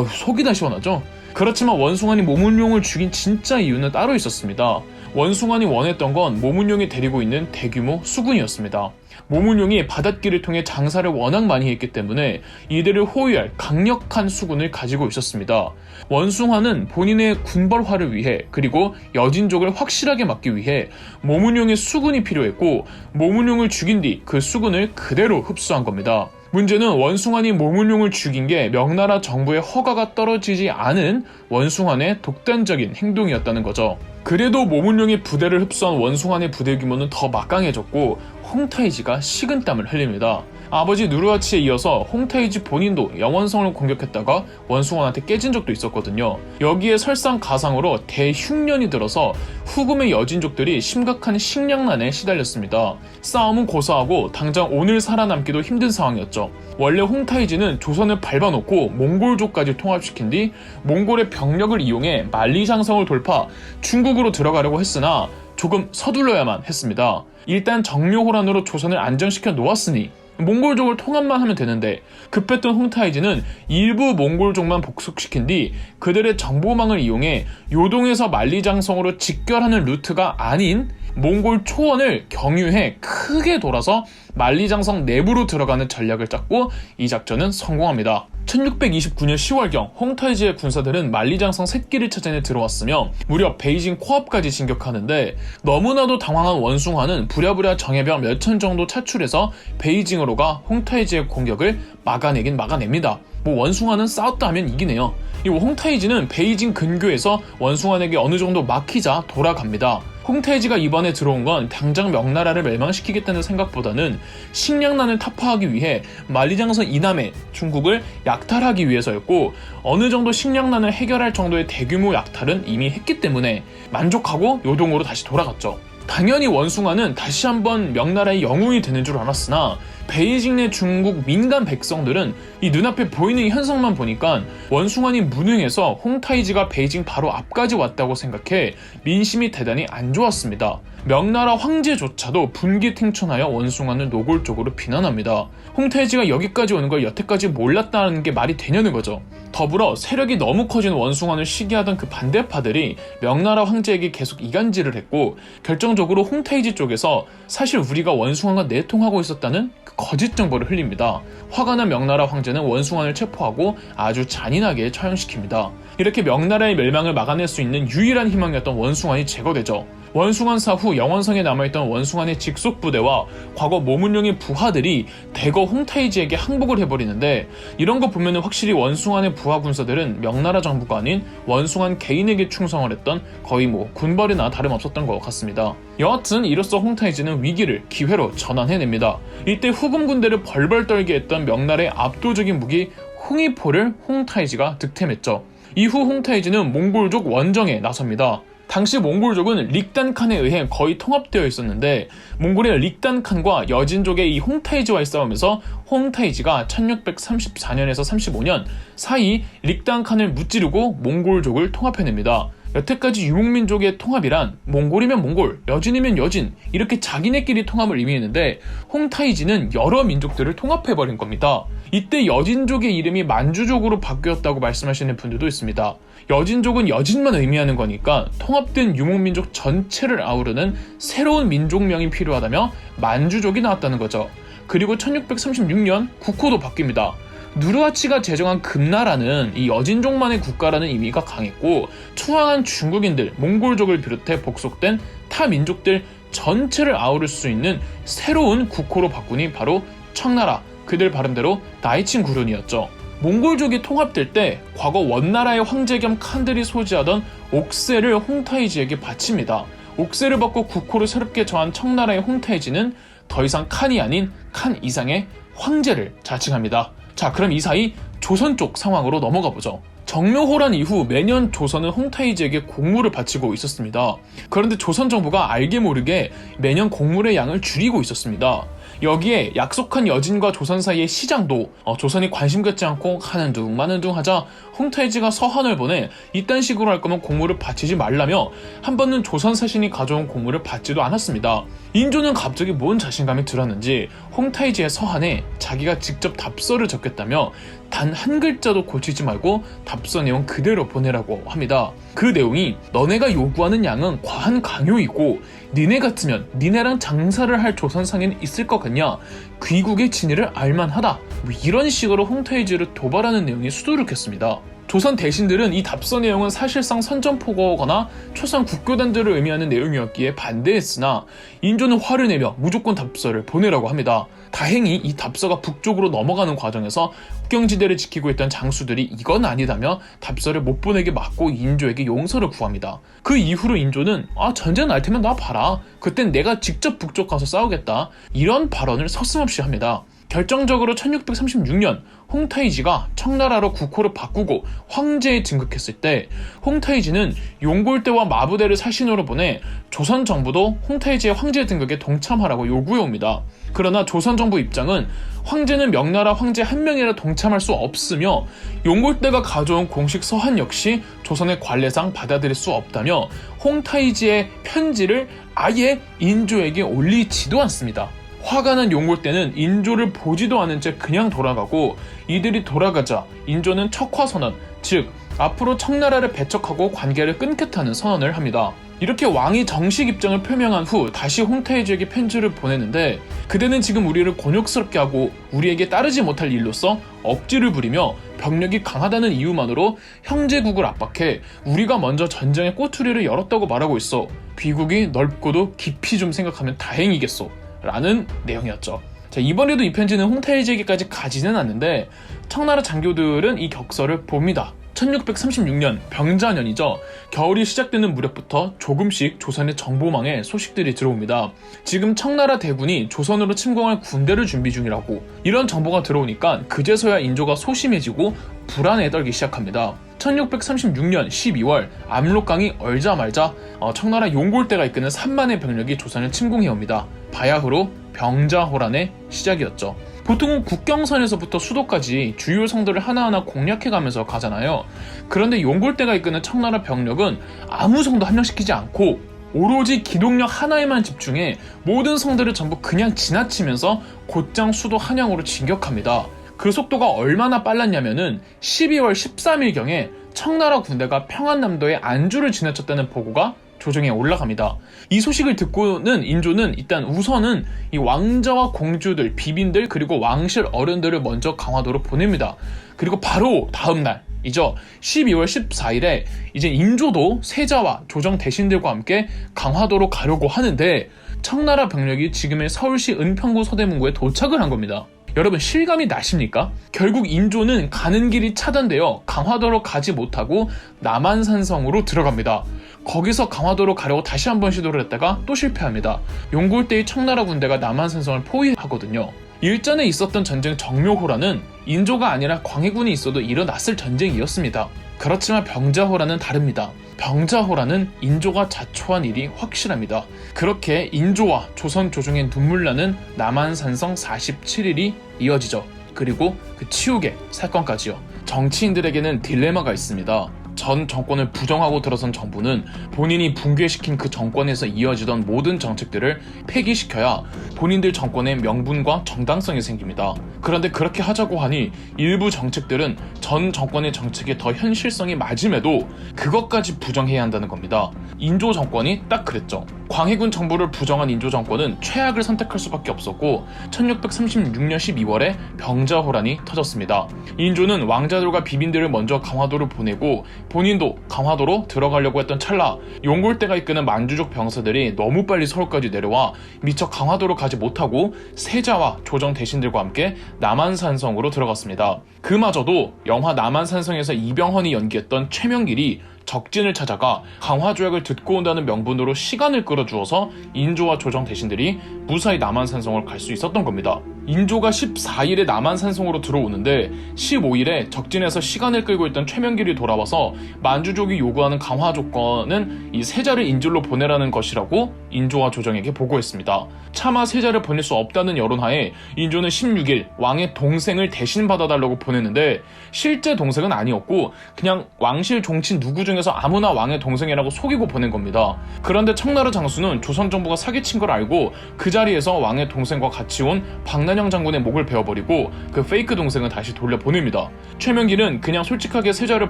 속이 다 시원하죠? 그렇지만 원숭환이 모문룡을 죽인 진짜 이유는 따로 있었습니다. 원숭환이 원했던 건 모문룡이 데리고 있는 대규모 수군이었습니다. 모문룡이 바닷길을 통해 장사를 워낙 많이 했기 때문에 이들을 호위할 강력한 수군을 가지고 있었습니다. 원숭환은 본인의 군벌화를 위해 그리고 여진족을 확실하게 막기 위해 모문룡의 수군이 필요했고 모문룡을 죽인 뒤 그 수군을 그대로 흡수한 겁니다. 문제는 원숭환이 모문룡을 죽인 게 명나라 정부의 허가가 떨어지지 않은 원숭환의 독단적인 행동이었다는 거죠. 그래도 모문룡이 부대를 흡수한 원숭환의 부대 규모는 더 막강해졌고 홍타이지가 식은땀을 흘립니다. 아버지 누르하치에 이어서 홍타이지 본인도 영원성을 공격했다가 원숭아한테 깨진 적도 있었거든요. 여기에 설상가상으로 대흉년이 들어서 후금의 여진족들이 심각한 식량난에 시달렸습니다. 싸움은 고사하고 당장 오늘 살아남기도 힘든 상황이었죠. 원래 홍타이지는 조선을 밟아놓고 몽골족까지 통합시킨 뒤 몽골의 병력을 이용해 만리장성을 돌파, 중국으로 들어가려고 했으나 조금 서둘러야만 했습니다. 일단 정묘호란으로 조선을 안정시켜 놓았으니 몽골족을 통합만 하면 되는데, 급했던 홍타이지는 일부 몽골족만 복속시킨 뒤 그들의 정보망을 이용해 요동에서 만리장성으로 직결하는 루트가 아닌 몽골 초원을 경유해 크게 돌아서 만리장성 내부로 들어가는 전략을 짰고, 이 작전은 성공합니다. 1629년 10월경 홍타이지의 군사들은 만리장성 샛길을 찾아내 들어왔으며 무려 베이징 코앞까지 진격하는데, 너무나도 당황한 원숭아는 부랴부랴 정예병 몇천 정도 차출해서 베이징으로 가 홍타이지의 공격을 막아내긴 막아냅니다. 원숭아는 싸웠다 하면 이기네요. 이 홍타이지는 베이징 근교에서 원숭아에게 어느 정도 막히자 돌아갑니다. 홍타이지가 이번에 들어온 건 당장 명나라를 멸망시키겠다는 생각보다는 식량난을 타파하기 위해 만리장성 이남의 중국을 약탈하기 위해서였고, 어느 정도 식량난을 해결할 정도의 대규모 약탈은 이미 했기 때문에 만족하고 요동으로 다시 돌아갔죠. 당연히 원숭아는 다시 한번 명나라의 영웅이 되는 줄 알았으나 베이징 내 중국 민간 백성들은 이 눈앞에 보이는 현상만 보니까 원숭아니 무능해서 홍타이지가 베이징 바로 앞까지 왔다고 생각해 민심이 대단히 안 좋았습니다. 명나라 황제조차도 분기탱천하여 원숭아는 노골적으로 비난합니다. 홍타이지가 여기까지 오는 걸 여태까지 몰랐다는 게 말이 되냐는 거죠. 더불어 세력이 너무 커진 원숭아를 시기하던 그 반대파들이 명나라 황제에게 계속 이간질을 했고, 결정적으로 홍타이지 쪽에서 사실 우리가 원숭아가 내통하고 있었다는 그 거짓 정보를 흘립니다. 화가 난 명나라 황제는 원숭아를 체포하고 아주 잔인하게 처형시킵니다. 이렇게 명나라의 멸망을 막아낼 수 있는 유일한 희망이었던 원숭아이 제거되죠. 원숭안사 후 영원성에 남아있던 원숭안의 직속 부대와 과거 모문룡의 부하들이 대거 홍타이지에게 항복을 해버리는데, 이런 거 보면 확실히 원숭안의 부하 군사들은 명나라 정부가 아닌 원숭안 개인에게 충성을 했던 거의 군벌이나 다름없었던 것 같습니다. 여하튼 이로써 홍타이지는 위기를 기회로 전환해냅니다. 이때 후금 군대를 벌벌 떨게 했던 명나라의 압도적인 무기 홍의포를 홍타이지가 득템했죠. 이후 홍타이지는 몽골족 원정에 나섭니다. 당시 몽골족은 릭단칸에 의해 거의 통합되어 있었는데, 몽골의 릭단칸과 여진족의 이 홍타이지와의 싸움에서 홍타이지가 1634년에서 35년 사이 릭단칸을 무찌르고 몽골족을 통합해냅니다. 여태까지 유목민족의 통합이란 몽골이면 몽골, 여진이면 여진, 이렇게 자기네끼리 통합을 의미했는데, 홍타이지는 여러 민족들을 통합해버린 겁니다. 이때 여진족의 이름이 만주족으로 바뀌었다고 말씀하시는 분들도 있습니다. 여진족은 여진만 의미하는 거니까 통합된 유목민족 전체를 아우르는 새로운 민족명이 필요하다며 만주족이 나왔다는 거죠. 그리고 1636년 국호도 바뀝니다. 누르하치가 제정한 금나라는 이 여진족만의 국가라는 의미가 강했고, 투항한 중국인들, 몽골족을 비롯해 복속된 타 민족들 전체를 아우를 수 있는 새로운 국호로 바꾸니 바로 청나라, 그들 발음대로 나이친 구륜이었죠. 몽골족이 통합될 때 과거 원나라의 황제 겸 칸들이 소지하던 옥새를 홍타이지에게 바칩니다. 옥새를 받고 국호를 새롭게 정한 청나라의 홍타이지는 더 이상 칸이 아닌 칸 이상의 황제를 자칭합니다. 자, 그럼 이 사이 조선 쪽 상황으로 넘어가 보죠. 정묘호란 이후 매년 조선은 홍타이지에게 곡물을 바치고 있었습니다. 그런데 조선 정부가 알게 모르게 매년 곡물의 양을 줄이고 있었습니다. 여기에 약속한 여진과 조선 사이의 시장도 조선이 관심 갖지 않고 가는 둥 마는 둥 하자 홍타이지가 서한을 보내 이딴 식으로 할 거면 곡물을 바치지 말라며 한 번은 조선 사신이 가져온 곡물을 받지도 않았습니다. 인조는 갑자기 뭔 자신감이 들었는지 홍타이지의 서한에 자기가 직접 답서를 적겠다며 단 한 글자도 고치지 말고 답서 내용 그대로 보내라고 합니다. 그 내용이 너네가 요구하는 양은 과한 강요이고 니네 같으면 니네랑 장사를 할 조선상에는 있을 것 같냐? 귀국의 진위를 알만하다. 이런 식으로 홍타이지를 도발하는 내용이 수두룩했습니다. 조선 대신들은 이 답서 내용은 사실상 선전포고거나 초선 국교단들을 의미하는 내용이었기에 반대했으나 인조는 화를 내며 무조건 답서를 보내라고 합니다. 다행히 이 답서가 북쪽으로 넘어가는 과정에서 국경지대를 지키고 있던 장수들이 이건 아니다며 답서를 못 보내게 막고 인조에게 용서를 구합니다. 그 이후로 인조는 전쟁 날 테면 나 봐라. 그땐 내가 직접 북쪽 가서 싸우겠다. 이런 발언을 서슴없이 합니다. 결정적으로 1636년 홍타이지가 청나라로 국호를 바꾸고 황제에 등극했을 때 홍타이지는 용골대와 마부대를 사신으로 보내 조선 정부도 홍타이지의 황제 등극에 동참하라고 요구해옵니다. 그러나 조선 정부 입장은 황제는 명나라 황제 한 명이라 동참할 수 없으며 용골대가 가져온 공식 서한 역시 조선의 관례상 받아들일 수 없다며 홍타이지의 편지를 아예 인조에게 올리지도 않습니다. 화가 난 용골대는 인조를 보지도 않은 채 그냥 돌아가고 이들이 돌아가자 인조는 척화선언, 즉 앞으로 청나라를 배척하고 관계를 끊겠다는 선언을 합니다. 이렇게 왕이 정식 입장을 표명한 후 다시 홍타이지에게 편지를 보내는데 그대는 지금 우리를 곤욕스럽게 하고 우리에게 따르지 못할 일로서 억지를 부리며 병력이 강하다는 이유만으로 형제국을 압박해 우리가 먼저 전쟁의 꼬투리를 열었다고 말하고 있어. 귀국이 넓고도 깊이 좀 생각하면 다행이겠소. 라는 내용이었죠. 자, 이번에도 이 편지는 홍타이지에게까지 가지는 않는데 청나라 장교들은 이 격서를 봅니다. 1636년 병자년이죠. 겨울이 시작되는 무렵부터 조금씩 조선의 정보망에 소식들이 들어옵니다. 지금 청나라 대군이 조선으로 침공할 군대를 준비 중이라고. 이런 정보가 들어오니까 그제서야 인조가 소심해지고 불안에 떨기 시작합니다. 1636년 12월 압록강이 얼자말자 청나라 용골대가 이끄는 3만의 병력이 조선을 침공해옵니다. 바야흐로 병자호란의 시작이었죠. 보통은 국경선에서부터 수도까지 주요 성들을 하나하나 공략해가면서 가잖아요. 그런데 용골대가 이끄는 청나라 병력은 아무 성도 함량시키지 않고 오로지 기동력 하나에만 집중해 모든 성들을 전부 그냥 지나치면서 곧장 수도 한양으로 진격합니다. 그 속도가 얼마나 빨랐냐면은 12월 13일경에 청나라 군대가 평안남도의 안주를 지나쳤다는 보고가 조정에 올라갑니다. 이 소식을 듣고는 인조는 일단 우선은 이 왕자와 공주들, 비빈들 그리고 왕실 어른들을 먼저 강화도로 보냅니다. 그리고 바로 다음 날이죠. 12월 14일에 이제 인조도 세자와 조정 대신들과 함께 강화도로 가려고 하는데 청나라 병력이 지금의 서울시 은평구 서대문구에 도착을 한 겁니다. 여러분 실감이 나십니까? 결국 인조는 가는 길이 차단되어 강화도로 가지 못하고 남한산성으로 들어갑니다. 거기서 강화도로 가려고 다시 한번 시도를 했다가 또 실패합니다. 용골대의 청나라 군대가 남한산성을 포위하거든요. 일전에 있었던 전쟁 정묘호란은 인조가 아니라 광해군이 있어도 일어났을 전쟁이었습니다. 그렇지만 병자호란은 다릅니다. 병자호란은 인조가 자초한 일이 확실합니다. 그렇게 인조와 조선 조정의 눈물나는 남한산성 47일이 이어지죠. 그리고 그 치욕의 사건까지요. 정치인들에게는 딜레마가 있습니다. 전 정권을 부정하고 들어선 정부는 본인이 붕괴시킨 그 정권에서 이어지던 모든 정책들을 폐기시켜야 본인들 정권의 명분과 정당성이 생깁니다. 그런데 그렇게 하자고 하니 일부 정책들은 전 정권의 정책에 더 현실성이 맞음에도 그것까지 부정해야 한다는 겁니다. 인조 정권이 딱 그랬죠. 광해군 정부를 부정한 인조 정권은 최악을 선택할 수밖에 없었고 1636년 12월에 병자호란이 터졌습니다. 인조는 왕자들과 비빈들을 먼저 강화도를 보내고 본인도 강화도로 들어가려고 했던 찰나 용골대가 이끄는 만주족 병사들이 너무 빨리 서울까지 내려와 미처 강화도로 가지 못하고 세자와 조정 대신들과 함께 남한산성으로 들어갔습니다. 그마저도 영화 남한산성에서 이병헌이 연기했던 최명길이 적진을 찾아가 강화조약을 듣고 온다는 명분으로 시간을 끌어주어서 인조와 조정 대신들이 무사히 남한산성을 갈 수 있었던 겁니다. 인조가 14일에 남한산성으로 들어오는데 15일에 적진에서 시간을 끌고 있던 최명길이 돌아와서 만주족이 요구하는 강화 조건은 이 세자를 인질로 보내라는 것이라고 인조와 조정에게 보고했습니다. 차마 세자를 보낼 수 없다는 여론하에 인조는 16일 왕의 동생을 대신 받아달라고 보냈는데 실제 동생은 아니었고 그냥 왕실 종친 누구 중에서 아무나 왕의 동생이라고 속이고 보낸 겁니다. 그런데 청나라 장수는 조선 정부가 사기친 걸 알고 그 자리에서 왕의 동생과 같이 온 박나니 이난영 장군의 목을 베어버리고 그 페이크 동생은 다시 돌려보냅니다. 최명길은 그냥 솔직하게 세자를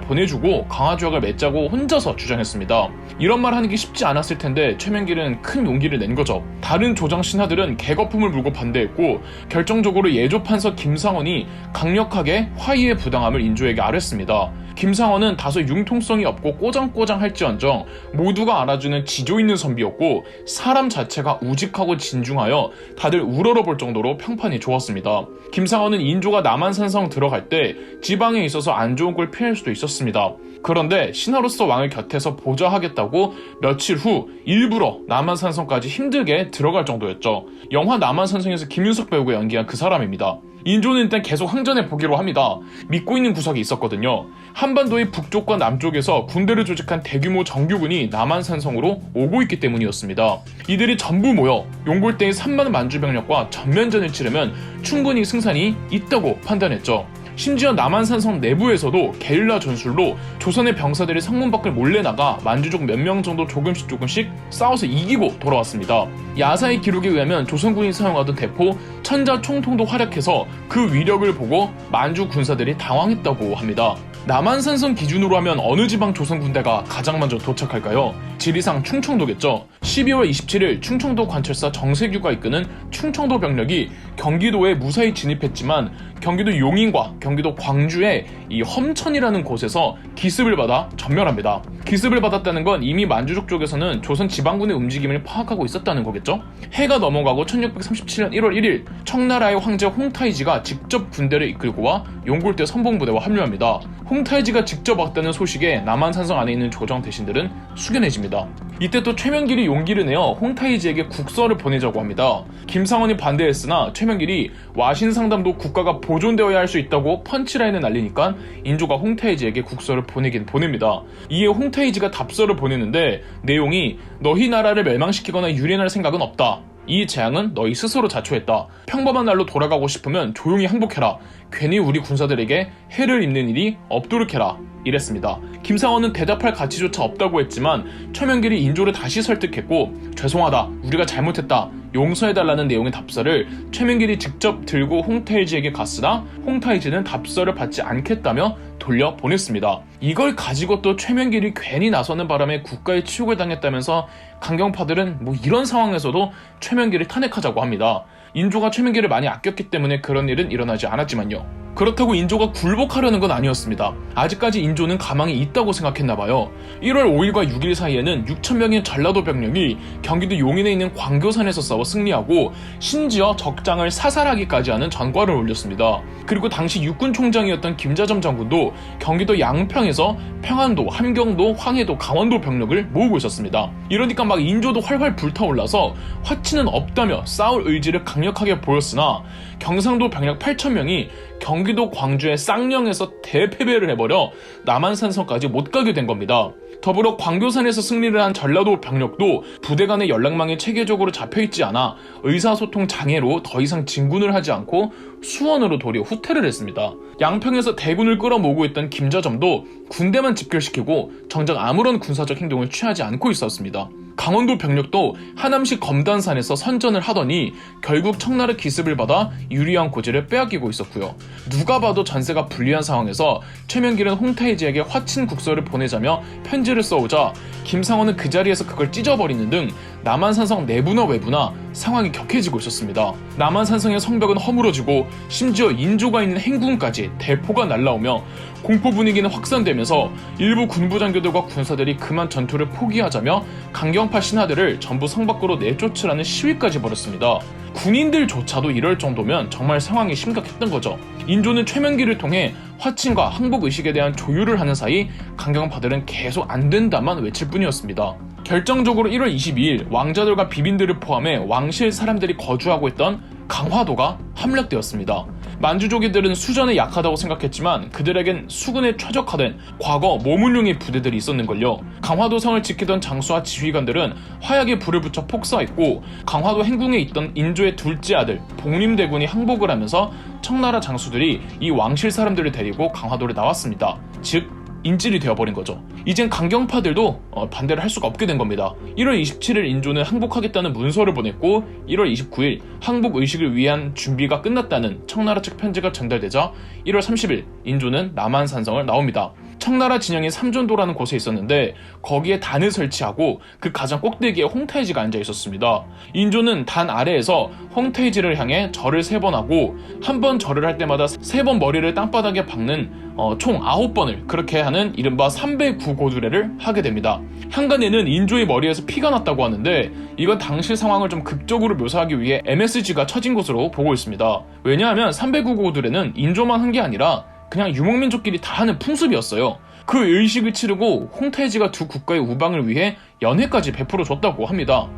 보내주고 강화조약을 맺자고 혼자서 주장했습니다. 이런 말 하는 게 쉽지 않았을 텐데 최명길은 큰 용기를 낸 거죠. 다른 조정 신하들은 개거품을 물고 반대했고 결정적으로 예조판서 김상원이 강력하게 화의의 부당함을 인조에게 아뢰습니다. 김상원은 다소 융통성이 없고 꼬장꼬장할지언정 모두가 알아주는 지조 있는 선비였고 사람 자체가 우직하고 진중하여 다들 우러러볼 정도로 평판이 좋았습니다. 김상원은 인조가 남한산성 들어갈 때 지방에 있어서 안 좋은 걸 피할 수도 있었습니다. 그런데 신하로서 왕을 곁에서 보좌하겠다고 며칠 후 일부러 남한산성까지 힘들게 들어갈 정도였죠. 영화 남한산성에서 김윤석 배우가 연기한 그 사람입니다. 인조는 일단 계속 항전해 보기로 합니다. 믿고 있는 구석이 있었거든요. 한반도의 북쪽과 남쪽에서 군대를 조직한 대규모 정규군이 남한산성으로 오고 있기 때문이었습니다. 이들이 전부 모여 용골대의 3만 만주병력과 전면전을 치르면 충분히 승산이 있다고 판단했죠. 심지어 남한산성 내부에서도 게릴라 전술로 조선의 병사들이 성문 밖을 몰래 나가 만주족 몇 명 정도 조금씩 싸워서 이기고 돌아왔습니다. 야사의 기록에 의하면 조선군이 사용하던 대포 천자 총통도 활약해서 그 위력을 보고 만주 군사들이 당황했다고 합니다. 남한산성 기준으로 하면 어느 지방 조선 군대가 가장 먼저 도착할까요? 지리상 충청도겠죠. 12월 27일 충청도 관철사 정세규가 이끄는 충청도 병력이 경기도에 무사히 진입했지만 경기도 용인과 경기도 광주의 이 험천이라는 곳에서 기습을 받아 전멸합니다. 기습을 받았다는 건 이미 만주족 쪽에서는 조선 지방군의 움직임을 파악하고 있었다는 거겠죠? 해가 넘어가고 1637년 1월 1일 청나라의 황제 홍타이지가 직접 군대를 이끌고 와 용골대 선봉부대와 합류합니다. 홍타이지가 직접 왔다는 소식에 남한산성 안에 있는 조정 대신들은 숙연해집니다. 이때 또 최명길이 용기를 내어 홍타이지에게 국서를 보내자고 합니다. 김상원이 반대했으나 최명길이 와신상담도 국가가 보존되어야 할 수 있다고 펀치라인을 날리니까 인조가 홍타이지에게 국서를 보내긴 보냅니다. 이에 홍타이지가 답서를 보내는데 내용이 너희 나라를 멸망시키거나 유린할 생각은 없다. 이 재앙은 너희 스스로 자초했다. 평범한 날로 돌아가고 싶으면 조용히 항복해라. 괜히 우리 군사들에게 해를 입는 일이 없도록 해라. 이랬습니다. 김상원은 대답할 가치조차 없다고 했지만 최명길이 인조를 다시 설득했고 죄송하다. 우리가 잘못했다. 용서해달라는 내용의 답서를 최명길이 직접 들고 홍타이지에게 갔으나 홍타이지는 답서를 받지 않겠다며 돌려보냈습니다. 이걸 가지고 또 최명길이 괜히 나서는 바람에 국가의 치욕을 당했다면서 강경파들은 이런 상황에서도 최명길을 탄핵하자고 합니다. 인조가 최명길을 많이 아꼈기 때문에 그런 일은 일어나지 않았지만요. 그렇다고 인조가 굴복하려는 건 아니었습니다. 아직까지 인조는 가망이 있다고 생각했나봐요. 1월 5일과 6일 사이에는 6,000명의 전라도 병력이 경기도 용인에 있는 광교산에서 싸워 승리하고 심지어 적장을 사살하기까지 하는 전과를 올렸습니다. 그리고 당시 육군총장이었던 김자점 장군도 경기도 양평에서 평안도, 함경도, 황해도, 강원도 병력을 모으고 있었습니다. 이러니까 막 인조도 활활 불타올라서 화치는 없다며 싸울 의지를 강력하게 보였으나 경상도 병력 8,000명이 경기도 광주의 쌍령에서 대패배를 해버려 남한산성까지 못 가게 된 겁니다. 더불어 광교산에서 승리를 한 전라도 병력도 부대 간의 연락망이 체계적으로 잡혀있지 않아 의사소통 장애로 더 이상 진군을 하지 않고 수원으로 도리어 후퇴를 했습니다. 양평에서 대군을 끌어모으고 있던 김자점도 군대만 집결시키고 정작 아무런 군사적 행동을 취하지 않고 있었습니다. 강원도 병력도 하남시 검단산에서 선전을 하더니 결국 청나라 기습을 받아 유리한 고지를 빼앗기고 있었고요. 누가 봐도 전세가 불리한 상황에서 최명길은 홍타이지에게 화친 국서를 보내자며 편지를 써오자 김상원은 그 자리에서 그걸 찢어버리는 등 남한산성 내부나 외부나 상황이 격해지고 있었습니다. 남한산성의 성벽은 허물어지고 심지어 인조가 있는 행군까지 대포가 날라오며 공포 분위기는 확산되면서 일부 군부 장교들과 군사들이 그만 전투를 포기하자며 강경파 신하들을 전부 성 밖으로 내쫓으라는 시위까지 벌였습니다. 군인들조차도 이럴 정도면 정말 상황이 심각했던 거죠. 인조는 최명길을 통해 화친과 항복 의식에 대한 조율을 하는 사이 강경파들은 계속 안 된다만 외칠 뿐이었습니다. 결정적으로 1월 22일 왕자들과 비빈들을 포함해 왕실 사람들이 거주하고 있던 강화도가 함락되었습니다. 만주족이들은 수전에 약하다고 생각했지만 그들에겐 수군에 최적화된 과거 모문룡의 부대들이 있었는걸요. 강화도 성을 지키던 장수와 지휘관들은 화약에 불을 붙여 폭사했고 강화도 행궁에 있던 인조의 둘째 아들 복림대군이 항복을 하면서 청나라 장수들이 이 왕실 사람들을 데리고 강화도를 나왔습니다. 즉 인질이 되어버린 거죠. 이젠 강경파들도 반대를 할 수가 없게 된 겁니다. 1월 27일 인조는 항복하겠다는 문서를 보냈고 1월 29일 항복 의식을 위한 준비가 끝났다는 청나라 측 편지가 전달되자 1월 30일 인조는 남한산성을 나옵니다. 청나라 진영이 삼전도라는 곳에 있었는데 거기에 단을 설치하고 그 가장 꼭대기에 홍타이지가 앉아 있었습니다. 인조는 단 아래에서 홍타이지를 향해 절을 3번 하고 한 번 절을 할 때마다 3번 머리를 땅바닥에 박는 총 9번을 그렇게 하는 이른바 309고두례를 하게 됩니다. 한간에는 인조의 머리에서 피가 났다고 하는데 이건 당시 상황을 좀 극적으로 묘사하기 위해 MSG가 쳐진 것으로 보고 있습니다. 왜냐하면 309고두례는 인조만 한 게 아니라 그냥 유목민족끼리 다 하는 풍습이었어요. 그 의식을 치르고 홍타이지가 두 국가의 우방을 위해 연회까지 베풀어 줬다고 합니다.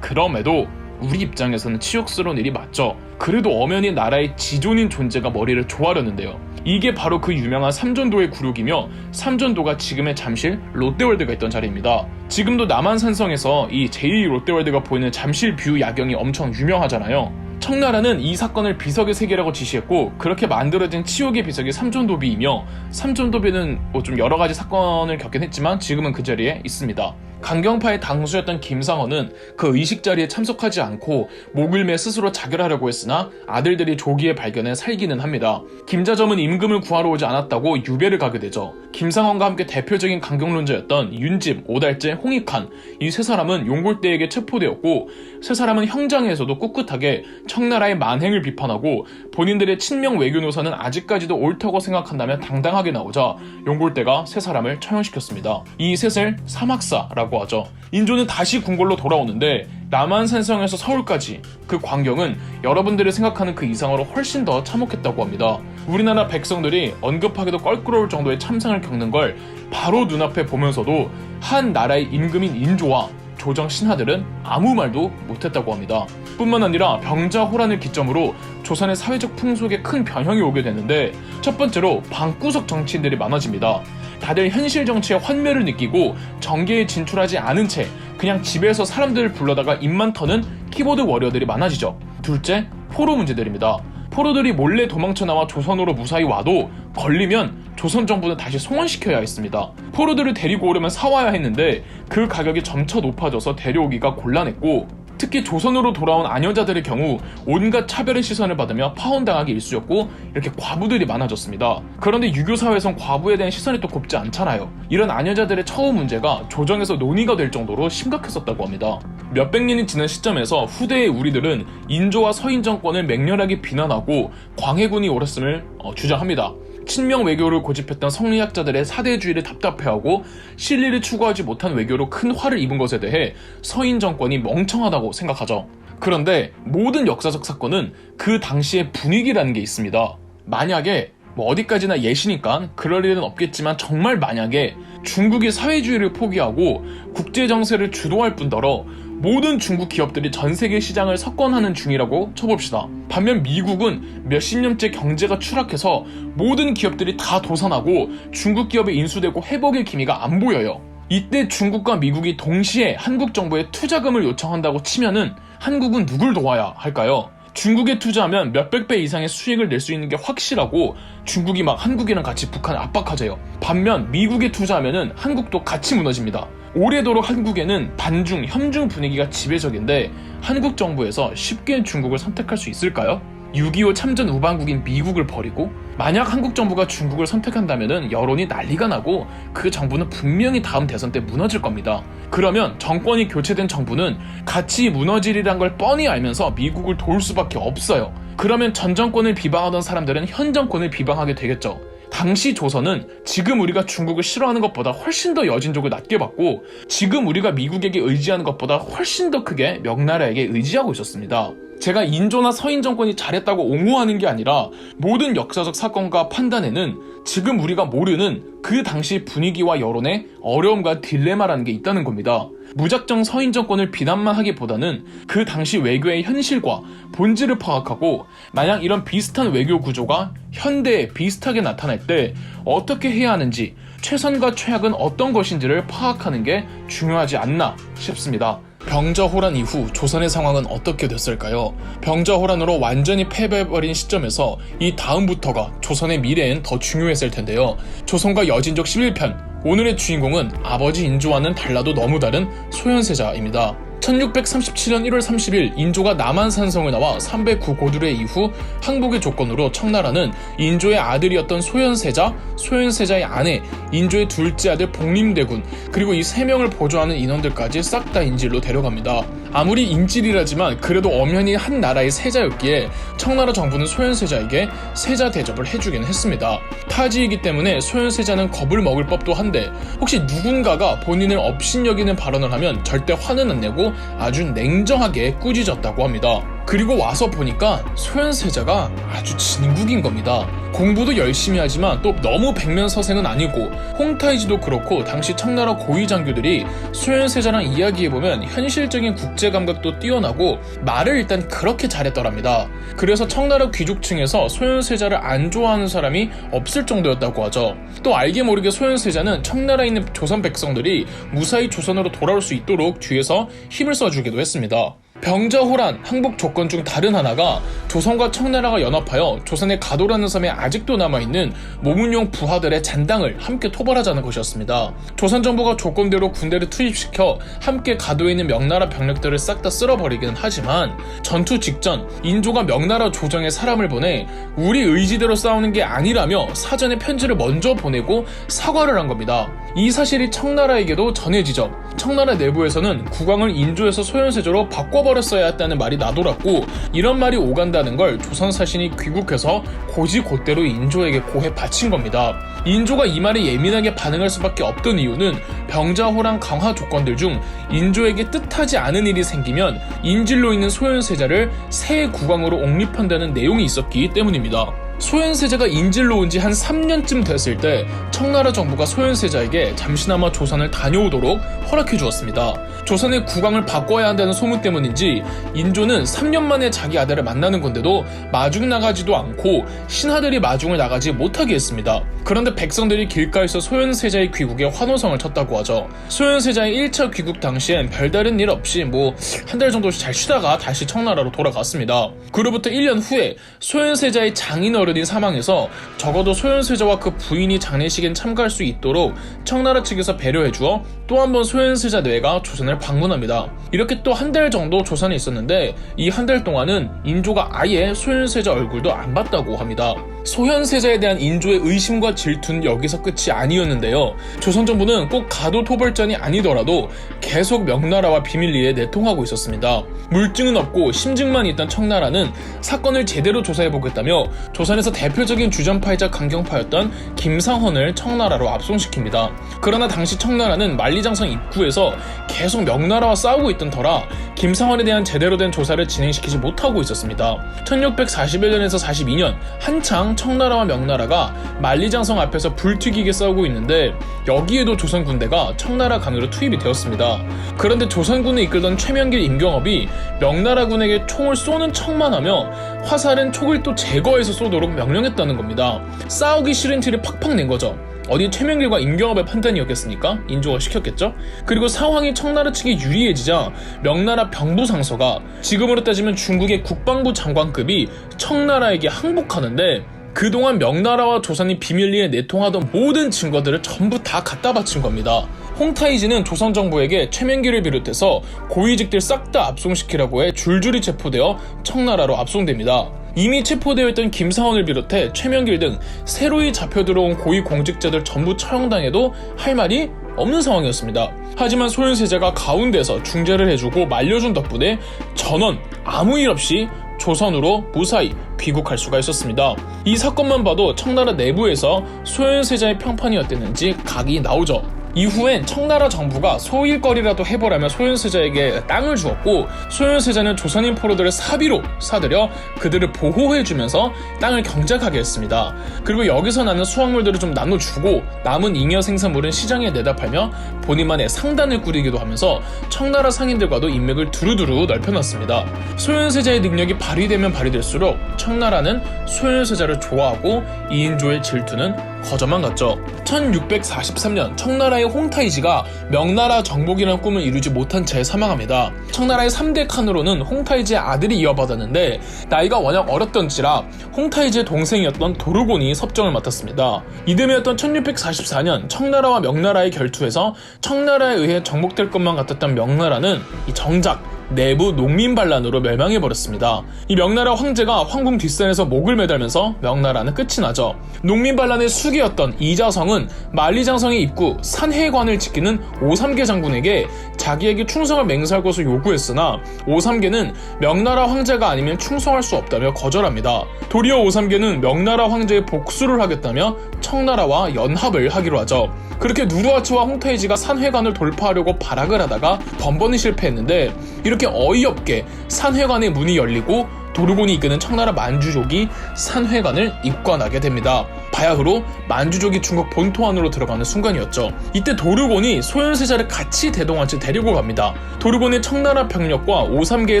그럼에도 우리 입장에서는 치욕스러운 일이 맞죠. 그래도 엄연히 나라의 지존인 존재가 머리를 조아렸는데요. 이게 바로 그 유명한 삼전도의 굴욕이며 삼전도가 지금의 잠실 롯데월드가 있던 자리입니다. 지금도 남한산성에서 이 제2 롯데월드가 보이는 잠실 뷰 야경이 엄청 유명하잖아요. 청나라는 이 사건을 비석의 세계라고 지시했고 그렇게 만들어진 치욕의 비석이 삼전도비이며 삼전도비는 좀 여러가지 사건을 겪긴 했지만 지금은 그 자리에 있습니다. 강경파의 당수였던 김상헌은 그 의식 자리에 참석하지 않고 목을 매 스스로 자결하려고 했으나 아들들이 조기에 발견해 살기는 합니다. 김자점은 임금을 구하러 오지 않았다고 유배를 가게 되죠. 김상헌과 함께 대표적인 강경론자였던 윤집, 오달재, 홍익환 이 세 사람은 용골대에게 체포되었고 세 사람은 형장에서도 꿋꿋하게 청나라의 만행을 비판하고 본인들의 친명 외교 노선은 아직까지도 옳다고 생각한다면 당당하게 나오자 용골대가 세 사람을 처형시켰습니다. 이 셋을 사막사라고 하죠. 인조는 다시 궁궐로 돌아오는데 남한산성에서 서울까지 그 광경은 여러분들이 생각하는 그 이상으로 훨씬 더 참혹했다고 합니다. 우리나라 백성들이 언급하기도 껄끄러울 정도의 참상을 겪는 걸 바로 눈앞에 보면서도 한 나라의 임금인 인조와 조정 신하들은 아무 말도 못했다고 합니다. 뿐만 아니라 병자호란을 기점으로 조선의 사회적 풍속에 큰 변형이 오게 되는데 첫 번째로 방구석 정치인들이 많아집니다. 다들 현실 정치의 환멸을 느끼고 정계에 진출하지 않은 채 그냥 집에서 사람들을 불러다가 입만 터는 키보드 워리어들이 많아지죠. 둘째, 포로 문제들입니다. 포로들이 몰래 도망쳐 나와 조선으로 무사히 와도 걸리면 조선 정부는 다시 송환시켜야 했습니다. 포로들을 데리고 오려면 사와야 했는데 그 가격이 점차 높아져서 데려오기가 곤란했고 특히 조선으로 돌아온 아녀자들의 경우 온갖 차별의 시선을 받으며 파혼당하기 일쑤였고 이렇게 과부들이 많아졌습니다. 그런데 유교사회에선 과부에 대한 시선이 또 곱지 않잖아요. 이런 아녀자들의 처우 문제가 조정에서 논의가 될 정도로 심각했었다고 합니다. 몇백 년이 지난 시점에서 후대의 우리들은 인조와 서인 정권을 맹렬하게 비난하고 광해군이 옳았음을 주장합니다. 친명 외교를 고집했던 성리학자들의 사대주의를 답답해하고 실리를 추구하지 못한 외교로 큰 화를 입은 것에 대해 서인 정권이 멍청하다고 생각하죠. 그런데 모든 역사적 사건은 그 당시의 분위기라는 게 있습니다. 만약에 어디까지나 예시니까 그럴 일은 없겠지만 정말 만약에 중국이 사회주의를 포기하고 국제정세를 주도할 뿐더러 모든 중국 기업들이 전 세계 시장을 석권하는 중이라고 쳐봅시다. 반면 미국은 몇십 년째 경제가 추락해서 모든 기업들이 다 도산하고 중국 기업에 인수되고 회복의 기미가 안 보여요. 이때 중국과 미국이 동시에 한국 정부에 투자금을 요청한다고 치면은 한국은 누굴 도와야 할까요? 중국에 투자하면 몇백 배 이상의 수익을 낼 수 있는 게 확실하고 중국이 막 한국이랑 같이 북한을 압박하재요. 반면 미국에 투자하면은 한국도 같이 무너집니다. 오래도록 한국에는 반중, 협중 분위기가 지배적인데 한국 정부에서 쉽게 중국을 선택할 수 있을까요? 6.25 참전 우방국인 미국을 버리고 만약 한국 정부가 중국을 선택한다면 여론이 난리가 나고 그 정부는 분명히 다음 대선 때 무너질 겁니다. 그러면 정권이 교체된 정부는 같이 무너지리란 걸 뻔히 알면서 미국을 도울 수밖에 없어요. 그러면 전 정권을 비방하던 사람들은 현 정권을 비방하게 되겠죠. 당시 조선은 지금 우리가 중국을 싫어하는 것보다 훨씬 더 여진족을 낮게 봤고 지금 우리가 미국에게 의지하는 것보다 훨씬 더 크게 명나라에게 의지하고 있었습니다. 제가 인조나 서인 정권이 잘했다고 옹호하는 게 아니라 모든 역사적 사건과 판단에는 지금 우리가 모르는 그 당시 분위기와 여론의 어려움과 딜레마라는 게 있다는 겁니다. 무작정 서인 정권을 비난만 하기보다는 그 당시 외교의 현실과 본질을 파악하고 만약 이런 비슷한 외교 구조가 현대에 비슷하게 나타날 때 어떻게 해야 하는지 최선과 최악은 어떤 것인지를 파악하는 게 중요하지 않나 싶습니다. 병자호란 이후 조선의 상황은 어떻게 됐을까요? 병자호란으로 완전히 패배해버린 시점에서 이 다음부터가 조선의 미래엔 더 중요했을 텐데요. 조선과 여진족 11편, 오늘의 주인공은 아버지 인조와는 달라도 너무 다른 소현세자입니다. 1637년 1월 30일 인조가 남한산성을 나와 309고두례 이후 항복의 조건으로 청나라는 인조의 아들이었던 소현세자의 아내, 인조의 둘째 아들 복림대군, 그리고 이 3명을 보조하는 인원들까지 싹 다 인질로 데려갑니다. 아무리 인질이라지만 그래도 엄연히 한 나라의 세자였기에 청나라 정부는 소현세자에게 세자 대접을 해주긴 했습니다. 타지이기 때문에 소현세자는 겁을 먹을 법도 한데 혹시 누군가가 본인을 업신여기는 발언을 하면 절대 화는 안 내고 아주 냉정하게 꾸짖었다고 합니다. 그리고 와서 보니까 소현세자가 아주 진국인 겁니다. 공부도 열심히 하지만 또 너무 백면서생은 아니고, 홍타이지도 그렇고 당시 청나라 고위 장교들이 소현세자랑 이야기해보면 현실적인 국제감각도 뛰어나고 말을 일단 그렇게 잘했더랍니다. 그래서 청나라 귀족층에서 소현세자를 안 좋아하는 사람이 없을 정도였다고 하죠. 또 알게 모르게 소현세자는 청나라에 있는 조선 백성들이 무사히 조선으로 돌아올 수 있도록 뒤에서 힘을 써주기도 했습니다. 병자호란 항복 조건 중 다른 하나가 조선과 청나라가 연합하여 조선의 가도라는 섬에 아직도 남아있는 모문용 부하들의 잔당을 함께 토벌하자는 것이었습니다. 조선 정부가 조건대로 군대를 투입시켜 함께 가도에 있는 명나라 병력들을 싹 다 쓸어버리긴 하지만 전투 직전 인조가 명나라 조정에 사람을 보내 우리 의지대로 싸우는 게 아니라며 사전에 편지를 먼저 보내고 사과를 한 겁니다. 이 사실이 청나라에게도 전해지죠. 청나라 내부에서는 국왕을 인조에서 소현세자로 바꿔버렸어야 했다는 말이 나돌았고, 이런 말이 오간다는 걸 조선 사신이 귀국해서 고지곧대로 인조에게 고해 바친 겁니다. 인조가 이 말에 예민하게 반응할 수밖에 없던 이유는 병자호란 강화 조건들 중 인조에게 뜻하지 않은 일이 생기면 인질로 있는 소현세자를 새 국왕으로 옹립한다는 내용이 있었기 때문입니다. 소현세자가 인질로 온 지 한 3년쯤 됐을 때 청나라 정부가 소현세자에게 잠시나마 조선을 다녀오도록 허락해 주었습니다. 조선의 국왕을 바꿔야 한다는 소문 때문인지 인조는 3년 만에 자기 아들을 만나는 건데도 마중 나가지도 않고 신하들이 마중을 나가지 못하게 했습니다. 그런데 백성들이 길가에서 소현세자의 귀국에 환호성을 쳤다고 하죠. 소현세자의 1차 귀국 당시엔 별다른 일 없이 한 달 정도 잘 쉬다가 다시 청나라로 돌아갔습니다. 그로부터 1년 후에 소현세자의 장인어른이 사망해서 적어도 소현세자와 그 부인이 장례식엔 참가할 수 있도록 청나라 측에서 배려해주어 또 한 번 소현세자 뇌가 조선을 방문합니다. 이렇게 또 한 달 정도 조선에 있었는데 이 한 달 동안은 인조가 아예 소현세자 얼굴도 안 봤다고 합니다. 소현세자에 대한 인조의 의심과 질투는 여기서 끝이 아니었는데요. 조선 정부는 꼭 가도 토벌전이 아니더라도 계속 명나라와 비밀리에 내통하고 있었습니다. 물증은 없고 심증만 있던 청나라는 사건을 제대로 조사해보겠다며 조선에서 대표적인 주전파이자 강경파였던 김상헌을 청나라로 압송시킵니다. 그러나 당시 청나라는 만리장성 입구에서 계속 명나라와 싸우고 있던 터라 김상헌에 대한 제대로 된 조사를 진행시키지 못하고 있었습니다. 1641년에서 42년 한창 청나라와 명나라가 만리장성 앞에서 불튀기게 싸우고 있는데 여기에도 조선 군대가 청나라 강요로 투입이 되었습니다. 그런데 조선군을 이끌던 최명길 임경업이 명나라군에게 총을 쏘는 척만 하며 화살은 촉을 또 제거해서 쏘도록 명령했다는 겁니다. 싸우기 싫은 티를 팍팍 낸 거죠. 어디 최명길과 임경업의 판단이었겠습니까? 인조가 시켰겠죠? 그리고 상황이 청나라 측이 유리해지자 명나라 병부상서가 지금으로 따지면 중국의 국방부 장관급이 청나라에게 항복하는데 그동안 명나라와 조선이 비밀리에 내통하던 모든 증거들을 전부 다 갖다 바친 겁니다. 홍타이지는 조선 정부에게 최명길을 비롯해서 고위직들 싹 다 압송시키라고 해 줄줄이 체포되어 청나라로 압송됩니다. 이미 체포되어 있던 김상헌을 비롯해 최명길 등 새로이 잡혀 들어온 고위 공직자들 전부 처형당해도 할 말이 없는 상황이었습니다. 하지만 소현세자가 가운데서 중재를 해주고 말려준 덕분에 전원 아무 일 없이 조선으로 무사히 귀국할 수가 있었습니다. 이 사건만 봐도 청나라 내부에서 소현세자의 평판이 어땠는지 각이 나오죠. 이후엔 청나라 정부가 소일거리라도 해보라며 소현세자에게 땅을 주었고 소현세자는 조선인 포로들을 사비로 사들여 그들을 보호해주면서 땅을 경작하게 했습니다. 그리고 여기서 나는 수확물들을 좀 나눠주고 남은 잉여 생산물은 시장에 내다 팔며 본인만의 상단을 꾸리기도 하면서 청나라 상인들과도 인맥을 두루두루 넓혀놨습니다. 소현세자의 능력이 발휘되면 발휘될수록 청나라는 소현세자를 좋아하고 이인조의 질투는 거저만 갔죠. 1643년 청나라의 홍타이지가 명나라 정복이라는 꿈을 이루지 못한 채 사망합니다. 청나라의 3대 칸으로는 홍타이지의 아들이 이어받았는데 나이가 워낙 어렸던지라 홍타이지의 동생이었던 도르곤이 섭정을 맡았습니다. 이듬해였던 1644년 청나라와 명나라의 결투에서 청나라에 의해 정복될 것만 같았던 명나라는 정작 내부 농민 반란으로 멸망해버렸습니다. 이 명나라 황제가 황궁 뒷산에서 목을 매달면서 명나라는 끝이 나죠. 농민 반란의 수기였던 이자성은 만리장성의 입구 산해관을 지키는 오삼계 장군에게 자기에게 충성을 맹세할 것을 요구했으나 오삼계는 명나라 황제가 아니면 충성할 수 없다며 거절합니다. 도리어 오삼계는 명나라 황제의 복수를 하겠다며 청나라와 연합을 하기로 하죠. 그렇게 누르하치와 홍타이지가 산회관을 돌파하려고 발악을 하다가 번번이 실패했는데 이렇게 어이없게 산회관의 문이 열리고 도르곤이 이끄는 청나라 만주족이 산회관을 입관하게 됩니다. 바야흐로 만주족이 중국 본토 안으로 들어가는 순간이었죠. 이때 도르곤이 소현세자를 같이 대동한 채 데리고 갑니다. 도르곤의 청나라 병력과 오삼계의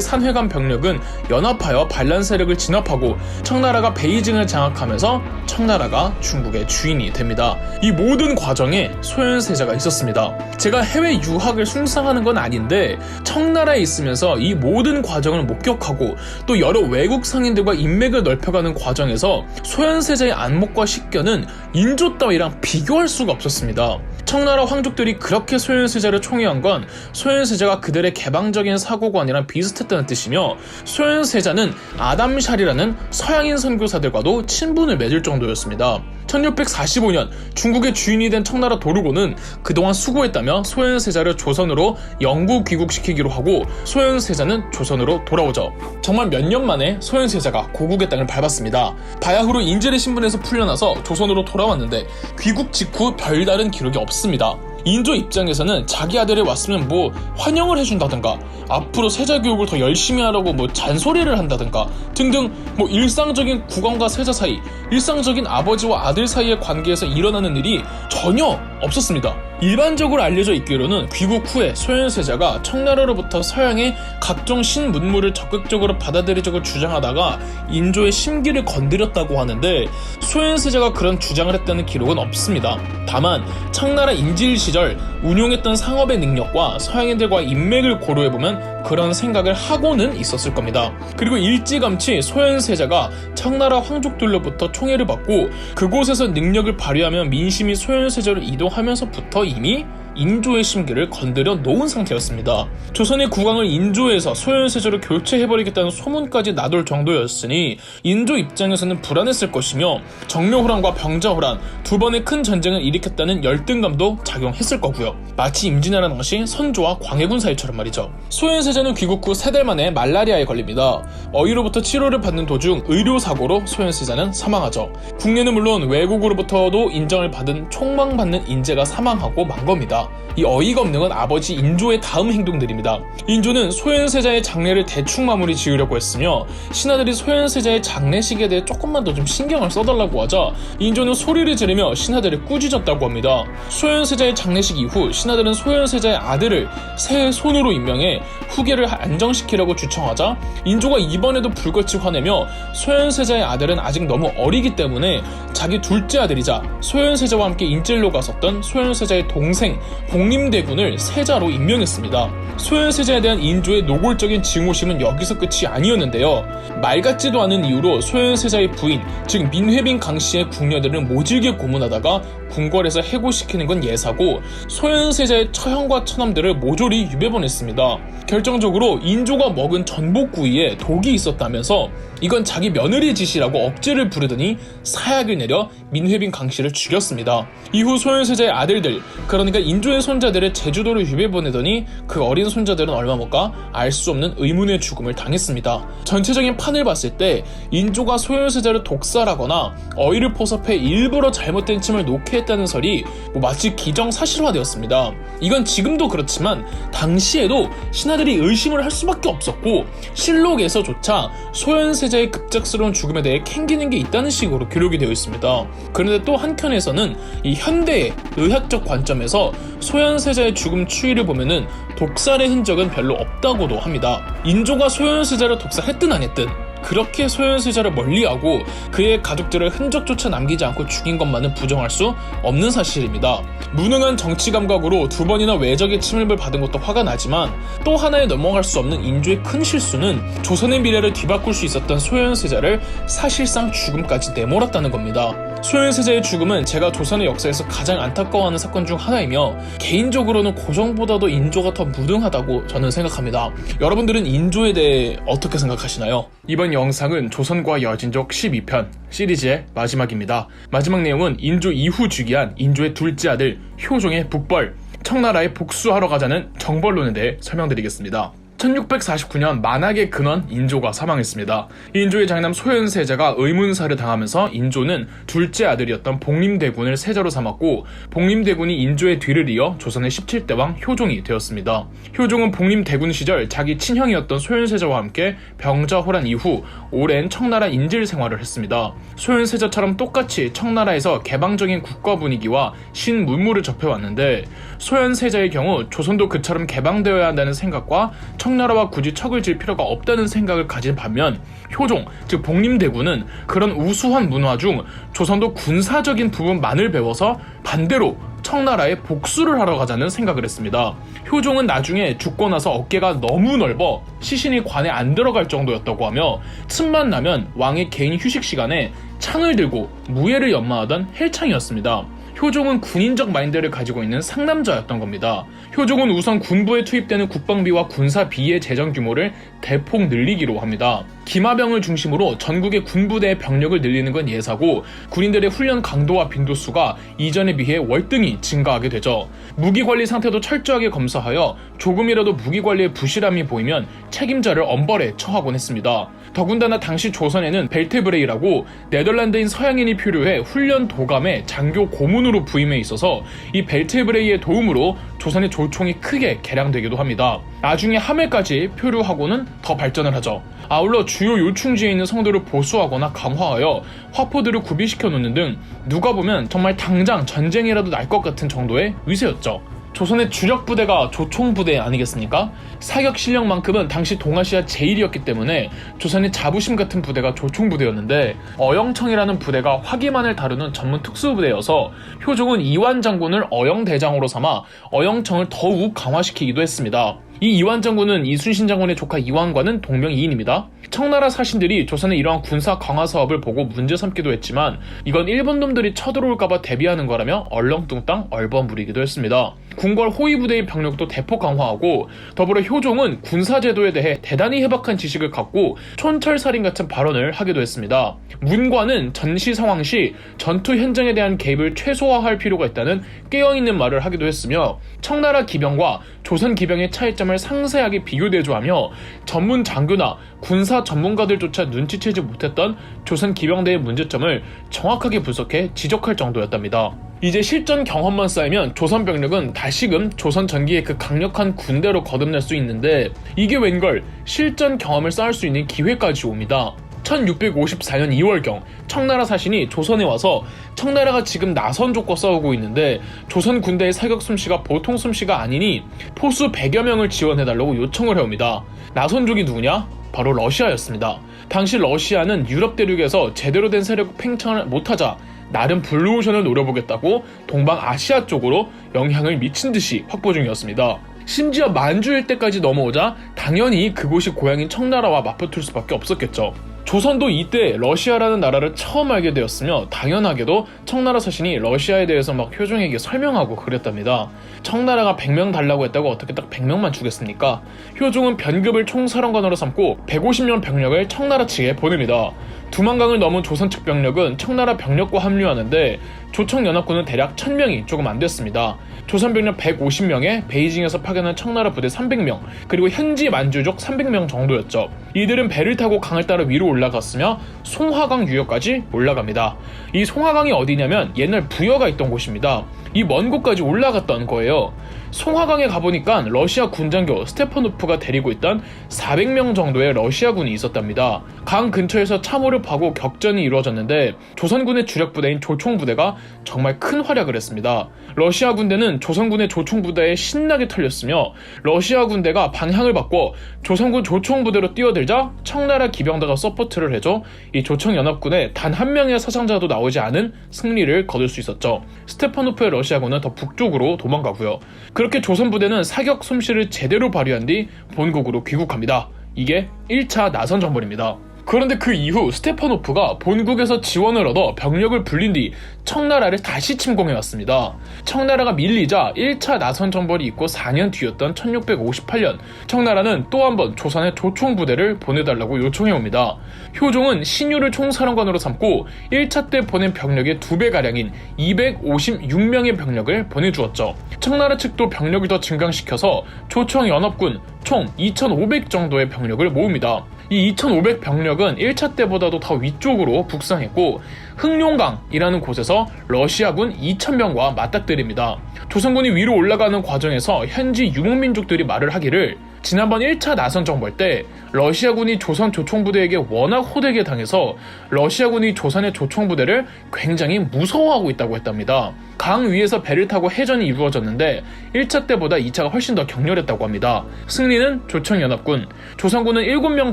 산회관 병력은 연합하여 반란 세력을 진압하고 청나라가 베이징을 장악하면서 청나라가 중국의 주인이 됩니다. 이 모든 과정에 소현세자가 있었습니다. 제가 해외 유학을 숭상하는 건 아닌데 청나라에 있으면서 이 모든 과정을 목격하고 또 여러 외국 상인들과 인맥을 넓혀가는 과정에서 소현세자의 안목과 식견은 인조 따위랑 비교할 수가 없었습니다. 청나라 황족들이 그렇게 소현세자를 총애한 건 소현세자가 그들의 개방적인 사고관이랑 비슷했다는 뜻이며 소현세자는 아담샬이라는 서양인 선교사들과도 친분을 맺을 정도였습니다. 1645년 중국의 주인이 된 청나라 도르곤은 그동안 수고했다며 소현세자를 조선으로 영구 귀국시키기로 하고 소현세자는 조선으로 돌아오죠. 정말 몇 년 만에 소현세자가 고국의 땅을 밟았습니다. 바야흐로 인질의 신분에서 풀려나서 조선으로 돌아왔는데 귀국 직후 별다른 기록이 없습니다. 인조 입장에서는 자기 아들이 왔으면 뭐 환영을 해준다든가 앞으로 세자 교육을 더 열심히 하라고 뭐 잔소리를 한다든가 등등 뭐 일상적인 국왕과 세자 사이, 일상적인 아버지와 아들 사이의 관계에서 일어나는 일이 전혀 없었습니다. 일반적으로 알려져 있기로는 귀국 후에 소현세자가 청나라로부터 서양의 각종 신문물을 적극적으로 받아들이자고 주장하다가 인조의 심기를 건드렸다고 하는데 소현세자가 그런 주장을 했다는 기록은 없습니다. 다만 청나라 인질 시절 운용했던 상업의 능력과 서양인들과 인맥을 고려해보면 그런 생각을 하고는 있었을 겁니다. 그리고 일찌감치 소현세자가 청나라 황족들로부터 총애를 받고 그곳에서 능력을 발휘하면 민심이 소현세자로 이동하면서부터 이미 인조의 심기를 건드려 놓은 상태였습니다. 조선의 국왕을 인조에서 소현세자로 교체해버리겠다는 소문까지 나돌 정도였으니 인조 입장에서는 불안했을 것이며 정묘호란과 병자호란 두 번의 큰 전쟁을 일으켰다는 열등감도 작용했을 거고요. 마치 임진왜란 당시 선조와 광해군 사이처럼 말이죠. 소현세자는 귀국 후 3달 만에 말라리아에 걸립니다. 어이로부터 치료를 받는 도중 의료사고로 소현세자는 사망하죠. 국내는 물론 외국으로부터도 인정을 받은 총망받는 인재가 사망하고 만 겁니다. 이 어이가 없는 건 아버지 인조의 다음 행동들입니다. 인조는 소현세자의 장례를 대충 마무리 지으려고 했으며 신하들이 소현세자의 장례식에 대해 조금만 더 좀 신경을 써달라고 하자 인조는 소리를 지르며 신하들을 꾸짖었다고 합니다. 소현세자의 장례식 이후 신하들은 소현세자의 아들을 새 손으로 임명해 후계를 안정시키려고 주청하자 인조가 이번에도 불같이 화내며 소현세자의 아들은 아직 너무 어리기 때문에 자기 둘째 아들이자 소현세자와 함께 인질로 갔었던 소현세자의 동생 복림대군을 세자로 임명했습니다. 소현세자에 대한 인조의 노골적인 증오심은 여기서 끝이 아니었는데요. 말 같지도 않은 이유로 소현세자의 부인, 즉 민회빈 강씨의 궁녀들은 모질게 고문하다가 궁궐에서 해고시키는 건 예사고 소현세자의 처형과 처남들을 모조리 유배보냈습니다. 결정적으로 인조가 먹은 전복구이에 독이 있었다면서 이건 자기 며느리 짓이라고 억지를 부르더니 사약을 내려 민회빈 강씨를 죽였습니다. 이후 소현세자의 아들들, 그러니까 인조의 손자들을 제주도로 유배보내더니 그 어린 손자들은 얼마 못 가 알 수 없는 의문의 죽음을 당했습니다. 전체적인 판을 봤을 때 인조가 소현세자를 독살하거나 어이를 포섭해 일부러 잘못된 침을 놓게 했다는 설이 마치 기정사실화되었습니다. 이건 지금도 그렇지만 당시에도 신하들이 의심을 할 수밖에 없었고 실록에서조차 소현세자의 급작스러운 죽음에 대해 캥기는 게 있다는 식으로 기록이 되어 있습니다. 그런데 또 한켠에서는 이 현대의 의학적 관점에서 소현세자의 죽음 추이를 보면은 독살의 흔적은 별로 없다고도 합니다. 인조가 소현세자를 독살했든 안 했든 그렇게 소현세자를 멀리하고 그의 가족들을 흔적조차 남기지 않고 죽인 것만은 부정할 수 없는 사실입니다. 무능한 정치 감각으로 2번이나 외적의 침입을 받은 것도 화가 나지만 또 하나의 넘어갈 수 없는 인조의 큰 실수는 조선의 미래를 뒤바꿀 수 있었던 소현세자를 사실상 죽음까지 내몰았다는 겁니다. 소현세자의 죽음은 제가 조선의 역사에서 가장 안타까워하는 사건 중 하나이며 개인적으로는 고종보다도 인조가 더 무능하다고 저는 생각합니다. 여러분들은 인조에 대해 어떻게 생각하시나요? 이번 영상은 조선과 여진족 12편 시리즈의 마지막입니다. 마지막 내용은 인조 이후 즉위한 인조의 둘째 아들 효종의 북벌, 청나라에 복수하러 가자는 정벌론에 대해 설명드리겠습니다. 1649년 만악의 근원 인조가 사망했습니다. 인조의 장남 소현세자가 의문사를 당하면서 인조는 둘째 아들이었던 복림대군을 세자로 삼았고 복림대군이 인조의 뒤를 이어 조선의 17대 왕 효종이 되었습니다. 효종은 복림대군 시절 자기 친형이었던 소현세자와 함께 병자호란 이후 오랜 청나라 인질 생활을 했습니다. 소현세자처럼 똑같이 청나라에서 개방적인 국가 분위기와 신문물을 접해왔는데 소현세자의 경우 조선도 그처럼 개방되어야 한다는 생각과 청나라와 굳이 척을 질 필요가 없다는 생각을 가진 반면 효종, 즉 복림대군은 그런 우수한 문화 중 조선도 군사적인 부분만을 배워서 반대로 청나라에 복수를 하러 가자는 생각을 했습니다. 효종은 나중에 죽고 나서 어깨가 너무 넓어 시신이 관에 안 들어갈 정도였다고 하며 틈만 나면 왕의 개인 휴식 시간에 창을 들고 무예를 연마하던 헬창이었습니다. 효종은 군인적 마인드를 가지고 있는 상남자였던 겁니다. 효종은 우선 군부에 투입되는 국방비와 군사비의 재정 규모를 대폭 늘리기로 합니다. 기마병을 중심으로 전국의 군부대의 병력을 늘리는 건 예사고 군인들의 훈련 강도와 빈도수가 이전에 비해 월등히 증가하게 되죠. 무기관리 상태도 철저하게 검사하여 조금이라도 무기관리에 부실함이 보이면 책임자를 엄벌에 처하곤 했습니다. 더군다나 당시 조선에는 벨테브레이라고 네덜란드인 서양인이 표류해 훈련 도감에 장교 고문으로 부임해 있어서 이 벨테브레이의 도움으로 조선의 조총이 크게 개량되기도 합니다. 나중에 하멜까지 표류하고는 더 발전을 하죠. 아울러 주요 요충지에 있는 성들을 보수하거나 강화하여 화포들을 구비시켜 놓는 등 누가 보면 정말 당장 전쟁이라도 날 것 같은 정도의 위세였죠. 조선의 주력 부대가 조총부대 아니겠습니까? 사격 실력만큼은 당시 동아시아 제일이었기 때문에 조선의 자부심 같은 부대가 조총부대였는데 어영청이라는 부대가 화기만을 다루는 전문 특수부대여서 효종은 이완 장군을 어영대장으로 삼아 어영청을 더욱 강화시키기도 했습니다. 이 이완 장군은 이순신 장군의 조카 이완과는 동명이인입니다. 청나라 사신들이 조선의 이러한 군사 강화 사업을 보고 문제 삼기도 했지만 이건 일본 놈들이 쳐들어올까봐 대비하는 거라며 얼렁뚱땅 얼버무리기도 했습니다. 궁궐 호위 부대의 병력도 대폭 강화하고 더불어 효종은 군사제도에 대해 대단히 해박한 지식을 갖고 촌철살인 같은 발언을 하기도 했습니다. 문과는 전시 상황 시 전투 현장에 대한 개입을 최소화할 필요가 있다는 깨어있는 말을 하기도 했으며 청나라 기병과 조선 기병의 차이점을 상세하게 비교대조하며 전문 장교나 군사 전문가들조차 눈치채지 못했던 조선 기병대의 문제점을 정확하게 분석해 지적할 정도였답니다. 이제 실전 경험만 쌓이면 조선 병력은 다시금 조선 전기의 그 강력한 군대로 거듭날 수 있는데 이게 웬걸 실전 경험을 쌓을 수 있는 기회까지 옵니다. 1654년 2월경 청나라 사신이 조선에 와서 청나라가 지금 나선족과 싸우고 있는데 조선 군대의 사격 솜씨가 보통 솜씨가 아니니 포수 100여 명을 지원해달라고 요청을 해옵니다. 나선족이 누구냐? 바로 러시아였습니다. 당시 러시아는 유럽 대륙에서 제대로 된 세력 팽창을 못하자 나름 블루오션을 노려보겠다고 동방아시아 쪽으로 영향을 미친 듯이 확보 중이었습니다. 심지어 만주 일대까지 넘어오자 당연히 그곳이 고향인 청나라와 맞붙을 수밖에 없었겠죠. 조선도 이때 러시아라는 나라를 처음 알게 되었으며 당연하게도 청나라 사신이 러시아에 대해서 막 효종에게 설명하고 그랬답니다. 청나라가 100명 달라고 했다고 어떻게 딱 100명만 주겠습니까? 효종은 변급을 총사령관으로 삼고 150명 병력을 청나라 측에 보냅니다. 두만강을 넘은 조선 측 병력은 청나라 병력과 합류하는데 조청연합군은 대략 1000명이 조금 안 됐습니다. 조선 병력 150명에 베이징에서 파견한 청나라 부대 300명 그리고 현지 만주족 300명 정도였죠. 이들은 배를 타고 강을 따라 위로 올라갔으며 송화강 유역까지 올라갑니다. 이 송화강이 어디냐면 옛날 부여가 있던 곳입니다. 이 먼 곳까지 올라갔던 거예요. 송화강에 가보니까 러시아 군장교 스테파노프가 데리고 있던 400명 정도의 러시아군이 있었답니다. 강 근처에서 참호를 파고 격전이 이루어졌는데 조선군의 주력 부대인 조총부대가 정말 큰 활약을 했습니다. 러시아 군대는 조선군의 조총부대에 신나게 털렸으며 러시아 군대가 방향을 바꿔 조선군 조총부대로 뛰어들자 청나라 기병대가 서포트를 해줘 이 조총연합군에 단 한 명의 사상자도 나오지 않은 승리를 거둘 수 있었죠. 스테파노프의 러시아군은 더 북쪽으로 도망가고요. 그렇게 조선부대는 사격 솜씨를 제대로 발휘한 뒤 본국으로 귀국합니다. 이게 1차 나선정벌입니다. 그런데 그 이후 스테파노프가 본국에서 지원을 얻어 병력을 불린 뒤 청나라를 다시 침공해왔습니다. 청나라가 밀리자 1차 나선정벌이 있고 4년 뒤였던 1658년 청나라는 또 한 번 조선의 조총부대를 보내달라고 요청해옵니다. 효종은 신유를 총사령관으로 삼고 1차 때 보낸 병력의 2배가량인 256명의 병력을 보내주었죠. 청나라 측도 병력을 더 증강시켜서 조총연합군 총 2500 정도의 병력을 모읍니다. 이 2500 병력은 1차 때보다도 더 위쪽으로 북상했고 흑룡강이라는 곳에서 러시아군 2000명과 맞닥뜨립니다. 조선군이 위로 올라가는 과정에서 현지 유목민족들이 말을 하기를 지난번 1차 나선정벌 때 러시아군이 조선 조총부대에게 워낙 호되게 당해서 러시아군이 조선의 조총부대를 굉장히 무서워하고 있다고 했답니다. 강 위에서 배를 타고 해전이 이루어졌는데 1차 때보다 2차가 훨씬 더 격렬했다고 합니다. 승리는 조총연합군, 조선군은 7명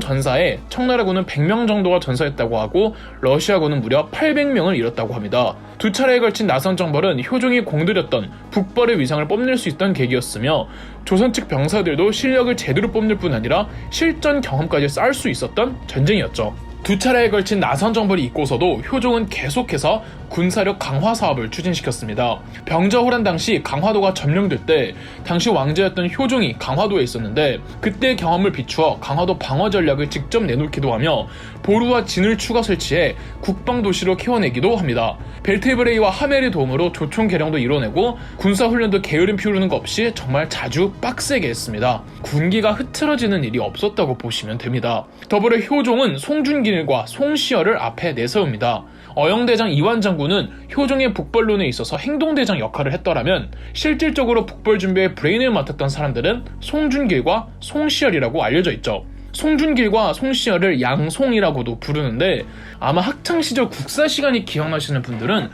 전사에 청나라군은 100명 정도가 전사했다고 하고 러시아군은 무려 800명을 잃었다고 합니다. 두 차례에 걸친 나선정벌은 효종이 공들였던 북벌의 위상을 뽐낼 수 있던 계기였으며 조선 측 병사들도 실력을 제대로 뽐낼 뿐 아니라 실전 경험까지 쌓을 수 있었던 전쟁이었죠. 두 차례에 걸친 나선정벌이 있고서도 효종은 계속해서 군사력 강화 사업을 추진시켰습니다. 병자호란 당시 강화도가 점령될 때 당시 왕제였던 효종이 강화도에 있었는데 그때 경험을 비추어 강화도 방어 전략을 직접 내놓기도 하며 보루와 진을 추가 설치해 국방도시로 키워내기도 합니다. 벨테브레이와 하멜의 도움으로 조총 개량도 이뤄내고 군사훈련도 게으름 피우는 것 없이 정말 자주 빡세게 했습니다. 군기가 흐트러지는 일이 없었다고 보시면 됩니다. 더불어 효종은 송준길과 송시열을 앞에 내세웁니다. 어영대장 이완장군은 효종의 북벌론에 있어서 행동대장 역할을 했더라면 실질적으로 북벌 준비에 브레인을 맡았던 사람들은 송준길과 송시열이라고 알려져 있죠. 송준길과 송시열을 양송이라고도 부르는데 아마 학창시절 국사 시간이 기억나시는 분들은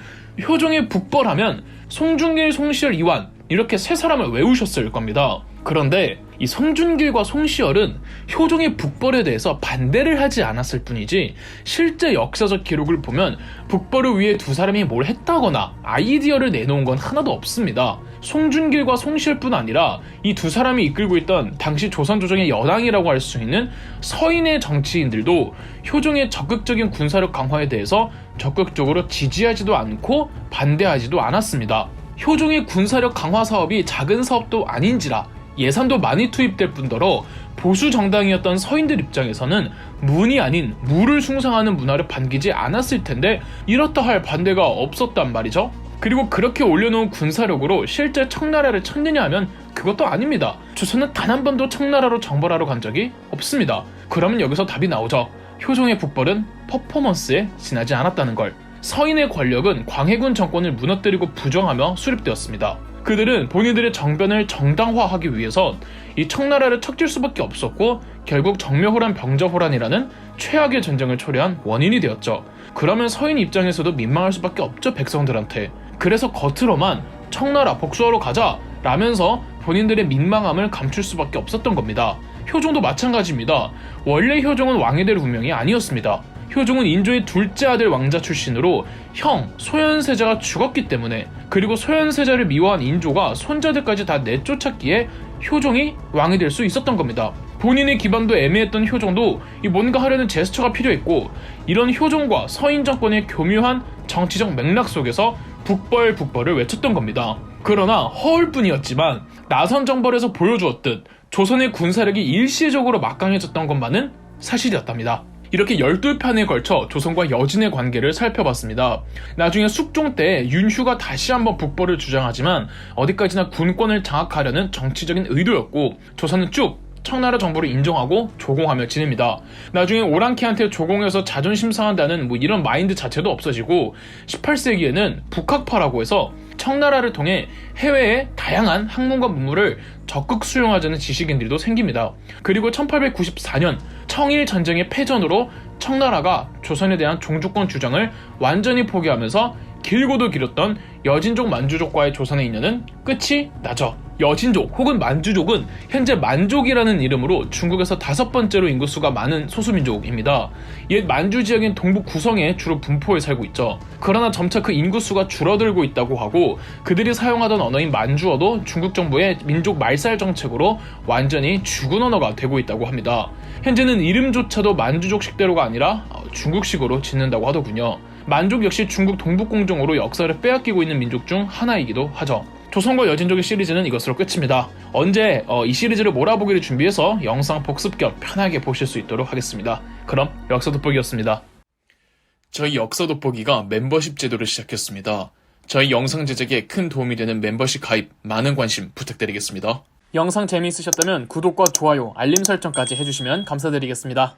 효종의 북벌하면 송준길, 송시열, 이완 이렇게 세 사람을 외우셨을 겁니다. 그런데 이 송준길과 송시열은 효종의 북벌에 대해서 반대를 하지 않았을 뿐이지 실제 역사적 기록을 보면 북벌을 위해 두 사람이 뭘 했다거나 아이디어를 내놓은 건 하나도 없습니다. 송준길과 송시열뿐 아니라 이 두 사람이 이끌고 있던 당시 조선조정의 여당이라고 할 수 있는 서인의 정치인들도 효종의 적극적인 군사력 강화에 대해서 적극적으로 지지하지도 않고 반대하지도 않았습니다. 효종의 군사력 강화 사업이 작은 사업도 아닌지라 예산도 많이 투입될 뿐더러 보수 정당이었던 서인들 입장에서는 문이 아닌 무를 숭상하는 문화를 반기지 않았을 텐데 이렇다 할 반대가 없었단 말이죠. 그리고 그렇게 올려놓은 군사력으로 실제 청나라를 쳤느냐 하면 그것도 아닙니다. 조선은 단 한 번도 청나라로 정벌하러 간 적이 없습니다. 그러면 여기서 답이 나오죠. 효종의 북벌은 퍼포먼스에 지나지 않았다는 걸. 서인의 권력은 광해군 정권을 무너뜨리고 부정하며 수립되었습니다. 그들은 본인들의 정변을 정당화하기 위해서 이 청나라를 척질 수밖에 없었고 결국 정묘호란 병자호란이라는 최악의 전쟁을 초래한 원인이 되었죠. 그러면 서인 입장에서도 민망할 수밖에 없죠, 백성들한테. 그래서 겉으로만 청나라 복수하러 가자 라면서 본인들의 민망함을 감출 수밖에 없었던 겁니다. 효종도 마찬가지입니다. 원래 효종은 왕이 될 운명이 아니었습니다. 효종은 인조의 둘째 아들 왕자 출신으로 형 소현세자가 죽었기 때문에, 그리고 소현세자를 미워한 인조가 손자들까지 다 내쫓았기에 효종이 왕이 될 수 있었던 겁니다. 본인의 기반도 애매했던 효종도 뭔가 하려는 제스처가 필요했고, 이런 효종과 서인 정권의 교묘한 정치적 맥락 속에서 북벌을 외쳤던 겁니다. 그러나 허울뿐이었지만 나선정벌에서 보여주었듯 조선의 군사력이 일시적으로 막강해졌던 것만은 사실이었답니다. 이렇게 12편에 걸쳐 조선과 여진의 관계를 살펴봤습니다. 나중에 숙종 때 윤휴가 다시 한번 북벌을 주장하지만 어디까지나 군권을 장악하려는 정치적인 의도였고, 조선은 쭉 청나라 정부를 인정하고 조공하며 지냅니다. 나중에 오랑캐한테 조공해서 자존심 상한다는 이런 마인드 자체도 없어지고 18세기에는 북학파라고 해서 청나라를 통해 해외의 다양한 학문과 문물을 적극 수용하자는 지식인들도 생깁니다. 그리고 1894년 청일 전쟁의 패전으로 청나라가 조선에 대한 종주권 주장을 완전히 포기하면서 길고도 길었던 여진족 만주족과의 조선의 인연은 끝이 나죠. 여진족 혹은 만주족은 현재 만족이라는 이름으로 중국에서 5번째로 인구수가 많은 소수민족입니다. 옛 만주 지역인 동북 구성에 주로 분포해 살고 있죠. 그러나 점차 그 인구수가 줄어들고 있다고 하고 그들이 사용하던 언어인 만주어도 중국 정부의 민족 말살 정책으로 완전히 죽은 언어가 되고 있다고 합니다. 현재는 이름조차도 만주족 식대로가 아니라 중국식으로 짓는다고 하더군요. 만족 역시 중국 동북공정으로 역사를 빼앗기고 있는 민족 중 하나이기도 하죠. 조선과 여진족의 시리즈는 이것으로 끝입니다. 언제 이 시리즈를 몰아보기를 준비해서 영상 복습 겸 편하게 보실 수 있도록 하겠습니다. 그럼 역사 돋보기였습니다. 저희 역사 돋보기가 멤버십 제도를 시작했습니다. 저희 영상 제작에 큰 도움이 되는 멤버십 가입 많은 관심 부탁드리겠습니다. 영상 재미있으셨다면 구독과 좋아요, 알림 설정까지 해주시면 감사드리겠습니다.